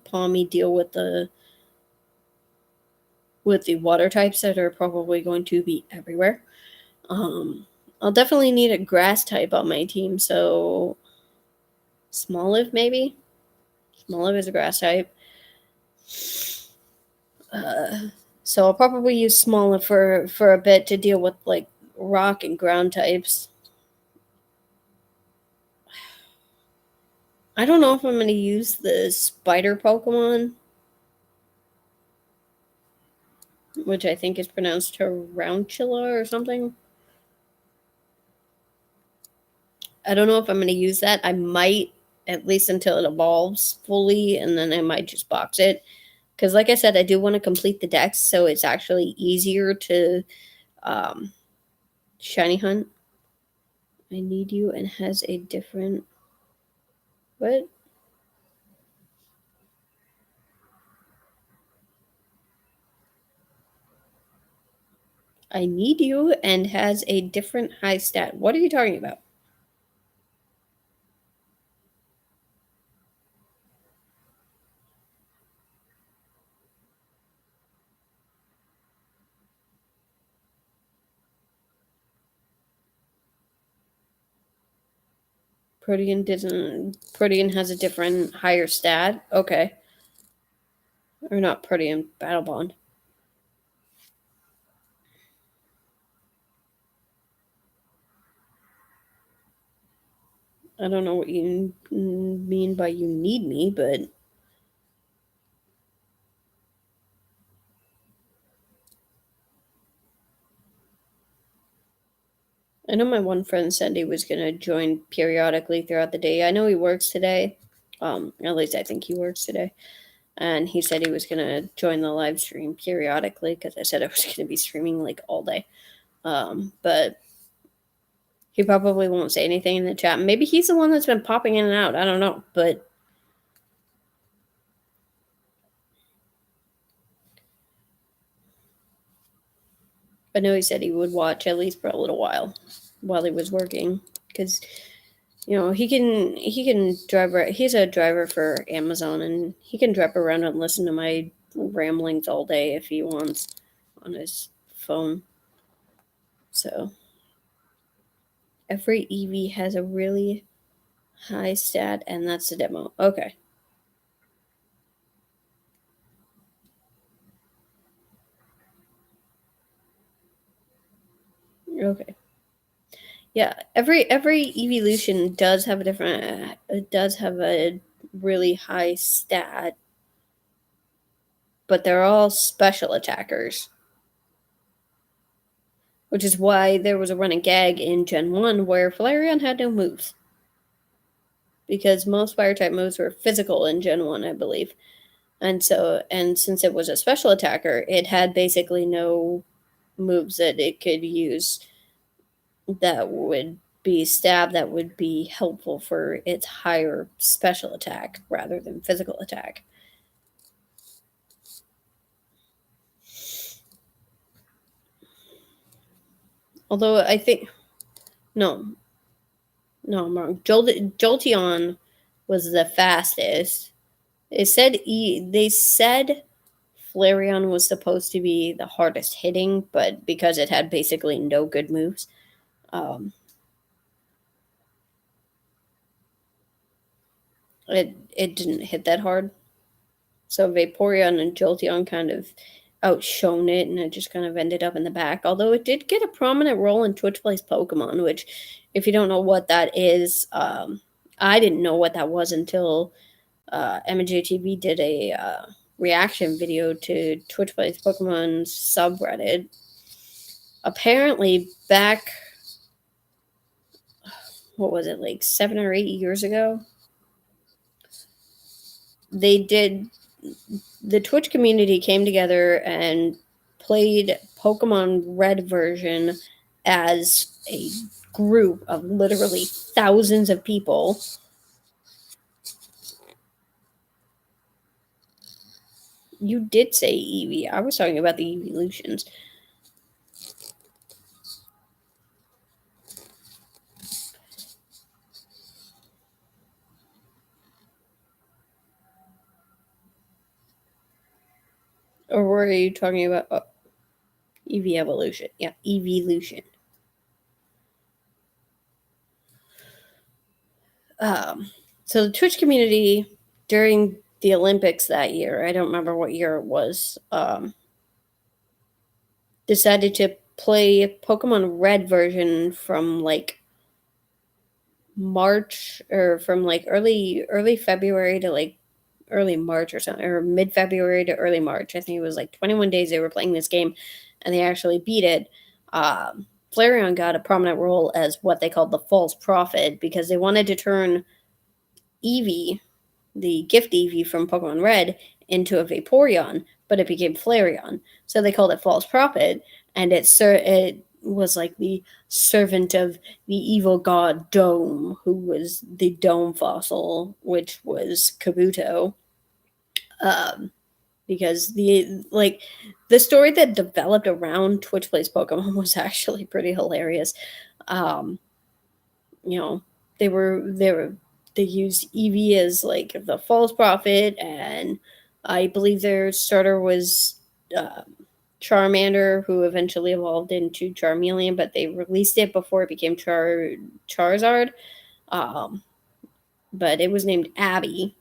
Palmy deal with the water types that are probably going to be everywhere. I'll definitely need a grass type on my team, so Smoliv maybe? Smoliv is a grass type. So I'll probably use Smoliv for a bit to deal with like rock and ground types. I don't know if I'm going to use the spider Pokemon, which I think is pronounced Tarantula or something. I don't know if I'm going to use that. I might, at least until it evolves fully, and then I might just box it. Because, like I said, I do want to complete the dex, so it's actually easier to shiny hunt. I need you and has a different. What? I need you and has a different high stat. What are you talking about? Protean has a different higher stat. Okay. Or not Protean, Battle Bond. I don't know what you mean by you need me, but I know my one friend said he was going to join periodically throughout the day. I know he works today. At least I think he works today. And he said he was going to join the live stream periodically because I said I was going to be streaming like all day. But he probably won't say anything in the chat. Maybe he's the one that's been popping in and out. I don't know. But I know he said he would watch at least for a little while he was working. Because, you know, he can drive. He's a driver for Amazon, and he can drive around and listen to my ramblings all day if he wants on his phone. So every EV has a really high stat, and that's the demo. Okay. Okay. Yeah, every evolution does have a different. It does have a really high stat, but they're all special attackers. Which is why there was a running gag in Gen 1 where Flareon had no moves. Because most fire type moves were physical in Gen 1, I believe. And since it was a special attacker, it had basically no moves that it could use that would be stab that would be helpful for its higher special attack rather than physical attack. Although I think no, I'm wrong. Jolteon was the fastest. They said Flareon was supposed to be the hardest hitting, but because it had basically no good moves, it didn't hit that hard. So Vaporeon and Jolteon kind of outshone it, and it just kind of ended up in the back. Although it did get a prominent role in Twitch Plays Pokemon, which, if you don't know what that is, I didn't know what that was until MJTV did a reaction video to Twitch Plays Pokemon subreddit. Apparently, back, what was it, like 7 or 8 years ago, the Twitch community came together and played Pokemon Red version as a group of literally thousands of people. You did say Eevee. I was talking about the evolutions. Or were you talking about Eevee evolution? Yeah, evolution. So the Twitch community during the Olympics that year, I don't remember what year it was, decided to play Pokemon Red version from like March, or from like early February to like early March or something, or mid February to early March. I think it was like 21 days they were playing this game, and they actually beat it. Flareon got a prominent role as what they called the false prophet, because they wanted to turn Eevee, the gift Eevee from Pokemon Red, into a Vaporeon, but it became Flareon. So they called it false prophet, and it was like the servant of the evil god Dome, who was the Dome fossil, which was Kabuto. Because the story that developed around Twitch Plays Pokemon was actually pretty hilarious. Um, you know, they used Eevee as like the false prophet, and I believe their starter was Charmander, who eventually evolved into Charmeleon, but they released it before it became Charizard. Um, but it was named Abby.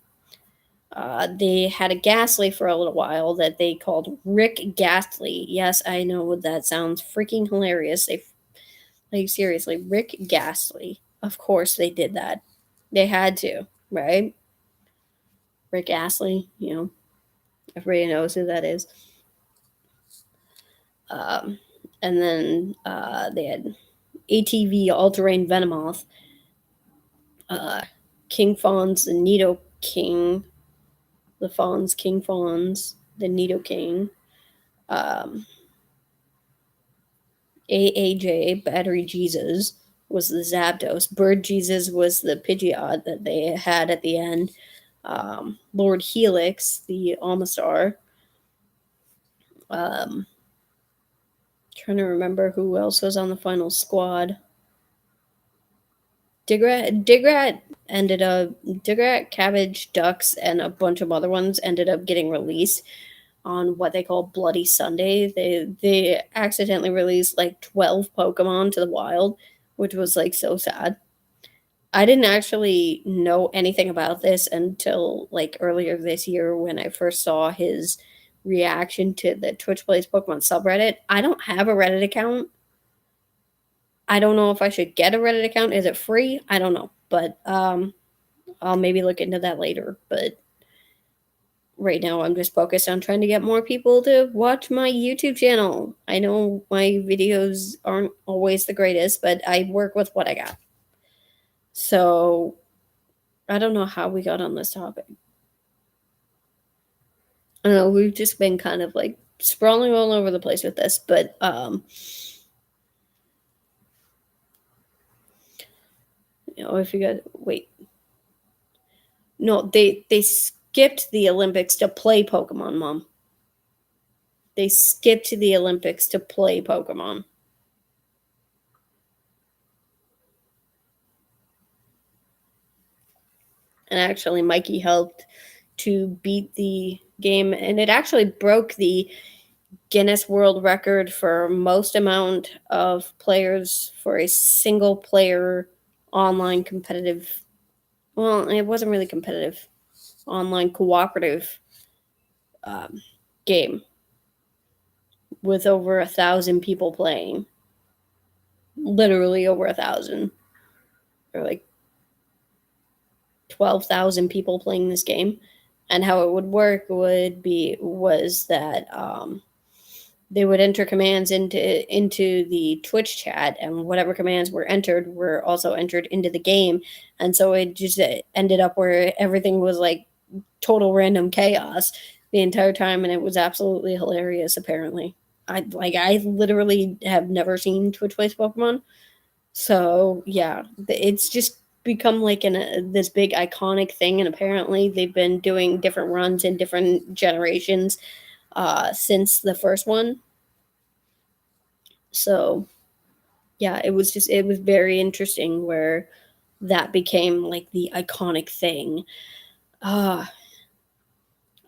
They had a Ghastly for a little while that they called Rick Ghastly. Yes, I know that sounds freaking hilarious. Like, seriously, Rick Ghastly. Of course they did that. They had to, right? Rick Ghastly, everybody knows who that is. Um, and then they had ATV All Terrain Venomoth, King Fawns, the Nidoking, the Fawns, King Fawns, the Nidoking, AAJ, Battery Jesus, was the Zapdos. Bird Jesus was the Pidgeot that they had at the end. Lord Helix, the Almastar. Trying to remember who else was on the final squad. Digrat, Cabbage, Ducks, and a bunch of other ones ended up getting released on what they call Bloody Sunday. They accidentally released like 12 Pokemon to the wild, which was like so sad. I didn't actually know anything about this until like earlier this year when I first saw his reaction to the Twitch Plays Pokemon subreddit. I don't have a Reddit account. I don't know if I should get a Reddit account. Is it free? I don't know, but I'll maybe look into that later. But right now, I'm just focused on trying to get more people to watch my YouTube channel. I know my videos aren't always the greatest, but I work with what I got. So I don't know how we got on this topic. I don't know, we've just been kind of like sprawling all over the place with this, but if you guys wait, no, they skipped the Olympics to play Pokemon, Mom. They skipped the Olympics to play Pokemon. And actually, Mikey helped to beat the game, and it actually broke the Guinness World Record for most amount of players for a single player online competitive. Well, it wasn't really competitive, online cooperative um, game with over 1,000 people playing. Literally over 1,000, or like 12,000 people playing this game. And how it would work was that they would enter commands into the Twitch chat, and whatever commands were entered were also entered into the game, and so it just ended up where everything was like total random chaos the entire time, and it was absolutely hilarious. Apparently, I literally have never seen Twitch plays Pokemon, so yeah, it's just become like this big iconic thing, and apparently they've been doing different runs in different generations since the first one. So yeah, it was very interesting where that became like the iconic thing. Uh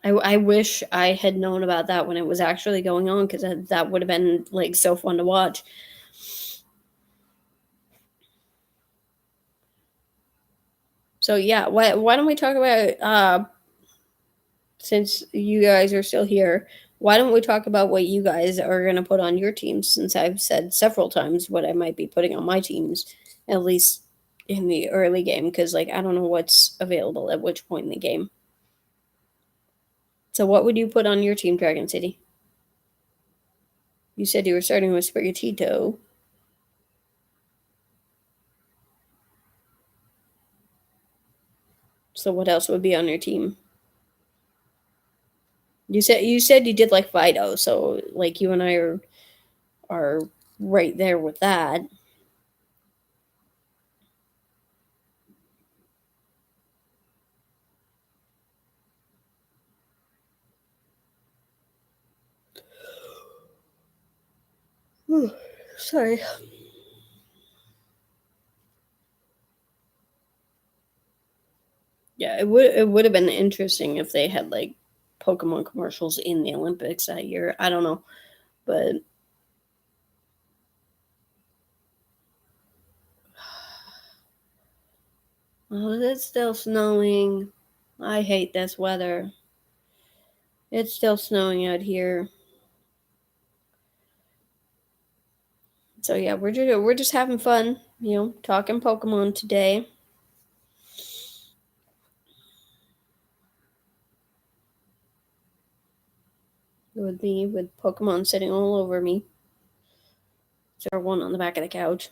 I wish I had known about that when it was actually going on, because that would have been like so fun to watch. So yeah, why don't we talk about since you guys are still here, why don't we talk about what you guys are going to put on your teams, since I've said several times what I might be putting on my teams, at least in the early game, because like I don't know what's available at which point in the game. So what would you put on your team, Dragon City? You said you were starting with Sprigatito. So what else would be on your team? You said you did like Fido, so like you and I are right there with that. Sorry. Yeah, it would have been interesting if they had like Pokemon commercials in the Olympics that year. I don't know, but oh, it's still snowing. I hate this weather. It's still snowing out here. So yeah, we're just having fun, talking Pokemon today. With me, with Pokemon sitting all over me. There's one on the back of the couch.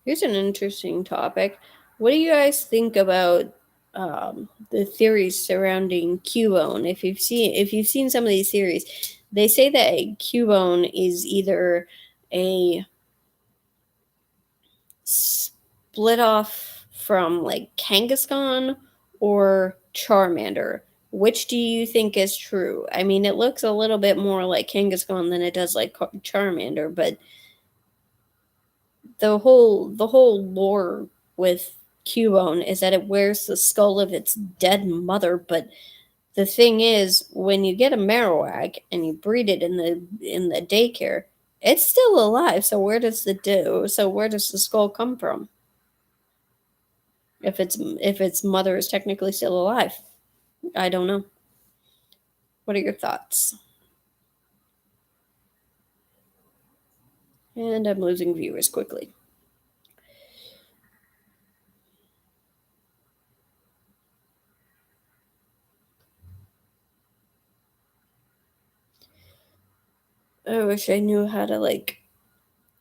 Here's an interesting topic. What do you guys think about the theories surrounding Cubone? If you've seen some of these theories, they say that Cubone is either a split off from like Kangaskhan or Charmander. Which do you think is true? I mean, it looks a little bit more like Kangaskhan than it does like Charmander, but the whole lore with Cubone is that it wears the skull of its dead mother, but the thing is, when you get a Marowak and you breed it in the daycare, it's still alive. So where does the skull come from? If its mother is technically still alive, I don't know. What are your thoughts? And I'm losing viewers quickly. I wish I knew how to like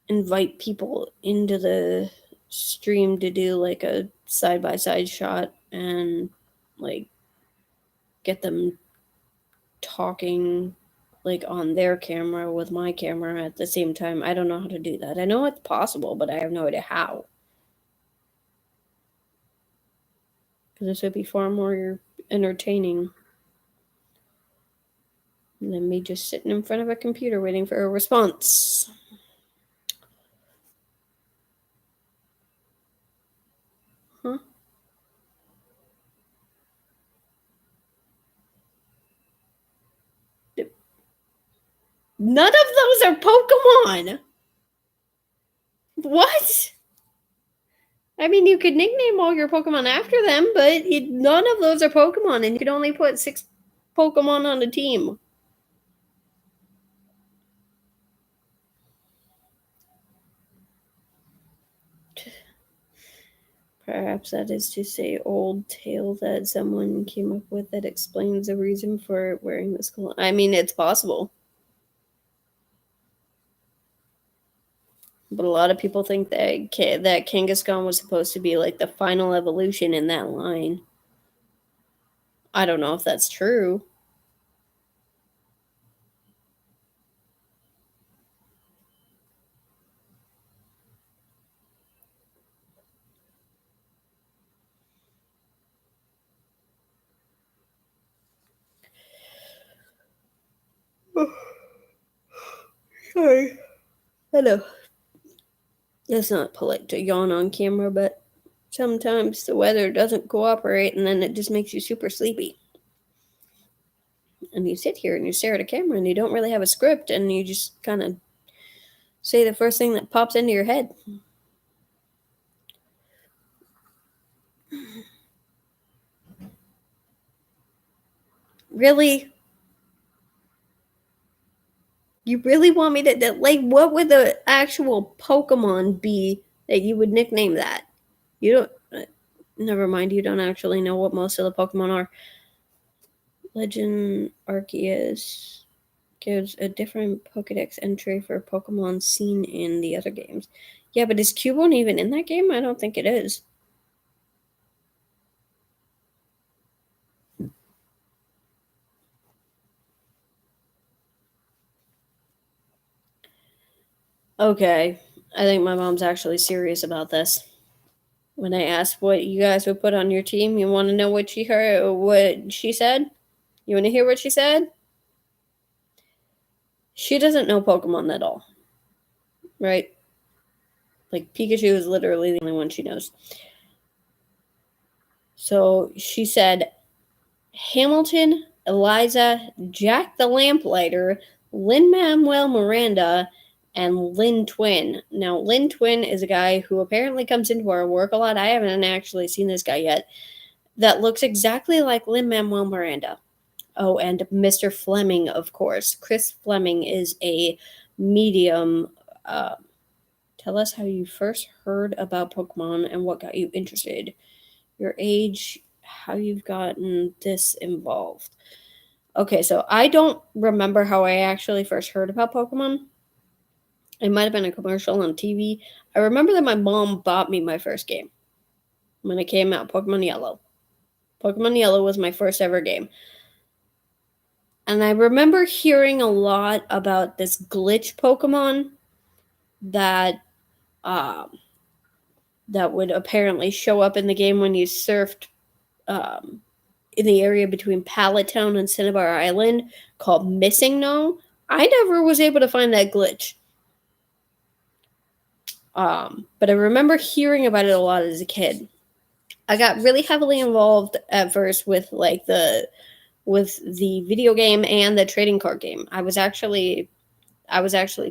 invite people into the stream to do like a side-by-side shot and like get them talking like on their camera with my camera at the same time. I don't know how to do that. I know it's possible, but I have no idea how. Because this would be far more entertaining than me just sitting in front of a computer waiting for a response. Huh? None of those are Pokemon! What? I mean, you could nickname all your Pokemon after them, but none of those are Pokemon, and you could only put 6 Pokemon on a team. Perhaps that is to say old tale that someone came up with that explains the reason for wearing this cologne. I mean, it's possible. But a lot of people think that Kangaskhan was supposed to be like the final evolution in that line. I don't know if that's true. Sorry. Hello. It's not polite to yawn on camera, but sometimes the weather doesn't cooperate and then it just makes you super sleepy. And you sit here and you stare at a camera and you don't really have a script and you just kind of say the first thing that pops into your head. Really? You really want me to, like, what would the actual Pokemon be that you would nickname that? You don't, never mind, you don't actually know what most of the Pokemon are. Legend Arceus gives a different Pokedex entry for Pokemon seen in the other games. Yeah, but is Cubone even in that game? I don't think it is. Okay, I think my mom's actually serious about this. When I asked what you guys would put on your team, you want to know what she heard, what she said? You want to hear what she said? She doesn't know Pokemon at all, right? Like, Pikachu is literally the only one she knows. So she said Hamilton, Eliza, Jack the Lamplighter, Lin-Manuel Miranda, and Lin Twin. Now, Lin Twin is a guy who apparently comes into our work a lot. I haven't actually seen this guy yet. That looks exactly like Lin-Manuel Miranda. Oh, and Mr. Fleming, of course. Chris Fleming is a medium. Tell us how you first heard about Pokemon and what got you interested. Your age, how you've gotten this involved. Okay, so I don't remember how I actually first heard about Pokemon. It might have been a commercial on TV. I remember that my mom bought me my first game when it came out, Pokemon Yellow. Pokemon Yellow was my first ever game. And I remember hearing a lot about this glitch Pokemon that that would apparently show up in the game when you surfed in the area between Pallet Town and Cinnabar Island, called Missing No. I never was able to find that glitch. But I remember hearing about it a lot as a kid. I got really heavily involved at first with the video game and the trading card game. I was actually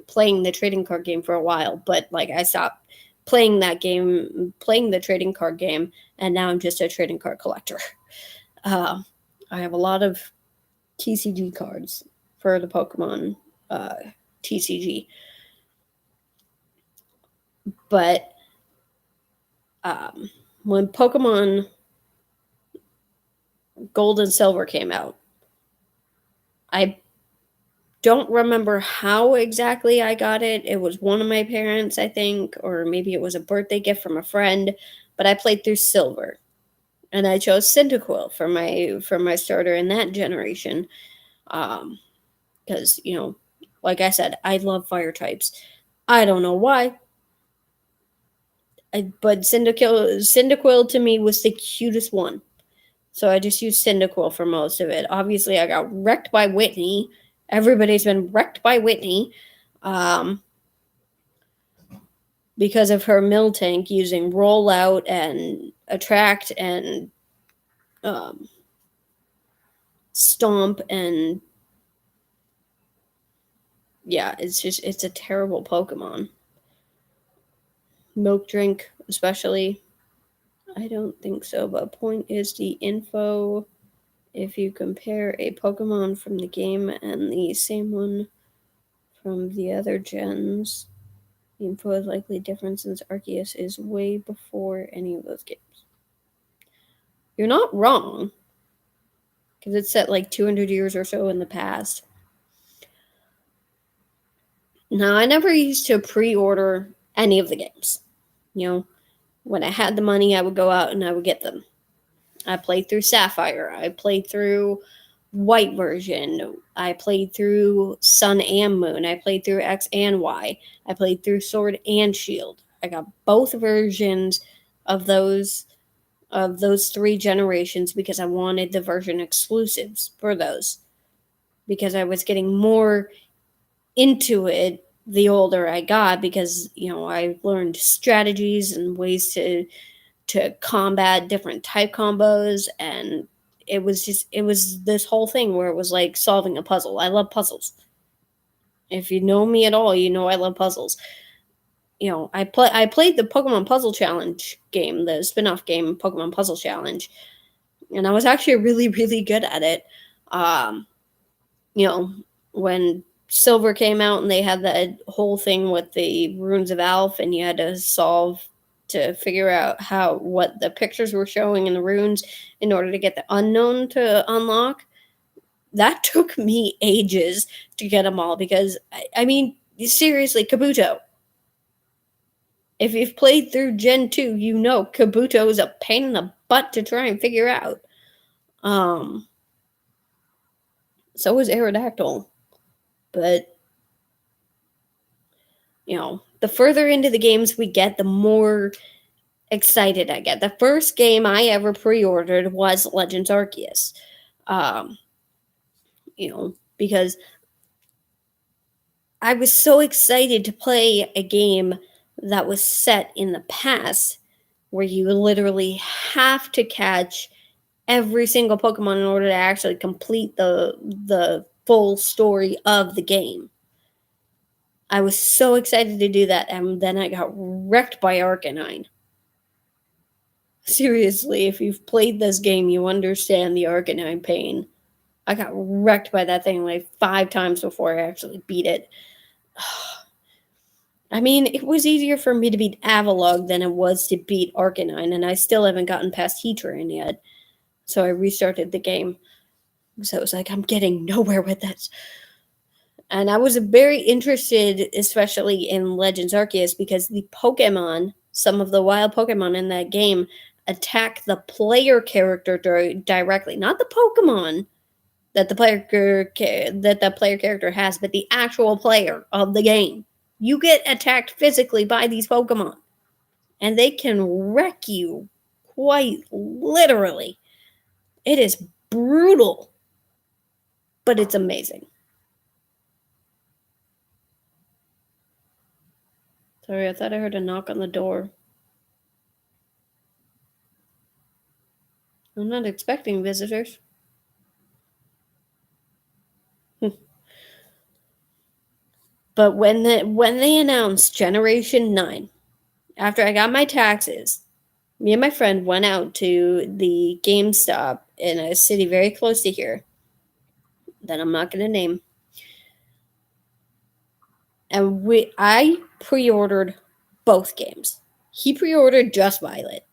playing the trading card game for a while, but I stopped playing the trading card game, and now I'm just a trading card collector. I have a lot of TCG cards for the Pokemon TCG. But when Pokemon Gold and Silver came out, I don't remember how exactly I got it. It was one of my parents, I think, or maybe it was a birthday gift from a friend, but I played through Silver. And I chose Cyndaquil for my starter in that generation. Because, like I said, I love fire types. I don't know why. But Cyndaquil to me was the cutest one. So I just used Cyndaquil for most of it. Obviously, I got wrecked by Whitney. Everybody's been wrecked by Whitney. Because of her Miltank using Rollout and Attract and Stomp, and yeah, it's a terrible Pokemon. Milk Drink, especially. I don't think so, but point is the info. If you compare a Pokemon from the game and the same one from the other gens, the info is likely different since Arceus is way before any of those games. You're not wrong, because it's set like 200 years or so in the past. Now, I never used to pre-order any of the games. When I had the money, I would go out and I would get them. I played through Sapphire. I played through White version. I played through Sun and Moon. I played through X and Y. I played through Sword and Shield. I got both versions of those three generations because I wanted the version exclusives for those. Because I was getting more into it the older I got, because I learned strategies and ways to combat different type combos, and it was this whole thing where it was like solving a puzzle. I love puzzles. If you know me at all, I love puzzles. I played the Pokemon Puzzle Challenge game, the spin-off game Pokemon Puzzle Challenge, and I was actually really, really good at it. When Silver came out and they had that whole thing with the runes of Alph, and you had to figure out what the pictures were showing in the runes in order to get the unknown to unlock. That took me ages to get them all, because I mean, seriously, Kabuto. If you've played through Gen 2, Kabuto is a pain in the butt to try and figure out. So was Aerodactyl. But, the further into the games we get, the more excited I get. The first game I ever pre-ordered was Legends Arceus. Because I was so excited to play a game that was set in the past, where you literally have to catch every single Pokemon in order to actually complete the full story of the game. I was so excited to do that, and then I got wrecked by Arcanine. Seriously, if you've played this game, you understand the Arcanine pain. I got wrecked by that thing like 5 times before I actually beat it. I mean, it was easier for me to beat Avalugg than it was to beat Arcanine, and I still haven't gotten past Heatran yet. So I restarted the game. So I was like, I'm getting nowhere with this. And I was very interested, especially in Legends Arceus, because the Pokemon, some of the wild Pokemon in that game, attack the player character directly. Not the Pokemon that the player character has, but the actual player of the game. You get attacked physically by these Pokemon, and they can wreck you quite literally. It is brutal, but it's amazing. Sorry, I thought I heard a knock on the door. I'm not expecting visitors. But when they announced Generation 9, after I got my taxes, me and my friend went out to the GameStop in a city very close to here that I'm not going to name. And I pre-ordered both games. He pre-ordered just Violet.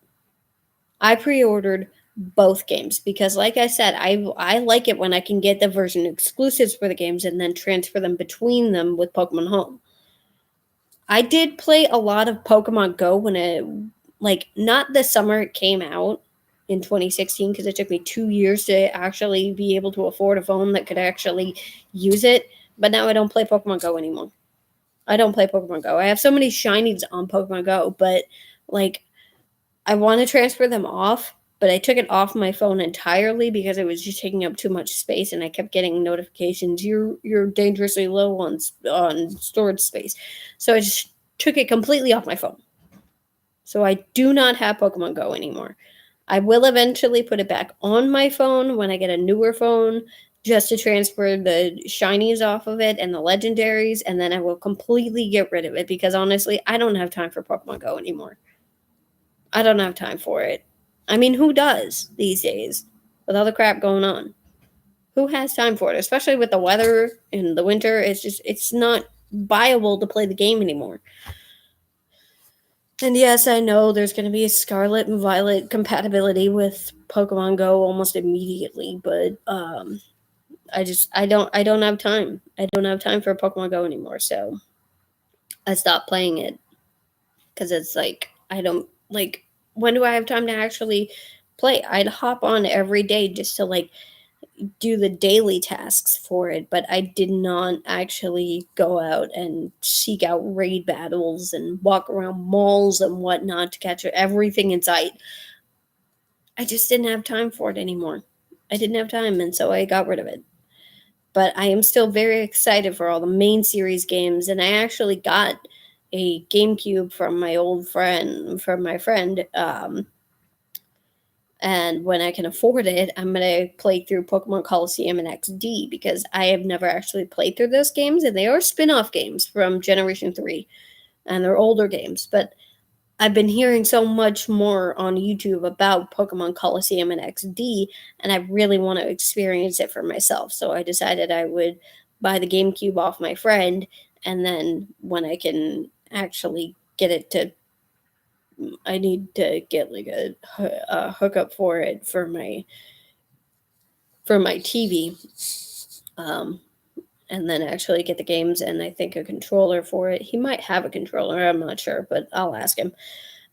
I pre-ordered both games because, like I said, I like it when I can get the version exclusives for the games and then transfer them between them with Pokemon Home. I did play a lot of Pokemon Go when it, like, not the summer it came out in 2016 because it took me 2 years to actually be able to afford a phone that could actually use it. But now I don't play Pokemon Go anymore. I don't play Pokemon Go. I have so many shinies on Pokemon Go, but like I want to transfer them off, but I took it off my phone entirely because it was just taking up too much space, and I kept getting notifications. You're dangerously low on storage space, so I just took it completely off my phone. So I do not have Pokemon Go anymore. I will eventually put it back on my phone when I get a newer phone, just to transfer the shinies off of it and the legendaries, and then I will completely get rid of it because honestly, I don't have time for Pokemon Go anymore. I don't have time for it. I mean, who does these days with all the crap going on? Who has time for it? Especially with the weather in the winter, it's not viable to play the game anymore. And yes, I know there's going to be Scarlet and Violet compatibility with Pokemon Go almost immediately, but I don't have time. I don't have time for Pokemon Go anymore, so I stopped playing it because it's like I don't like when do I have time to actually play? I'd hop on every day just to like do the daily tasks for it, but I did not actually go out and seek out raid battles and walk around malls and whatnot to catch everything in sight. I just didn't have time for it anymore. I didn't have time, and so I got rid of it. But I am still very excited for all the main series games, and I actually got a GameCube from my friend. And when I can afford it, I'm gonna play through Pokemon Coliseum and XD because I have never actually played through those games, and they are spin-off games from Generation 3, and they're older games. But I've been hearing so much more on YouTube about Pokemon Coliseum and XD, and I really want to experience it for myself. So I decided I would buy the GameCube off my friend, and then when I can actually get it to, I need to get like a hookup for it for my TV, um, and then actually get the games and I think a controller for it. He might have a controller, I'm not sure, but I'll ask him.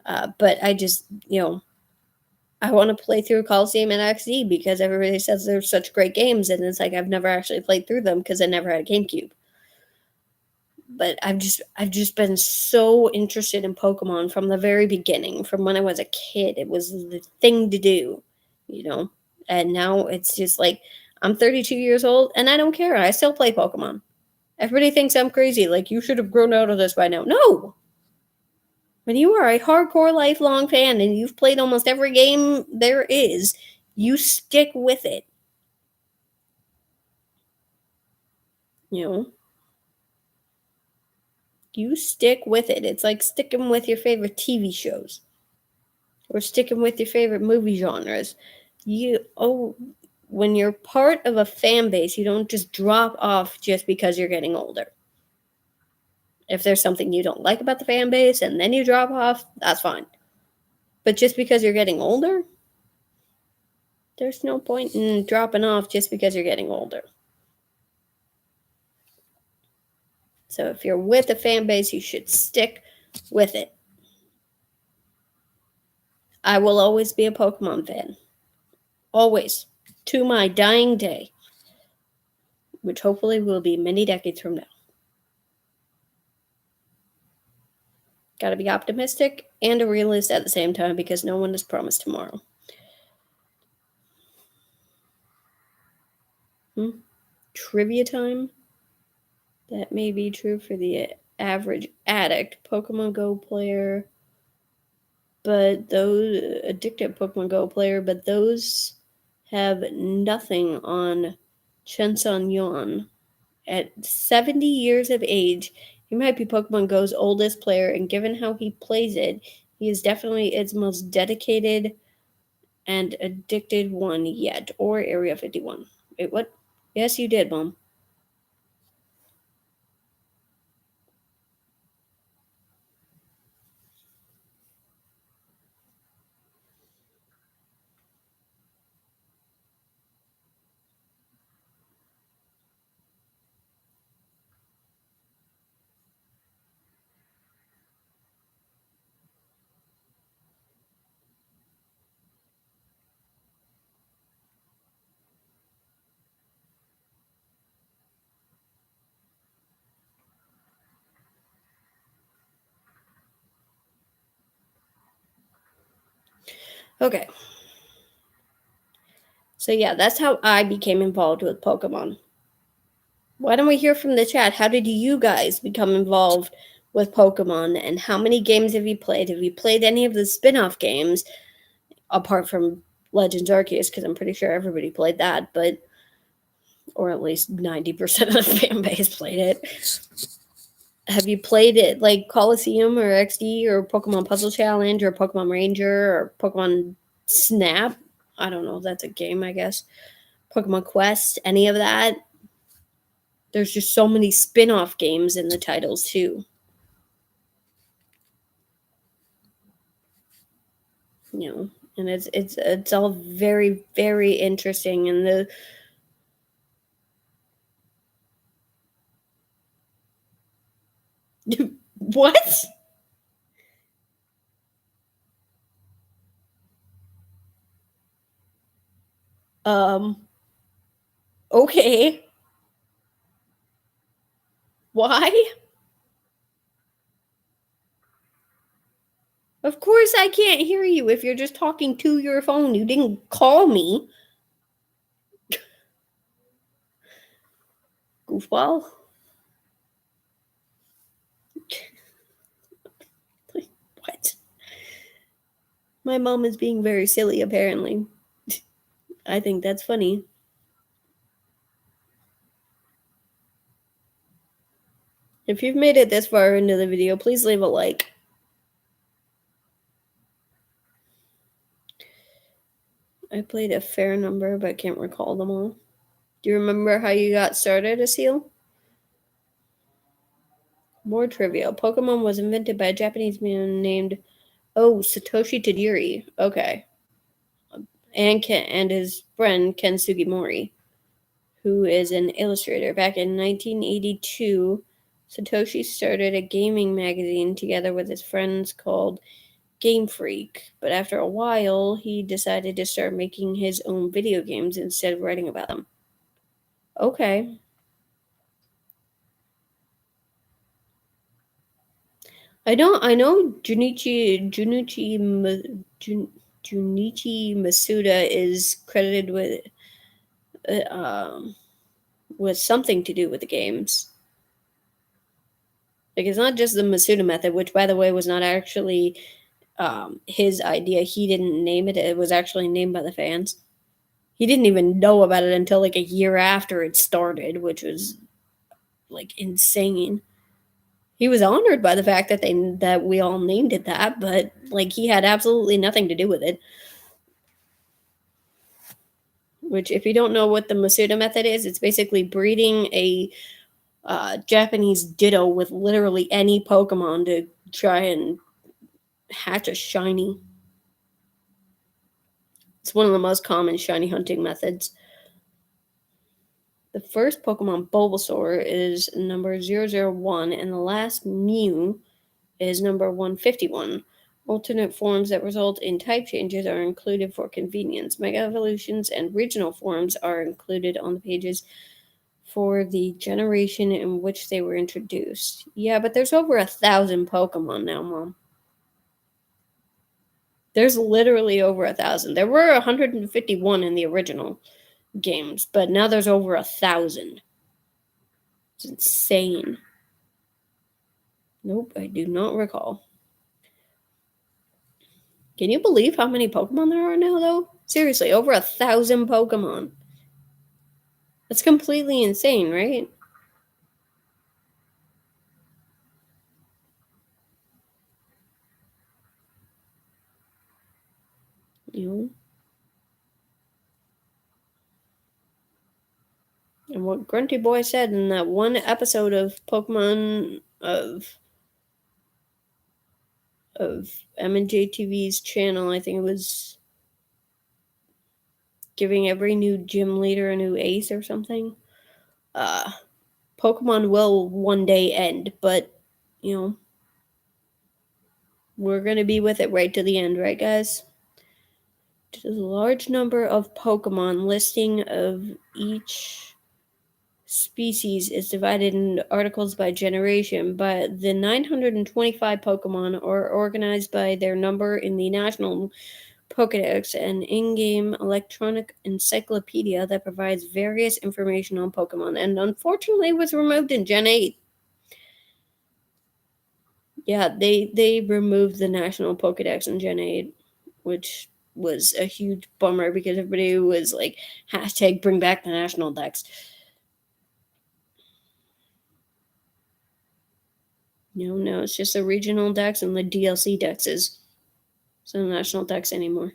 But I just, I want to play through Coliseum and XD because everybody says they're such great games, and it's like I've never actually played through them because I never had a GameCube. But I've just been so interested in Pokemon from the very beginning, from when I was a kid. It was the thing to do, you know. And now it's just like I'm 32 years old and I don't care. I still play Pokemon. Everybody thinks I'm crazy, like you should have grown out of this by now. No. When you are a hardcore lifelong fan and you've played almost every game there is, you stick with it. You know, you stick with it. It's like sticking with your favorite TV shows or sticking with your favorite movie genres. When you're part of a fan base, you don't just drop off just because you're getting older. If there's something you don't like about the fan base and then you drop off, that's fine. But just because you're getting older, there's no point in dropping off just because you're getting older. So if you're with a fan base, you should stick with it. I will always be a Pokemon fan. Always. To my dying day. Which hopefully will be many decades from now. Gotta be optimistic and a realist at the same time because no one is promised tomorrow. Trivia time? That may be true for the average addict Pokemon Go player, but those addicted Pokemon Go player, but those have nothing on Chen Sun Yuan. At 70 years of age, he might be Pokemon Go's oldest player, and given how he plays it, he is definitely its most dedicated and addicted one yet. Or Area 51. Wait, what? Yes, you did, Mom. Okay. So yeah, that's how I became involved with Pokemon. Why don't we hear from the chat? How did you guys become involved with Pokemon, and how many games have you played? Have you played any of the spin-off games apart from Legends Arceus? Because I'm pretty sure everybody played that, but or at least 90% of the fan base played it. Have you played it like Coliseum or XD or Pokemon Puzzle Challenge or Pokemon Ranger or Pokemon Snap? I don't know. That's a game, I guess. Pokemon Quest, any of that? There's just so many spin-off games in the titles too. You know, and it's all very, very interesting, and the what? Okay. Why? Of course I can't hear you if you're just talking to your phone. You didn't call me. Goofball. What? My mom is being very silly, apparently. I think that's funny. If you've made it this far into the video, please leave a like. I played a fair number, but can't recall them all. Do you remember how you got started, Asil? More trivia. Pokemon was invented by a Japanese man named Satoshi Tajiri. Okay. And his friend Ken Sugimori, who is an illustrator. Back in 1982, Satoshi started a gaming magazine together with his friends called Game Freak, but after a while, he decided to start making his own video games instead of writing about them. Okay. I know Junichi Masuda is credited with something to do with the games. Like, it's not just the Masuda method, which, by the way, was not actually his idea. He didn't name it. It was actually named by the fans. He didn't even know about it until like a year after it started, which was like insane. He was honored by the fact that we all named it that, but like he had absolutely nothing to do with it. Which, if you don't know what the Masuda method is, it's basically breeding a Japanese Ditto with literally any Pokemon to try and hatch a shiny. It's one of the most common shiny hunting methods. The first Pokemon, Bulbasaur, is number 001, and the last Mew is number 151. Alternate forms that result in type changes are included for convenience. Mega evolutions and regional forms are included on the pages for the generation in which they were introduced. Yeah, but there's over 1,000 Pokemon now, Mom. There's literally over 1,000. There were 151 in the original games, but now there's over 1,000. It's insane. Nope, I do not recall. Can you believe how many Pokemon there are now, though? Seriously, over 1,000 Pokemon. That's completely insane, right? You know? And what Grunty Boy said in that one episode of Pokemon of M&J TV's channel, I think it was giving every new gym leader a new ace or something. Pokemon will one day end, but, you know, we're going to be with it right to the end, right, guys? There's a large number of Pokemon. Listing of each species is divided into articles by generation, but the 925 Pokemon are organized by their number in the National Pokédex, an in-game electronic encyclopedia that provides various information on Pokemon, and unfortunately was removed in Gen 8. Yeah, they removed the National Pokédex in Gen 8, which was a huge bummer because everybody was like, hashtag bring back the National Dex. No, it's just the regional Dex and the DLC Dexes. It's not National Dex anymore.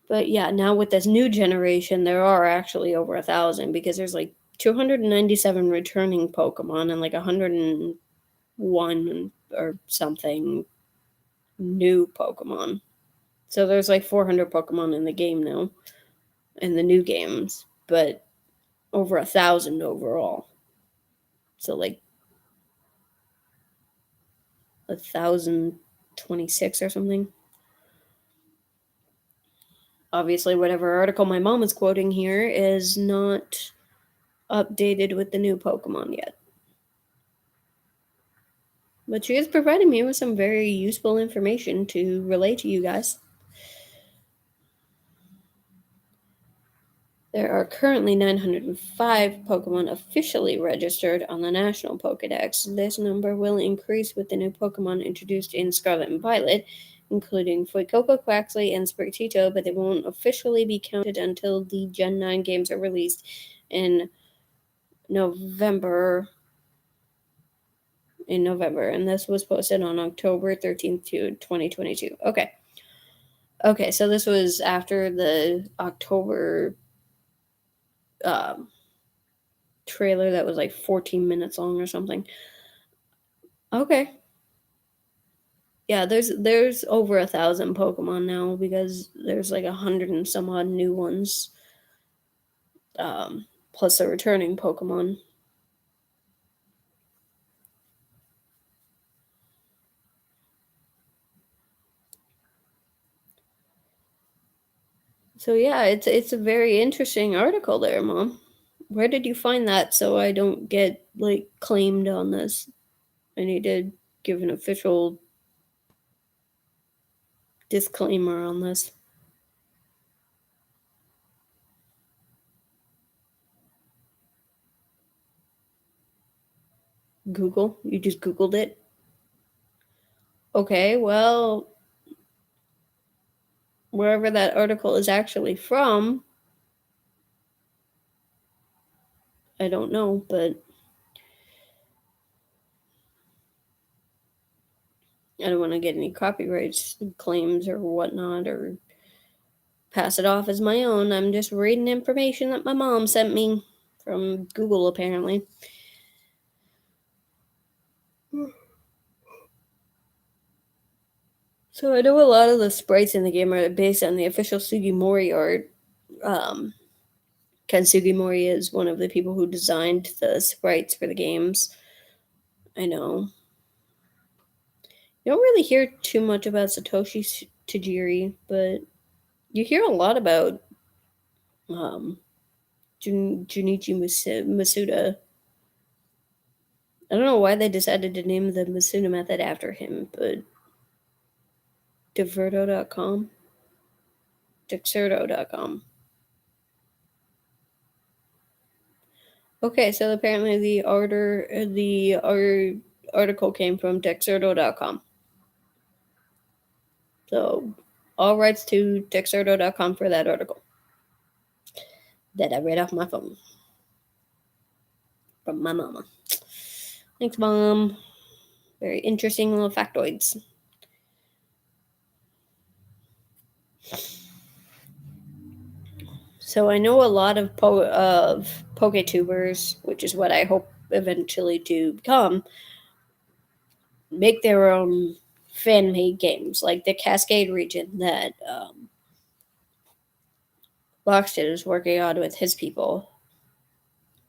But yeah, now with this new generation, there are actually over 1,000 because there's like 297 returning Pokemon and like 101 or something new Pokemon. So there's like 400 Pokemon in the game now, in the new games, but over 1,000 overall. So like 1,026 or something. Obviously, whatever article my mom is quoting here is not updated with the new Pokemon yet. But she is providing me with some very useful information to relay to you guys. There are currently 905 Pokemon officially registered on the National Pokedex. This number will increase with the new Pokemon introduced in Scarlet and Violet, including Fuecoco, Quaxley, and Sprigatito, but they won't officially be counted until the Gen 9 games are released in November, and this was posted on October 13th, 2022. Okay, so this was after the October trailer that was like 14 minutes long or something. Okay. Yeah, there's over 1,000 Pokemon now because there's like 100 and some odd new ones, plus the returning Pokemon. So yeah, it's a very interesting article there, Mom. Where did you find that so I don't get like claimed on this? I need to give an official disclaimer on this. Google? You just Googled it? Okay, well, wherever that article is actually from, I don't know, but I don't want to get any copyright claims or whatnot or pass it off as my own. I'm just reading information that my mom sent me from Google, apparently. So I know a lot of the sprites in the game are based on the official Sugimori art. Ken Sugimori is one of the people who designed the sprites for the games. I know. You don't really hear too much about Satoshi Tajiri, but you hear a lot about Junichi Masuda. I don't know why they decided to name the Masuda method after him, but Diverto.com? Dexerto.com. Okay, so apparently the article came from Dexerto.com. So all rights to Dexerto.com for that article that I read off my phone from my mama. Thanks, Mom. Very interesting little factoids. So I know a lot of PokeTubers, which is what I hope eventually to become, make their own fan-made games, like the Cascade region that Locksted is working on with his people,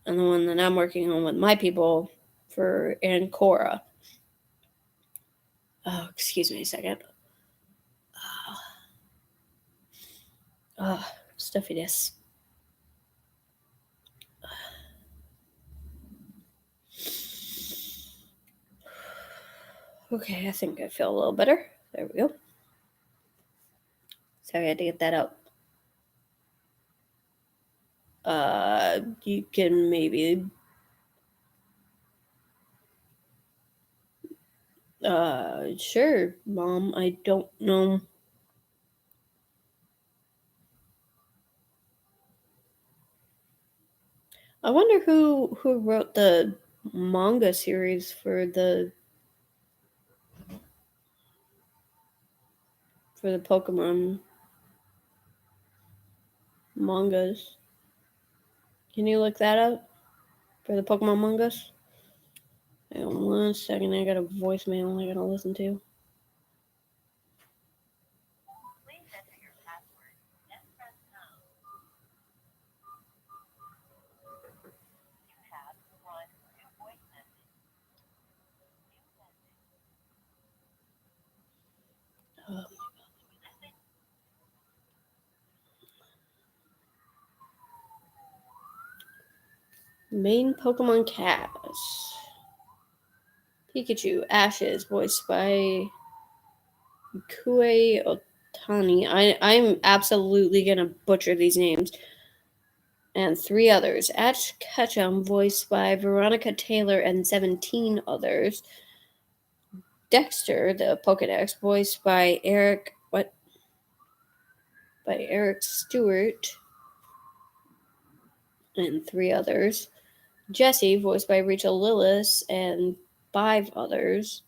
and the one that I'm working on with my people for Ancora. Oh, excuse me a second. Stuffiness. Okay, I think I feel a little better. There we go. Sorry, I had to get that out. You can maybe sure, Mom. I don't know. I wonder who wrote the manga series for the Pokemon mangas. Can you look that up for the Pokemon mangas? Hang on 1 second. I got a voicemail I gotta listen to. Main Pokemon cast. Pikachu, Ashes, voiced by Kue Otani. I'm absolutely gonna butcher these names. And 3 others. Ash Ketchum, voiced by Veronica Taylor, and 17 others. Dexter, the Pokedex, voiced by Eric Stewart, and 3 others. Jessie, voiced by Rachel Lillis, and 5 others.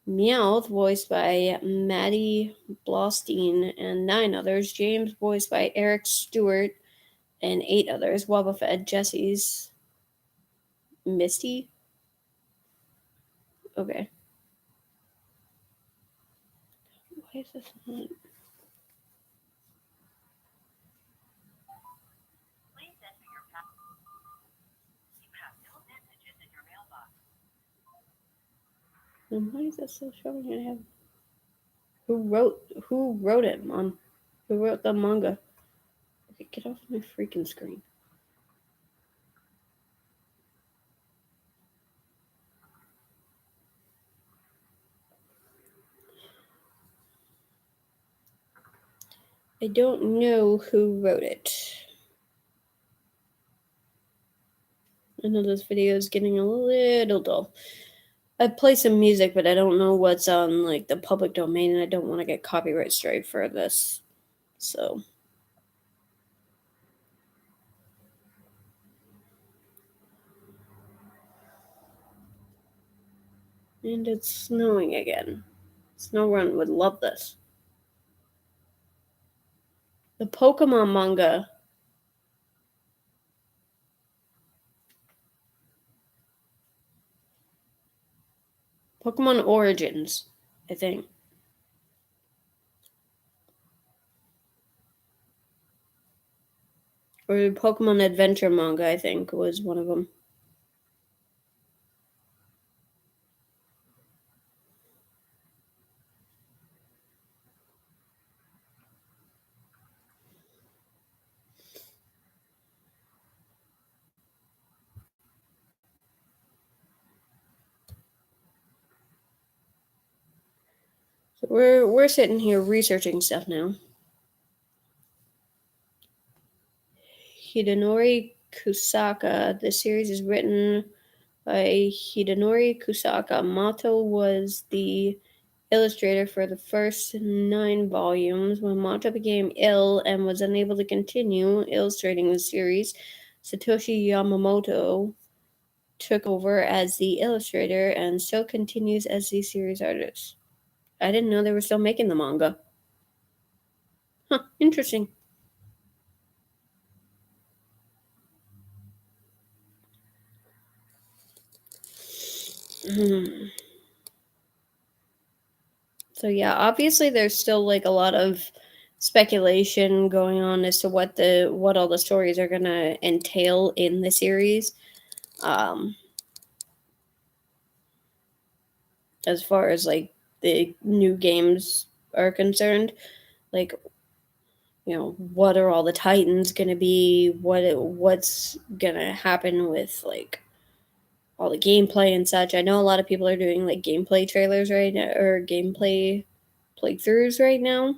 Meowth, voiced by Maddie Blostein, and 9 others. James, voiced by Eric Stewart, and 8 others. Wobbuffet, Jessie's Misty. Okay. Why is this not? And why is that still showing? I have who wrote it, Mom? Who wrote the manga? Okay, get off my freaking screen. I don't know who wrote it. I know this video is getting a little dull. I play some music, but I don't know what's on like the public domain, and I don't want to get copyright strike for this. So. And it's snowing again. Snowrun would love this. The Pokemon manga. Pokemon Origins, I think. Or Pokemon Adventure manga, I think, was one of them. So we're sitting here researching stuff now. Hidenori Kusaka. The series is written by Hidenori Kusaka. Mato was the illustrator for the first 9 volumes. When Mato became ill and was unable to continue illustrating the series, Satoshi Yamamoto took over as the illustrator and still continues as the series artist. I didn't know they were still making the manga. Huh, interesting. So yeah, obviously there's still like a lot of speculation going on as to what all the stories are gonna entail in the series. As far as like the new games are concerned, like, you know, what are all the Titans gonna be? What's gonna happen with like all the gameplay and such? I know a lot of people are doing like gameplay trailers right now, or gameplay playthroughs right now.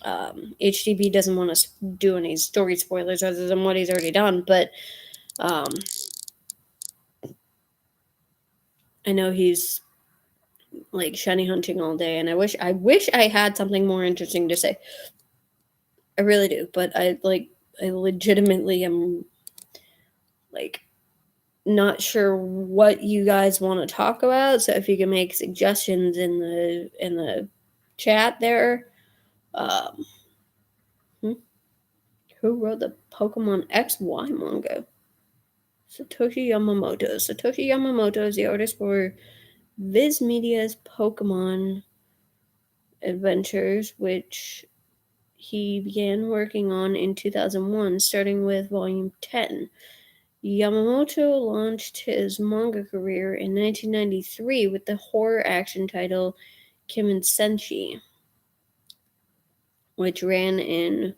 HDB doesn't want to do any story spoilers other than what he's already done, but I know he's like shiny hunting all day, and I wish I had something more interesting to say. I really do, but I legitimately am like not sure what you guys want to talk about. So if you can make suggestions in the chat there. Um, who wrote the Pokemon XY manga? Satoshi Yamamoto. Satoshi Yamamoto is the artist for Viz Media's Pokemon Adventures, which he began working on in 2001, starting with Volume 10. Yamamoto launched his manga career in 1993 with the horror action title Kimen Senshi, which ran in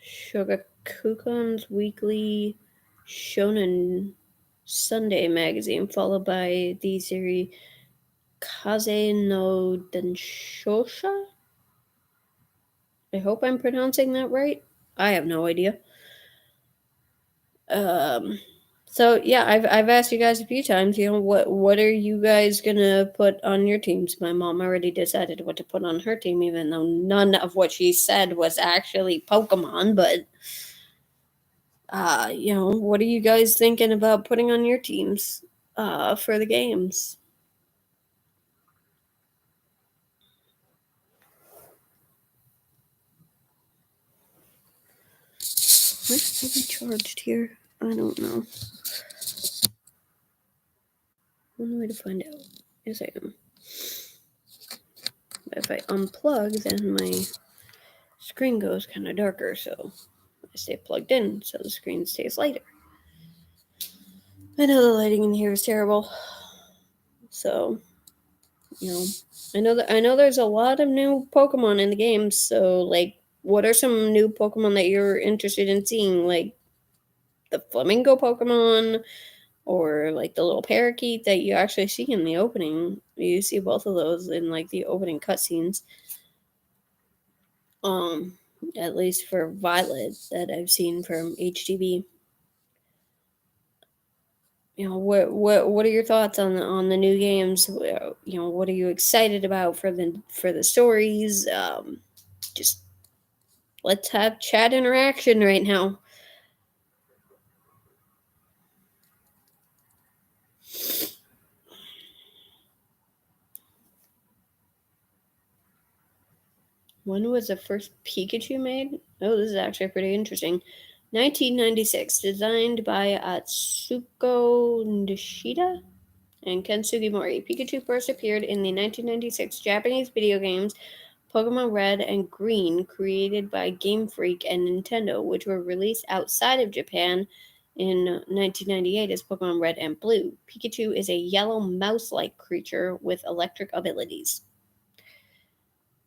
Shogakukan's weekly Shonen Sunday magazine, followed by the series Kaze no Denshosha. I hope I'm pronouncing that right. I have no idea. So yeah, I've asked you guys a few times, what are you guys gonna put on your teams? My mom already decided what to put on her team, even though none of what she said was actually Pokemon, but what are you guys thinking about putting on your teams for the games? Where's fully charged here? I don't know. One way to find out is I am. If I unplug, then my screen goes kind of darker, so I stay plugged in so the screen stays lighter. I know the lighting in here is terrible, so I know there's a lot of new Pokemon in the game. So like, what are some new Pokemon that you're interested in seeing? Like the flamingo Pokemon, or like the little parakeet that you actually see in the opening. You see both of those in like the opening cutscenes. At least for Violet that I've seen from HDB. What are your thoughts on the new games? What are you excited about for the stories? Just let's have chat interaction right now. When was the first Pikachu made? Oh, this is actually pretty interesting. 1996, designed by Atsuko Nishida and Ken Sugimori. Pikachu first appeared in the 1996 Japanese video games Pokemon Red and Green, created by Game Freak and Nintendo, which were released outside of Japan in 1998 as Pokemon Red and Blue. Pikachu is a yellow mouse-like creature with electric abilities.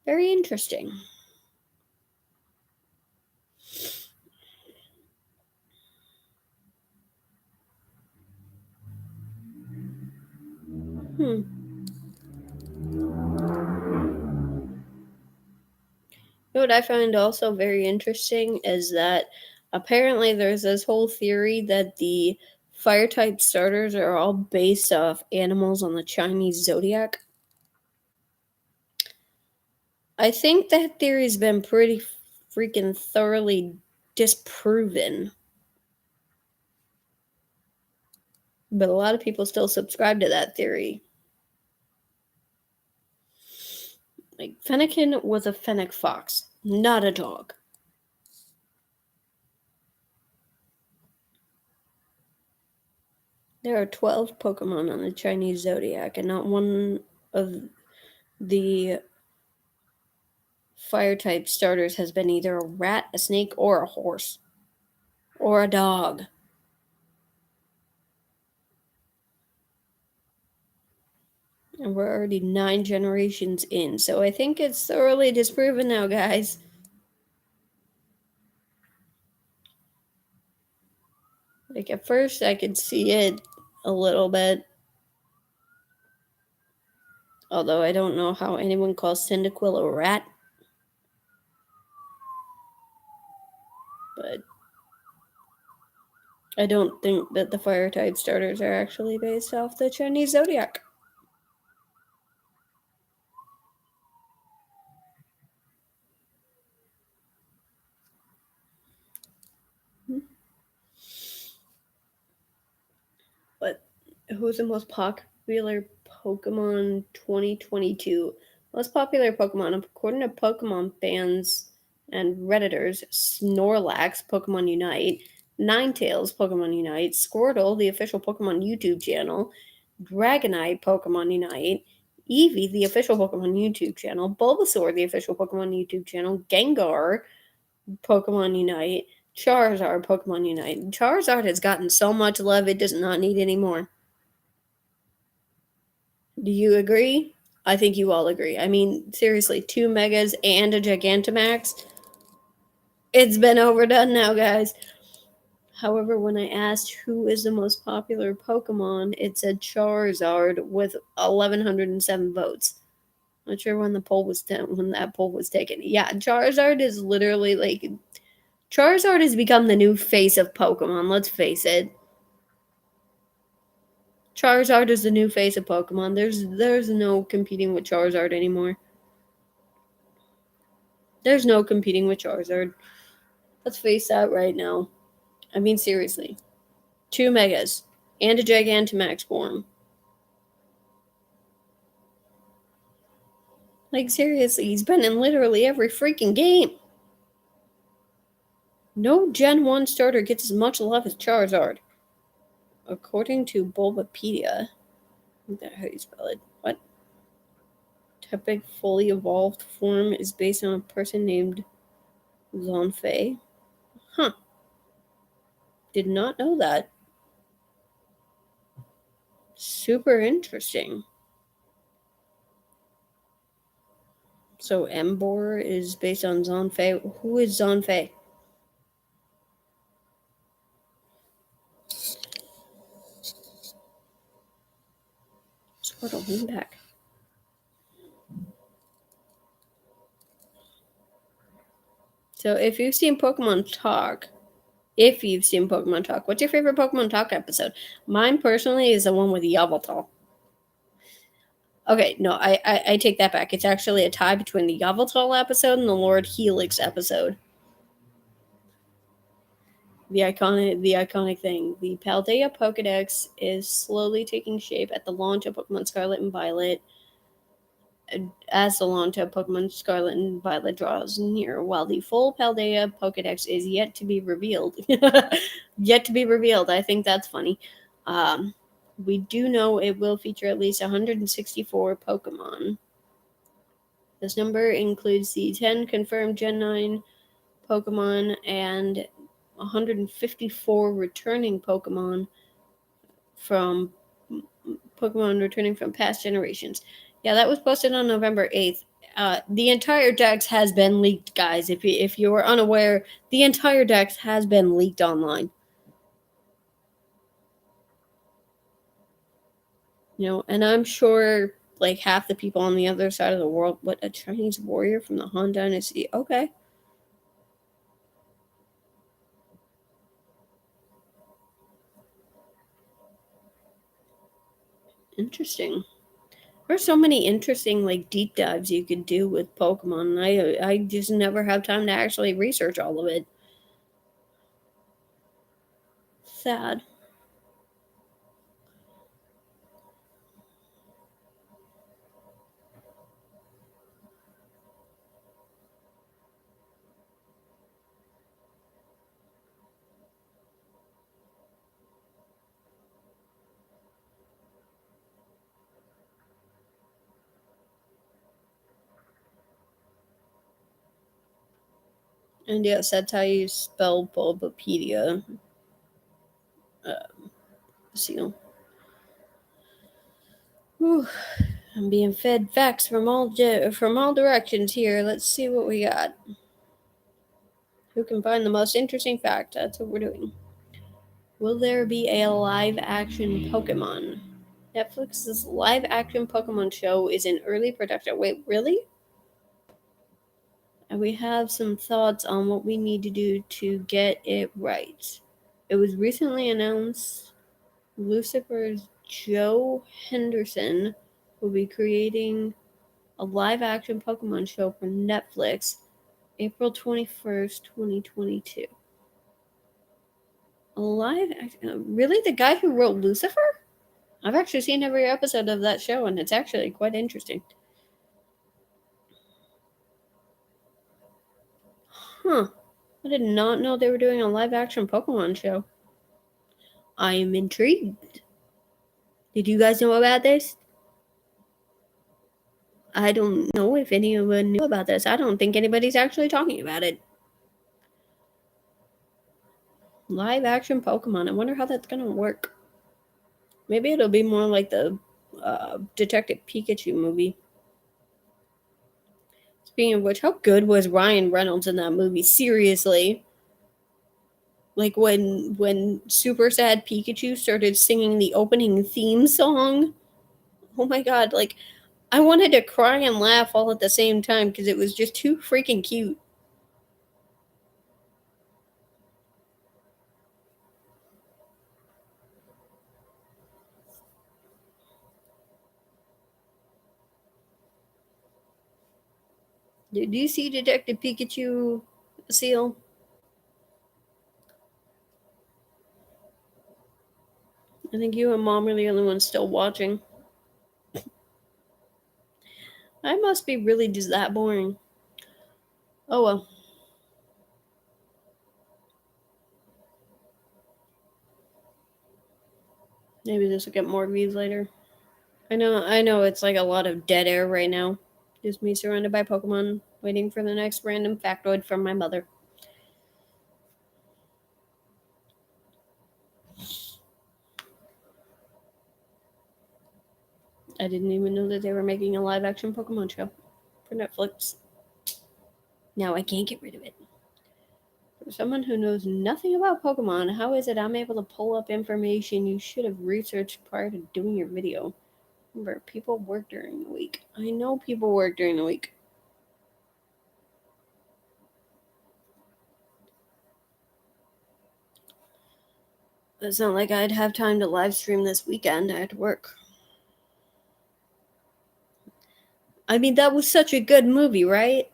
Very interesting. What I find also very interesting is that apparently there's this whole theory that the fire type starters are all based off animals on the Chinese zodiac. I think that theory's been pretty freaking thoroughly disproven. But a lot of people still subscribe to that theory. Like, Fennekin was a fennec fox, not a dog. There are 12 Pokemon on the Chinese zodiac, and not one of the fire type starters has been either a rat, a snake, or a horse. Or a dog. And we're already 9 generations in, so I think it's thoroughly disproven now, guys. Like, at first I could see it a little bit. Although I don't know how anyone calls Cyndaquil a rat. but I don't think that the fire type starters are actually based off the Chinese zodiac. But who's the most popular Pokemon 2022? Most popular Pokemon, according to Pokemon fans and Redditors, Snorlax, Pokemon Unite, Ninetales, Pokemon Unite, Squirtle, the official Pokemon YouTube channel, Dragonite, Pokemon Unite, Eevee, the official Pokemon YouTube channel, Bulbasaur, the official Pokemon YouTube channel, Gengar, Pokemon Unite, Charizard, Pokemon Unite. Charizard has gotten so much love it does not need any more. Do you agree? I think you all agree. I mean, seriously, 2 Megas and a Gigantamax. It's been overdone now, guys. However, when I asked who is the most popular Pokemon, it said Charizard with 1,107 votes. Not sure when that poll was taken. Yeah, Charizard is literally like Charizard has become the new face of Pokemon. Let's face it. Charizard is the new face of Pokemon. There's no competing with Charizard anymore. There's no competing with Charizard. Let's face that right now. I mean, seriously. 2 Megas and a Gigantamax form. Like, seriously, he's been in literally every freaking game. No Gen 1 starter gets as much love as Charizard. According to Bulbapedia. Is that how you spell it? What? Typic fully evolved form is based on a person named Zonfei. Huh. Did not know that. Super interesting. So Embor is based on Zonfei. Who is Zonfei? Squirtle, lean back. So if you've seen Pokemon Talk, what's your favorite Pokemon Talk episode? Mine personally is the one with Yveltal. Okay, no, I take that back. It's actually a tie between the Yveltal episode and the Lord Helix episode. The iconic thing. The Paldea Pokedex is slowly taking shape at the launch of Pokemon Scarlet and Violet. As the launch of Pokemon Scarlet and Violet draws near, while the full Paldea Pokedex is yet to be revealed. Yet to be revealed. I think that's funny. We do know it will feature at least 164 Pokemon. This number includes the 10 confirmed Gen 9 Pokemon and 154 returning Pokemon returning from past generations. Yeah, that was posted on November 8th. The entire dex has been leaked, guys. If you were unaware, the entire dex has been leaked online. And I'm sure like half the people on the other side of the world, what, a Chinese warrior from the Han Dynasty? Okay. Interesting. There's so many interesting like deep dives you could do with Pokemon. I just never have time to actually research all of it. Sad. And yes, that's how you spell Bulbapedia. Seal. Whew. I'm being fed facts from all directions here. Let's see what we got. Who can find the most interesting fact? That's what we're doing. Will there be a live-action Pokemon? Netflix's live-action Pokemon show is in early production. Wait, really? and we have some thoughts on what we need to do to get it right. It was recently announced Lucifer's Joe Henderson will be creating a live action Pokemon show for Netflix April 21st, 2022. A live action? Really? The guy who wrote Lucifer? I've actually seen every episode of that show, and it's actually quite interesting. Huh. I did not know they were doing a live action Pokemon show. I am intrigued. Did you guys know about this? I don't know if anyone knew about this. I don't think anybody's actually talking about it. Live action Pokemon. I wonder how that's gonna work. Maybe it'll be more like the Detective Pikachu movie. Speaking of which, how good was Ryan Reynolds in that movie? Seriously. Like when Super Sad Pikachu started singing the opening theme song. Oh my god, like I wanted to cry and laugh all at the same time because it was just too freaking cute. Did you see Detective Pikachu, Seal? I think you and Mom are the only ones still watching. I must be really just that boring. Oh well. Maybe this will get more views later. I know it's like a lot of dead air right now. Just me surrounded by Pokemon, waiting for the next random factoid from my mother. I didn't even know that they were making a live action Pokemon show for Netflix. Now I can't get rid of it. For someone who knows nothing about Pokemon, how is it I'm able to pull up information you should have researched prior to doing your video? Remember, people work during the week. I know people work during the week. It's not like I'd have time to live stream this weekend. I had to work. I mean, that was such a good movie, right?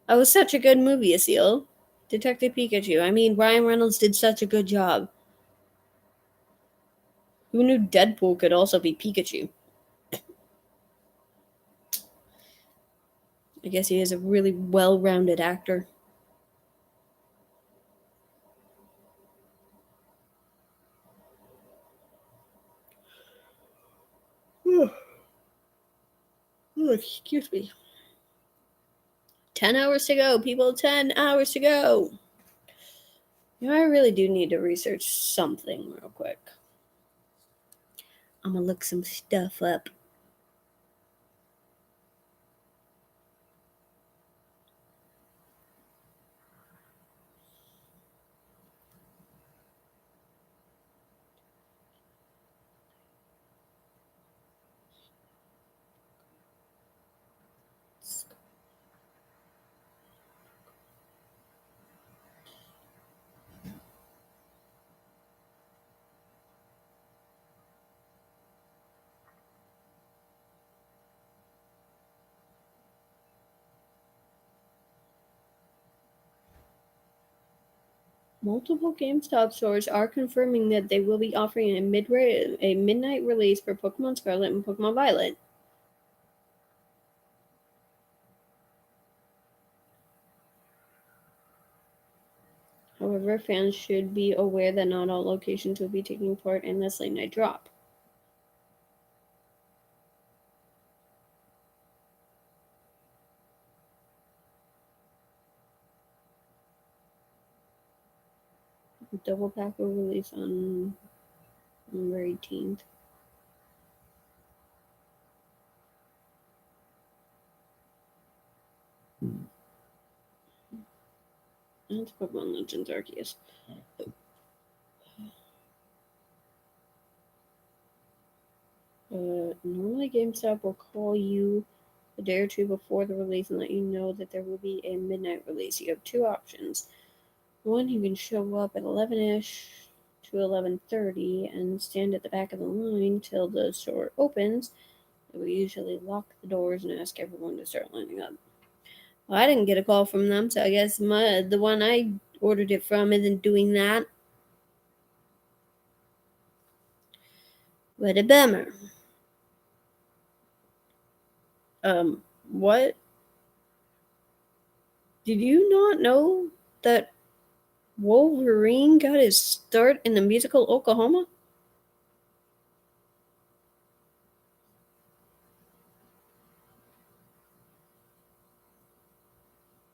That was such a good movie, Asil. Detective Pikachu. I mean, Ryan Reynolds did such a good job. Who knew Deadpool could also be Pikachu? I guess he is a really well-rounded actor. Oh, excuse me. 10 hours to go, people. 10 hours to go. You know, I really do need to research something real quick. I'm gonna look some stuff up. Multiple GameStop stores are confirming that they will be offering a midnight release for Pokemon Scarlet and Pokemon Violet. However, fans should be aware that not all locations will be taking part in this late night drop. The double pack will release on November 18th. That's Pokemon Legends Arceus. Normally GameStop will call you a day or two before the release and let you know that there will be a midnight release. You have two options. One, you can show up at 11ish to 11:30 and stand at the back of the line till the store opens. We usually lock the doors and ask everyone to start lining up. Well, I didn't get a call from them, so I guess the one I ordered it from isn't doing that. What a bummer. What? Did you not know that Wolverine got his start in the musical Oklahoma?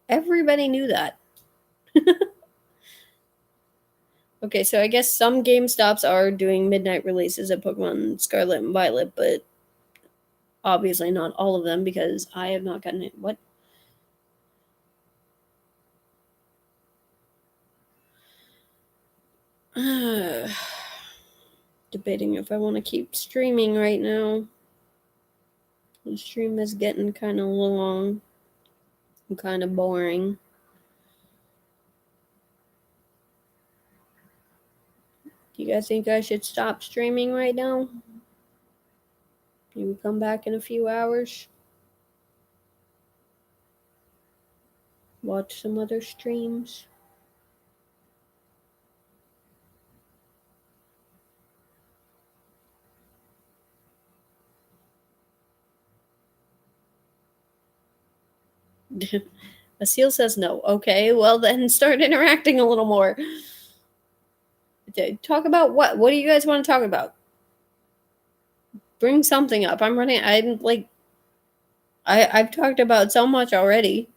Everybody knew that. Okay, so I guess some GameStops are doing midnight releases of Pokemon Scarlet and Violet, but obviously not all of them because I have not gotten it. What? Debating if I want to keep streaming right now. The stream is getting kind of long and kind of boring. Do you guys think I should stop streaming right now? Maybe come back in a few hours? Watch some other streams? Asil says no. Okay, well then start interacting a little more. Talk about what? What do you guys want to talk about? Bring something up. I'm running. I've talked about so much already.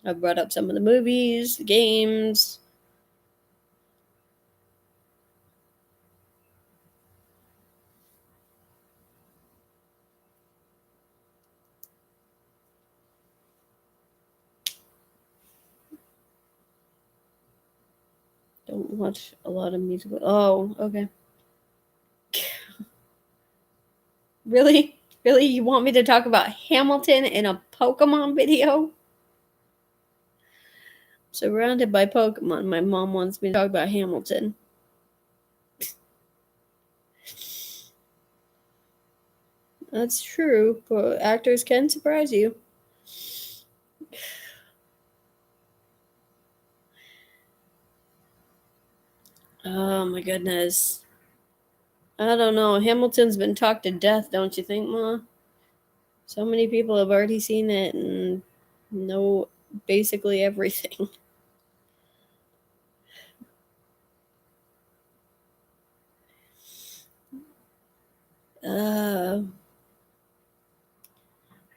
I've brought up some of the movies, the games. Don't watch a lot of music. Oh, okay. Really? Really? You want me to talk about Hamilton in a Pokemon video? Surrounded by Pokemon, my mom wants me to talk about Hamilton. That's true, but actors can surprise you. Oh my goodness. I don't know. Hamilton's been talked to death, don't you think, Ma? So many people have already seen it and know basically everything.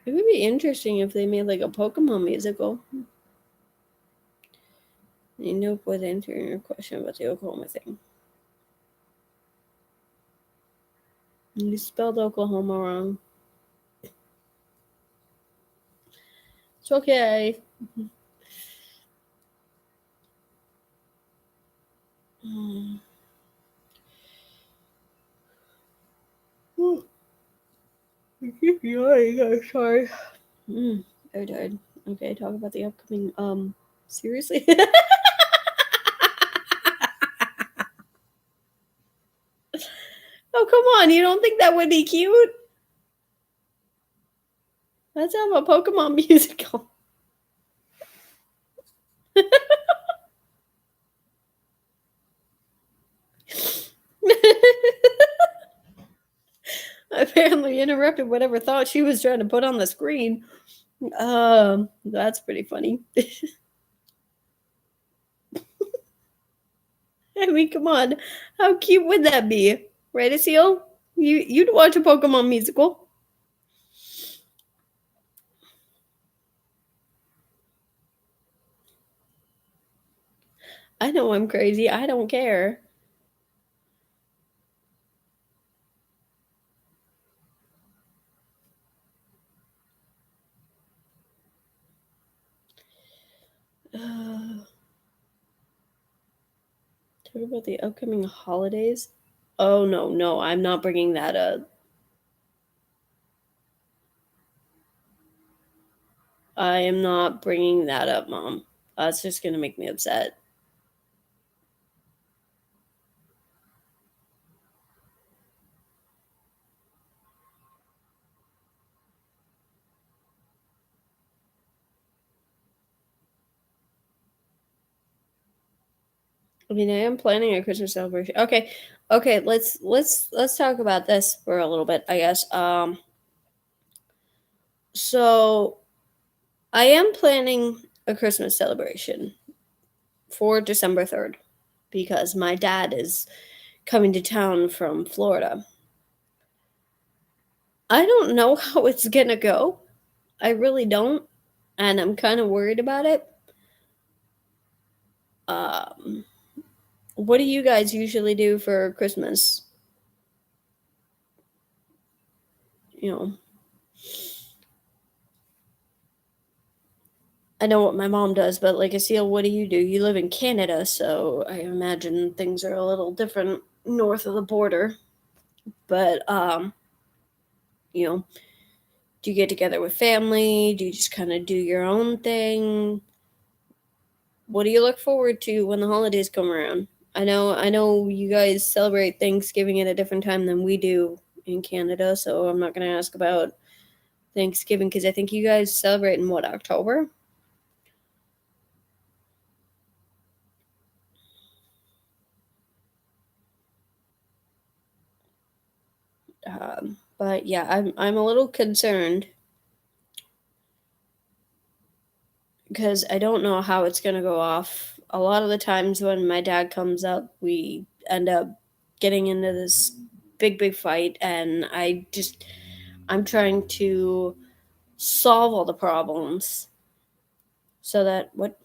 It would be interesting if they made like a Pokemon musical. You know, point answering your question about the Oklahoma thing. You spelled Oklahoma wrong. It's okay. I keep yawning. I'm sorry. I died. Okay, talk about the upcoming. Seriously? Oh, come on. You don't think that would be cute? Let's have a Pokemon musical. Apparently interrupted whatever thought she was trying to put on the screen. That's pretty funny. I mean, come on. How cute would that be? Right, Asil? You'd watch a Pokemon musical. I know I'm crazy. I don't care. Talk about the upcoming holidays. Oh, no, no, I'm not bringing that up. I am not bringing that up, Mom. That's just going to make me upset. I mean, I am planning a Christmas celebration. Okay, okay, let's talk about this for a little bit, I guess. So I am planning a Christmas celebration for December 3rd because my dad is coming to town from Florida. I don't know how it's gonna go. I really don't, and I'm kind of worried about it. Um, what do you guys usually do for Christmas? You know, I know what my mom does, but like Asil, what do? You live in Canada, so I imagine things are a little different north of the border. But you know, do you get together with family? Do you just kind of do your own thing? What do you look forward to when the holidays come around? I know you guys celebrate Thanksgiving at a different time than we do in Canada, so I'm not going to ask about Thanksgiving because I think you guys celebrate in what, October? But yeah, I'm a little concerned because I don't know how it's going to go off. A lot of the times when my dad comes up, we end up getting into this big fight, and I'm trying to solve all the problems so that what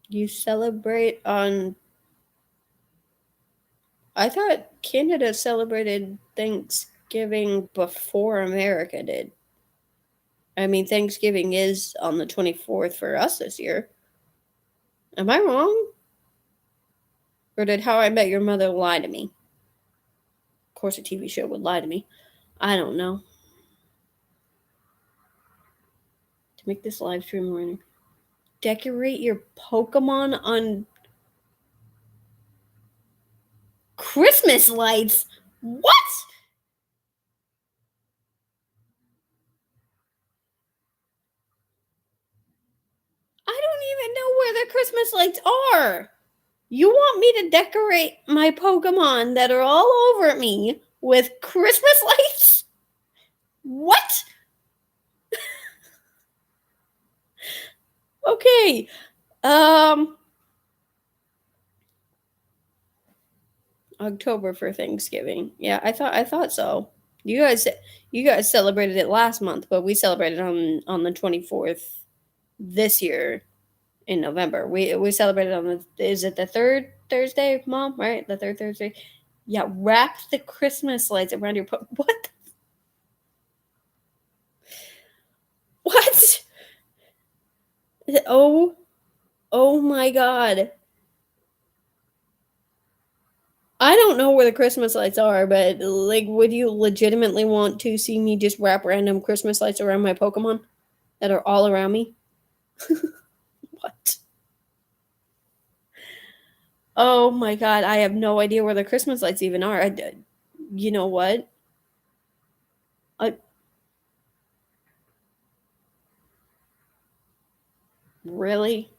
you celebrate on. I thought Canada celebrated Thanksgiving before America did. I mean, Thanksgiving is on the 24th for us this year. Am I wrong? Or did How I Met Your Mother lie to me? Of course, a TV show would lie to me. I don't know. To make this live stream running. Decorate your Pokemon on Christmas lights? What? I don't even know where the Christmas lights are. You want me to decorate my Pokemon that are all over me with Christmas lights? What? Okay. Um October for Thanksgiving. Yeah, I thought so. You guys celebrated it last month, but we celebrated on the 24th this year in November. We celebrated on the, is it the third Thursday, Mom? Right? The third Thursday. Yeah, wrap the Christmas lights around your what? What? Oh, oh my god. I don't know where the Christmas lights are, but like, would you legitimately want to see me just wrap random Christmas lights around my Pokemon that are all around me? What? Oh my god, I have no idea where the Christmas lights even are. You know what? I, really?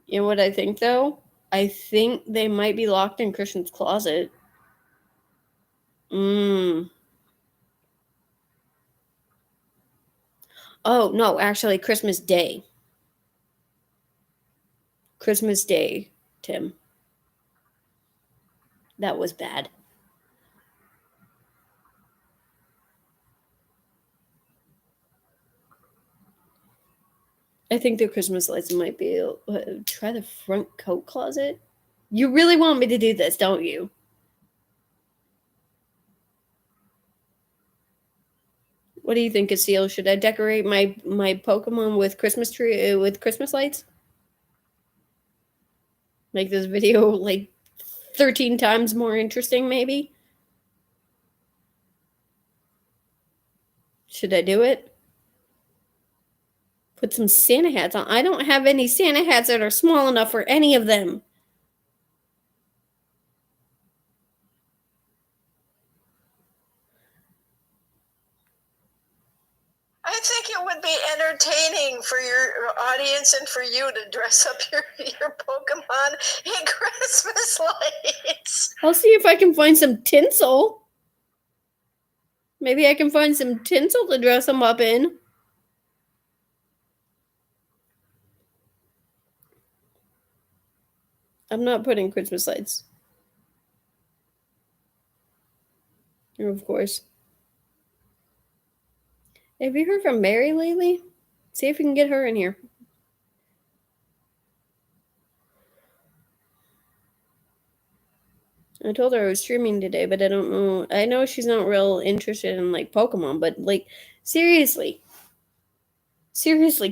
You know what I think though? I think they might be locked in Christian's closet. Mm. Oh no, actually, Christmas Day. Christmas Day, Tim. That was bad. I think the Christmas lights might be. Try the front coat closet. You really want me to do this, don't you? What do you think, Asil? Should I decorate my Pokemon with Christmas tree with Christmas lights? Make this video like 13 times more interesting, maybe? Should I do it? Put some Santa hats on. I don't have any Santa hats that are small enough for any of them. I think it would be entertaining for your audience and for you to dress up your Pokemon in Christmas lights. I'll see if I can find some tinsel. Maybe I can find some tinsel to dress them up in. I'm not putting Christmas lights. Of course. Have you heard from Mary lately? See if we can get her in here. I told her I was streaming today, but I don't know. I know she's not real interested in like Pokemon, but like seriously,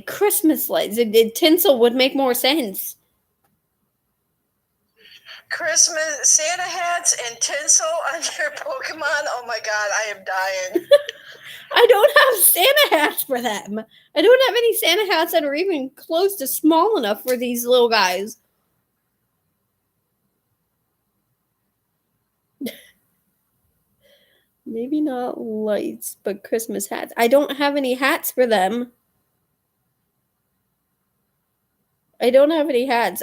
Christmas lights. Tinsel would make more sense. Christmas Santa hats and tinsel on your Pokemon. Oh my god, I am dying. I don't have Santa hats for them. I don't have any Santa hats that are even close to small enough for these little guys. Maybe not lights, but Christmas hats. I don't have any hats for them. I don't have any hats.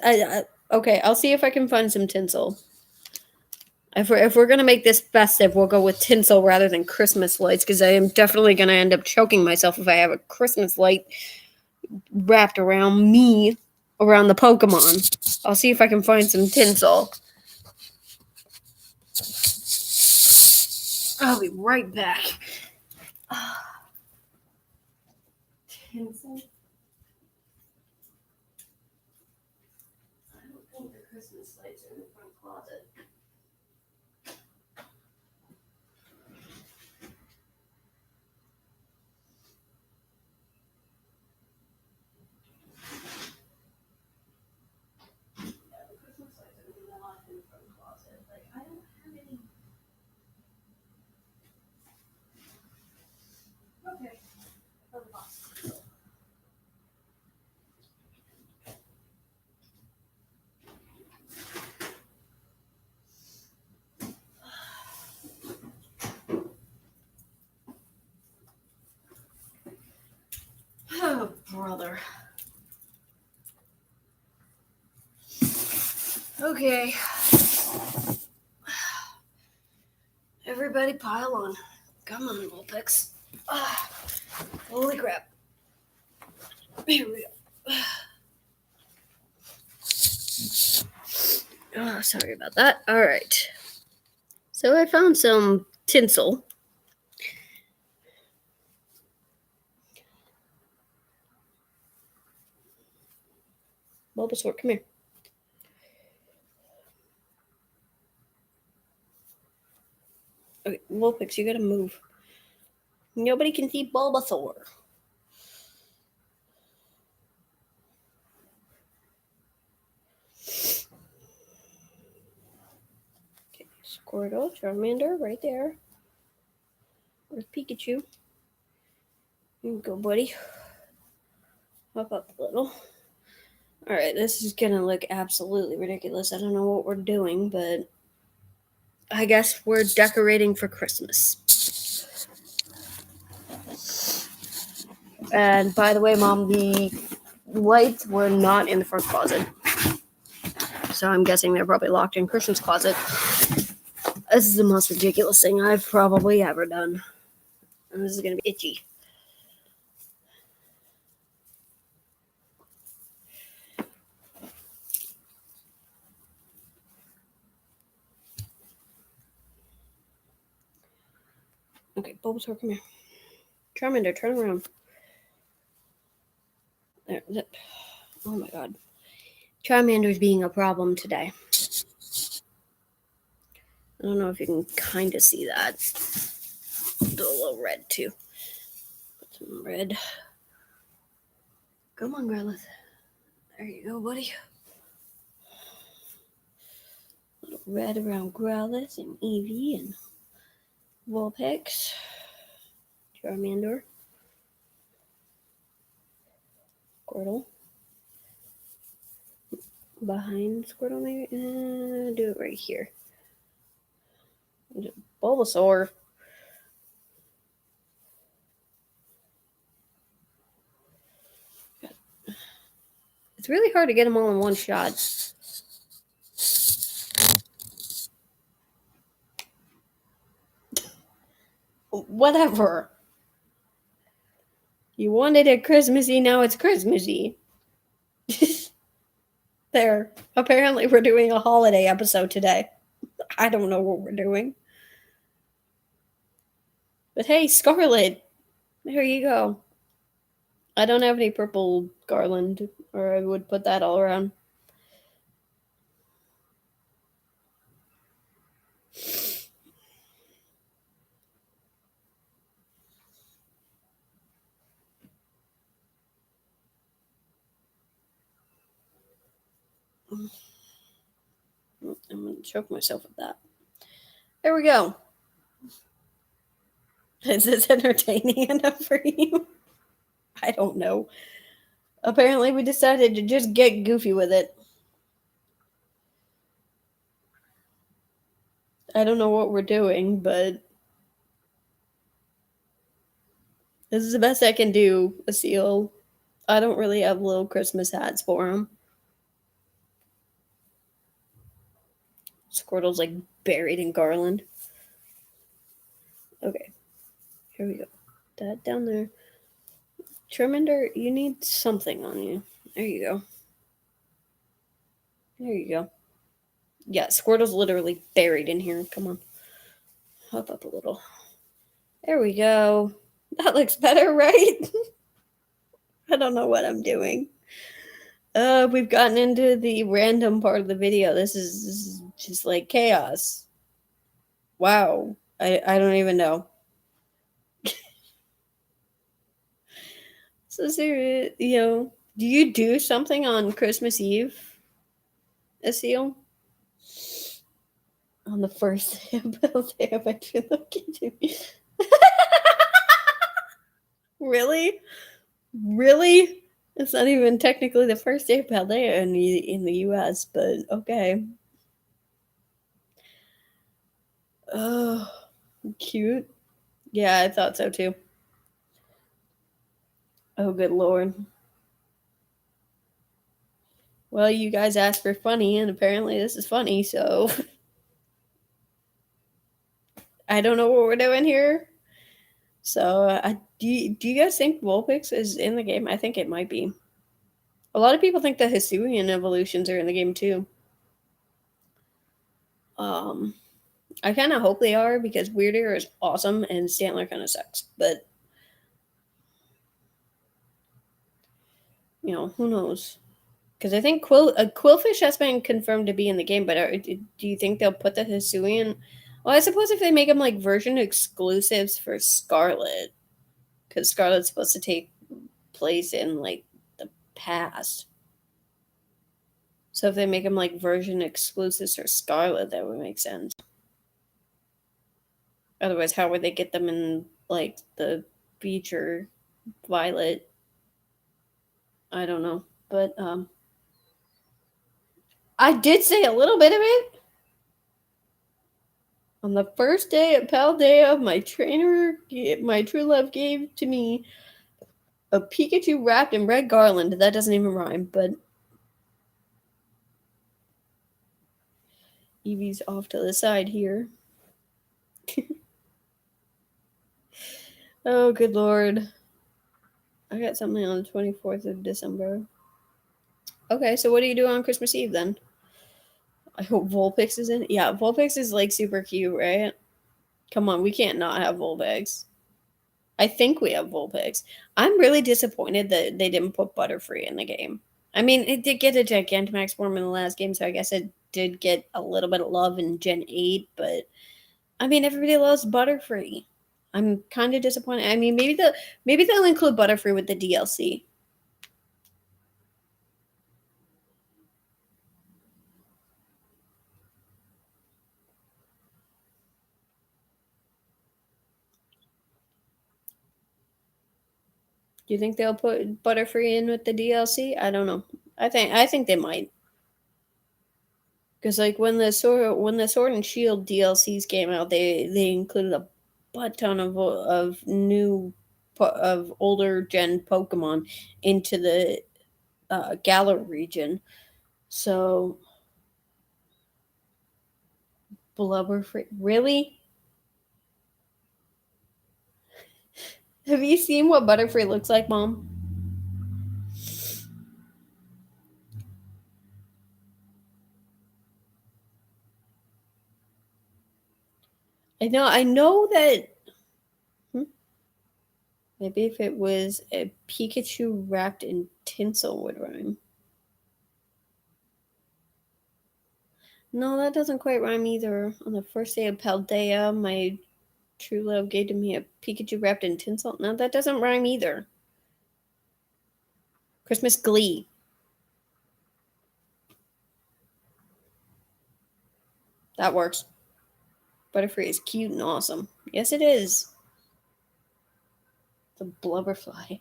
Okay, I'll see if I can find some tinsel. If we're gonna make this festive, we'll go with tinsel rather than Christmas lights, because I am definitely gonna end up choking myself if I have a Christmas light wrapped around me, around the Pokemon. I'll see if I can find some tinsel. I'll be right back. Tinsel? I don't think the Christmas lights are in the front closet. Yeah, the Christmas lights are not in the front closet. Like, I don't have any. Okay. Oh, brother. Okay. Everybody pile on. Come on, Vulpix. Holy crap. Here we go. Oh, sorry about that. All right. So I found some tinsel. Bulbasaur, come here. Okay, Vulpix, you gotta move. Nobody can see Bulbasaur. Okay, Squirtle, Charmander, right there. Where's Pikachu? Here you go, buddy. Hop up a little. Alright, this is gonna look absolutely ridiculous. I don't know what we're doing, but I guess we're decorating for Christmas. And by the way, Mom, the lights were not in the front closet. So I'm guessing they're probably locked in Christian's closet. This is the most ridiculous thing I've probably ever done. And this is gonna be itchy. Okay, Bulbasaur, come here. Charmander, turn around. There. Oh my god. Charmander's being a problem today. I don't know if you can kind of see that. Do a little red too. Put some red. Come on, Growlithe. There you go, buddy. red around Growlithe and Eevee and Vulpix. Charmander. Squirtle. Behind Squirtle, maybe? Do it right here. Bulbasaur. It's really hard to get them all in one shot. Whatever. You wanted it Christmassy, now it's Christmassy. There. Apparently we're doing a holiday episode today. I don't know what we're doing. But hey, Scarlet. There you go. I don't have any purple garland, or I would put that all around. I'm going to choke myself with that. There we go. Is this entertaining enough for you? I don't know. Apparently we decided to just get goofy with it. I don't know what we're doing, but this is the best I can do, a seal. I don't really have little Christmas hats for him. Squirtle's like buried in garland. Okay, here we go. That down there. Charmander, you need something on you. There you go. There you go. Yeah, Squirtle's literally buried in here. Come on. Hop up a little. There we go. That looks better, right? I don't know what I'm doing. We've gotten into the random part of the video. This is just like chaos. Wow. I don't even know. So serious, do you do something on Christmas Eve, Asil? On the first day of birthday, I bet you look into me. Really? It's not even technically the first day of Paldea in the US, but okay. Oh, cute. Yeah, I thought so too. Oh, good lord. Well, you guys asked for funny, and apparently this is funny, so I don't know what we're doing here. So, do you guys think Vulpix is in the game? I think it might be. A lot of people think the Hisuian evolutions are in the game too. I kind of hope they are because Weirder is awesome and Stantler kind of sucks. But who knows? Because I think Quillfish has been confirmed to be in the game. But do you think they'll put the Hisuian? Well, I suppose if they make them like version exclusives for Scarlet, because Scarlet's supposed to take place in like the past. So if they make them like version exclusives for Scarlet, that would make sense. Otherwise, how would they get them in like the feature Violet? I don't know. But I did say a little bit of it. On the first day at Paldea, my true love, gave to me a Pikachu wrapped in red garland. That doesn't even rhyme, but Eevee's off to the side here. Oh, good lord. I got something on the 24th of December. Okay, so what do you do on Christmas Eve then? I hope Vulpix is in. Yeah, Vulpix is like super cute, right? Come on, we can't not have Vulpix. I think we have Vulpix. I'm really disappointed that they didn't put Butterfree in the game. I mean, it did get a Gigantamax form in the last game, so I guess it did get a little bit of love in Gen 8, but I mean, everybody loves Butterfree. I'm kind of disappointed. I mean, maybe they'll include Butterfree with the DLC. Do you think they'll put Butterfree in with the DLC? I don't know. I think they might. Because like when the Sword and Shield DLCs came out, they included a butt ton of new of older gen Pokemon into the Galar region. So Blubberfree, really? Have you seen what Butterfree looks like, Mom? I know that. Hmm? Maybe if it was a Pikachu wrapped in tinsel would rhyme. No, that doesn't quite rhyme either. On the first day of Paldea, my true love gave to me a Pikachu wrapped in tinsel. No, that doesn't rhyme either. Christmas Glee. That works. Butterfree is cute and awesome. Yes, it is. The blubberfly.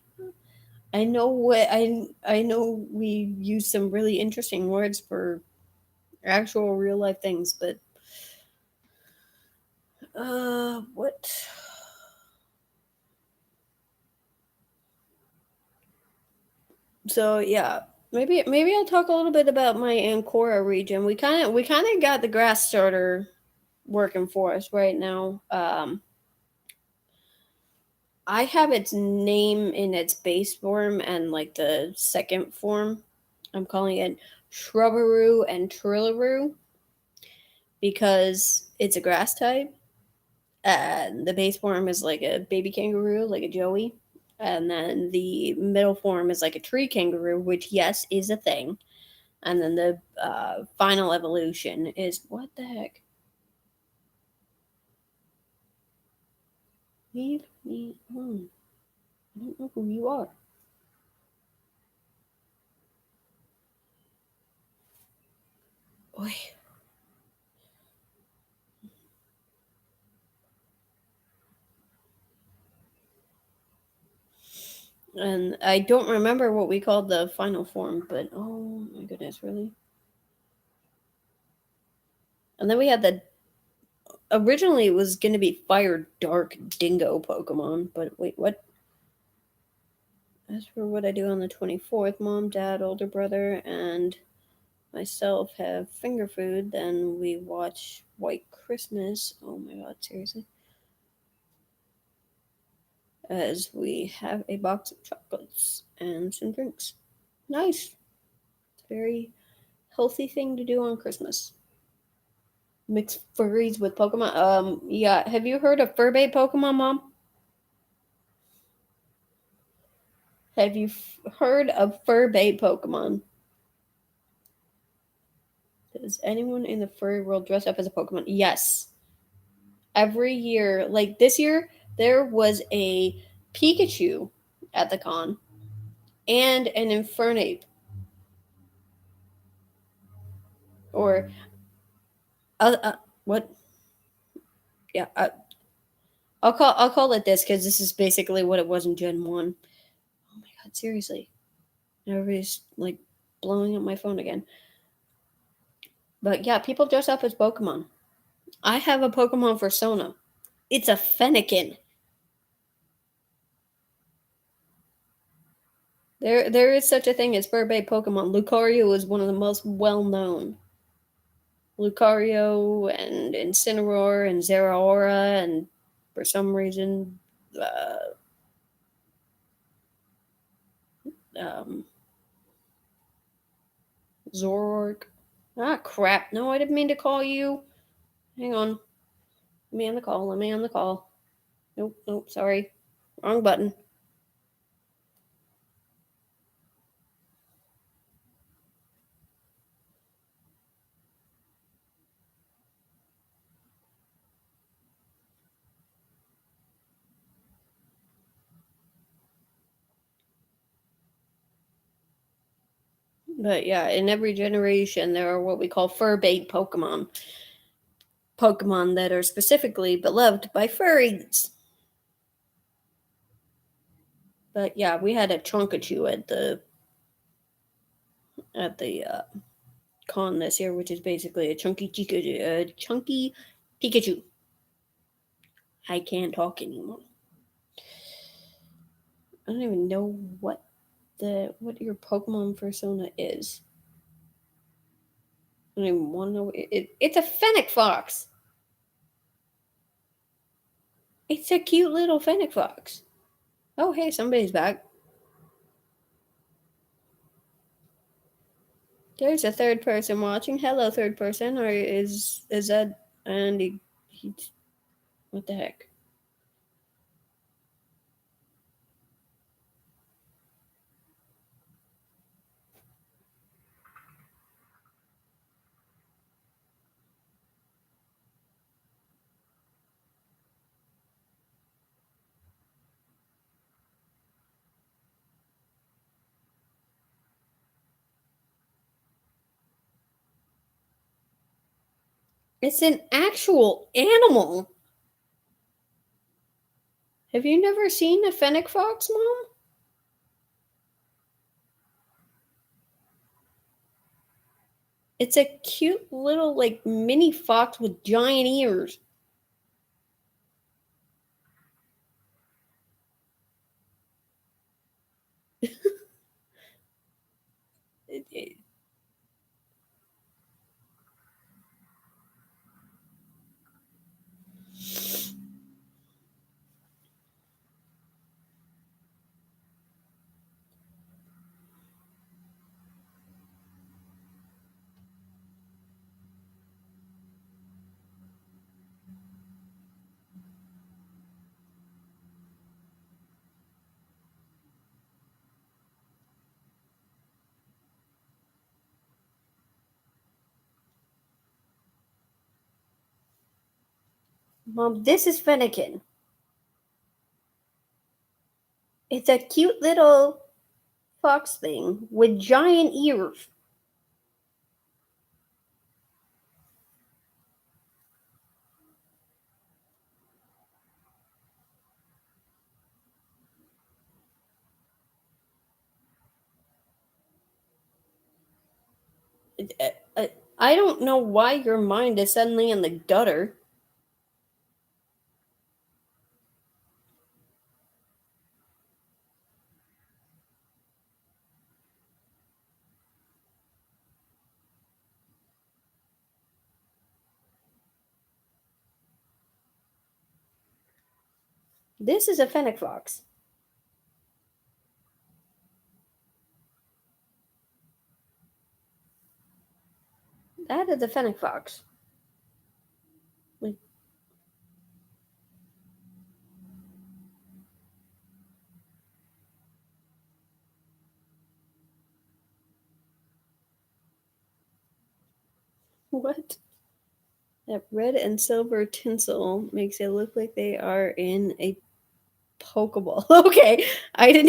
I know we use some really interesting words for actual real life things, but what? So yeah, maybe I'll talk a little bit about my Ancora region. We kind of got the grass starter working for us right now. I have its name in its base form and like the second form. I'm calling it Shrubberoo and Trillaroo because it's a grass type. And the base form is like a baby kangaroo, like a Joey. And then the middle form is like a tree kangaroo, which, yes, is a thing. And then the final evolution is what the heck? Leave me alone. I don't know who you are. Oi. And I don't remember what we called the final form, but oh my goodness, really? And then we had the. Originally, it was going to be Fire Dark Dingo Pokemon, but wait, what? As for what I do on the 24th, mom, dad, older brother, and myself have finger food, then we watch White Christmas. Oh my god, seriously? As we have a box of chocolates and some drinks. Nice. It's a very healthy thing to do on Christmas. Mix furries with Pokemon. Yeah. Have you heard of fur-bait Pokemon, Mom? Have you heard of fur-bait Pokemon? Does anyone in the furry world dress up as a Pokemon? Yes. Every year, like this year, there was a Pikachu at the con and an Infernape. Or, what? Yeah, I'll call it this because this is basically what it was in Gen 1. Oh my god, seriously. Everybody's like blowing up my phone again. But yeah, people dress up as Pokemon. I have a Pokemon persona. It's a Fennekin. There is such a thing as fur-bait Pokemon. Lucario is one of the most well-known. Lucario and Incineroar and Zeraora and for some reason um, Zoroark. Ah, crap. No, I didn't mean to call you. Hang on. Let me on the call. Let me on the call. Nope, sorry. Wrong button. But yeah, in every generation, there are what we call fur-bait Pokemon. Pokemon that are specifically beloved by furries. But yeah, we had a Chonkachu at the con this year, which is basically a chunky Pikachu. I can't talk anymore. I don't even know what your Pokemon persona is. I don't even want to know. It's a Fennec Fox. It's a cute little Fennec Fox. Oh, hey, somebody's back. There's a third person watching. Hello, third person. Or is that Andy? What the heck? It's an actual animal. Have you never seen a Fennec Fox, Mom? It's a cute little, like, mini fox with giant ears. It- it- Mom, this is Fennekin. It's a cute little fox thing with giant ears. I don't know why your mind is suddenly in the gutter. This is a Fennec Fox. That is a Fennec Fox. Like, what? That red and silver tinsel makes it look like they are in a Pokeball. Okay, I didn't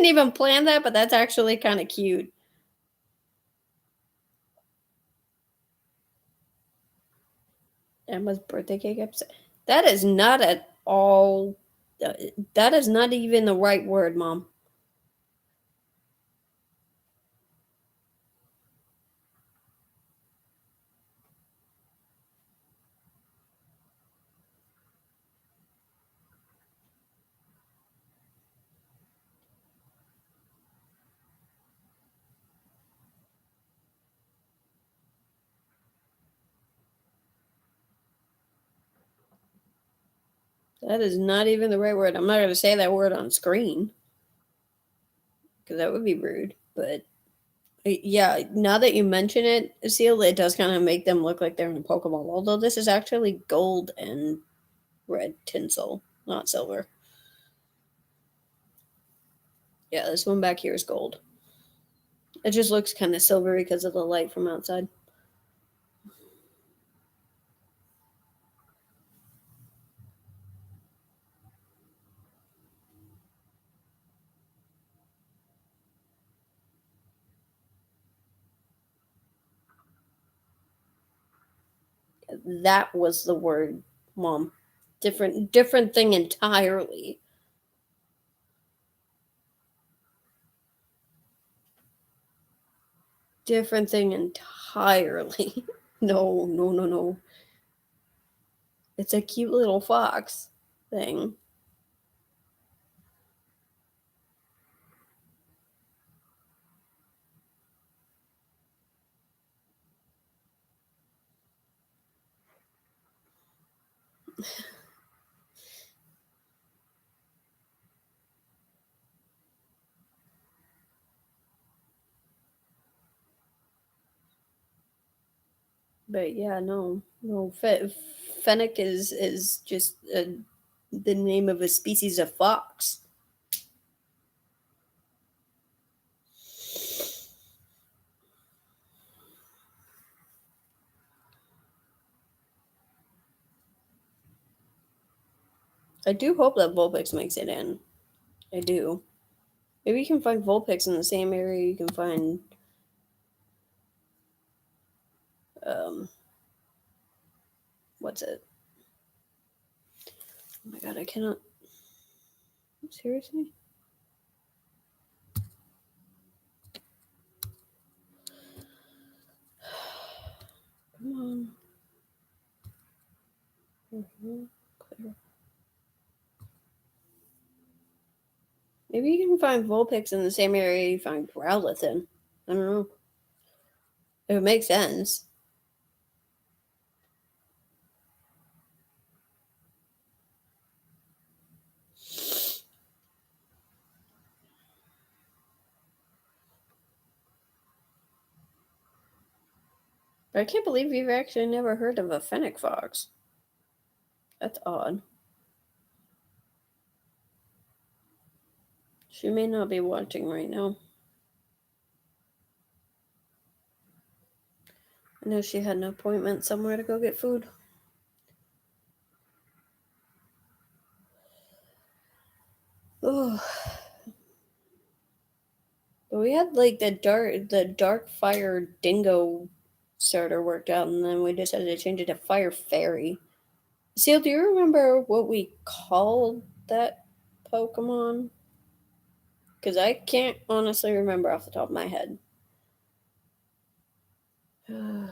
even plan that, but that's actually kind of cute. Emma's birthday cake episode. That is not at all. That is not even the right word, Mom. That is not even the right word. I'm not going to say that word on screen because that would be rude. But yeah, now that you mention it, Seal, it does kind of make them look like they're in a Pokeball. Although this is actually gold and red tinsel, not silver. Yeah, this one back here is gold. It just looks kind of silvery because of the light from outside. That was the word, Mom. Different thing entirely. different thing entirely. No, no, no, no. It's a cute little fox thing. But yeah, no, no. Fennec is just the name of a species of fox. I do hope that Vulpix makes it in. I do. Maybe you can find Vulpix in the same area you can find um what's it? Oh my god, I cannot. Seriously? Come on. Clear. Maybe you can find Vulpix in the same area you find Growlithe in. I don't know. It would make sense. But I can't believe you've actually never heard of a fennec fox. That's odd. She may not be watching right now. I know she had an appointment somewhere to go get food. Oh. But we had like the dark fire dingo starter worked out, and then we decided to change it to fire fairy. Seal, do you remember what we called that Pokemon? Because I can't honestly remember off the top of my head. No.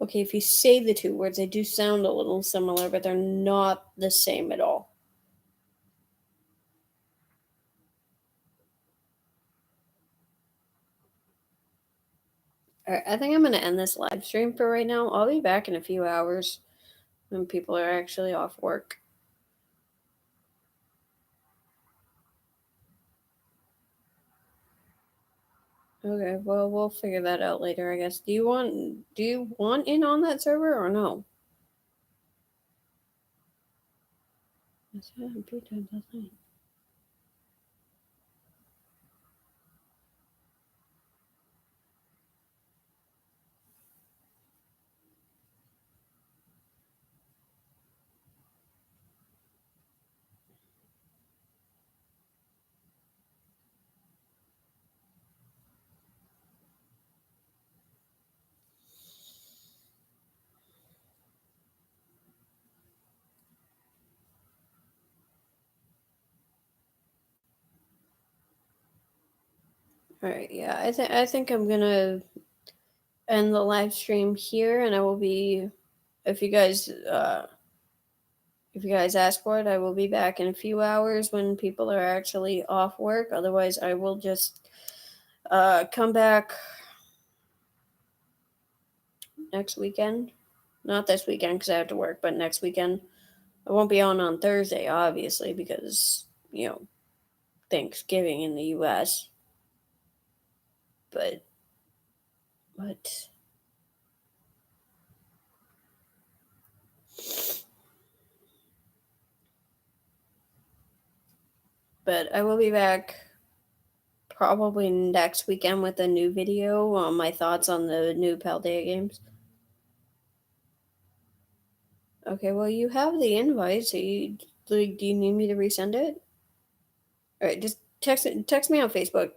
Okay, if you say the two words, they do sound a little similar, but they're not the same at all. Alright, I think I'm going to end this live stream for right now. I'll be back in a few hours when people are actually off work. Okay, well, we'll figure that out later, I guess. Do you want in on that server or no? That's what happened 3 times last night. Alright, yeah, I think I'm gonna end the live stream here, and I will be, if you guys ask for it, I will be back in a few hours when people are actually off work. Otherwise, I will just come back next weekend. Not this weekend because I have to work, but next weekend. I won't be on Thursday, obviously, because, Thanksgiving in the US. But I will be back probably next weekend with a new video on my thoughts on the new Paldea games. Okay, well, you have the invite, so do you need me to resend it? All right, just text me on Facebook.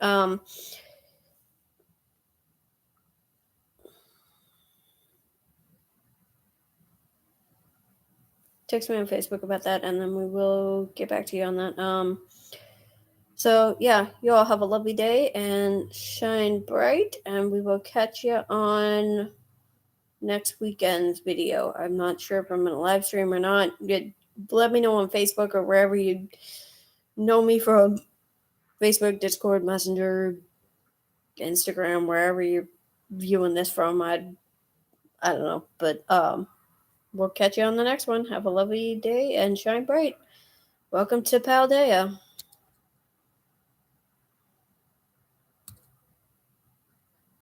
Text me on Facebook about that, and then we will get back to you on that. So yeah, you all have a lovely day and shine bright, and we will catch you on next weekend's video. I'm not sure if I'm going to live stream or not. Let me know on Facebook or wherever you know me from. Facebook, Discord, Messenger, Instagram, wherever you're viewing this from. I don't know, but we'll catch you on the next one. Have a lovely day and shine bright. Welcome to Paldea.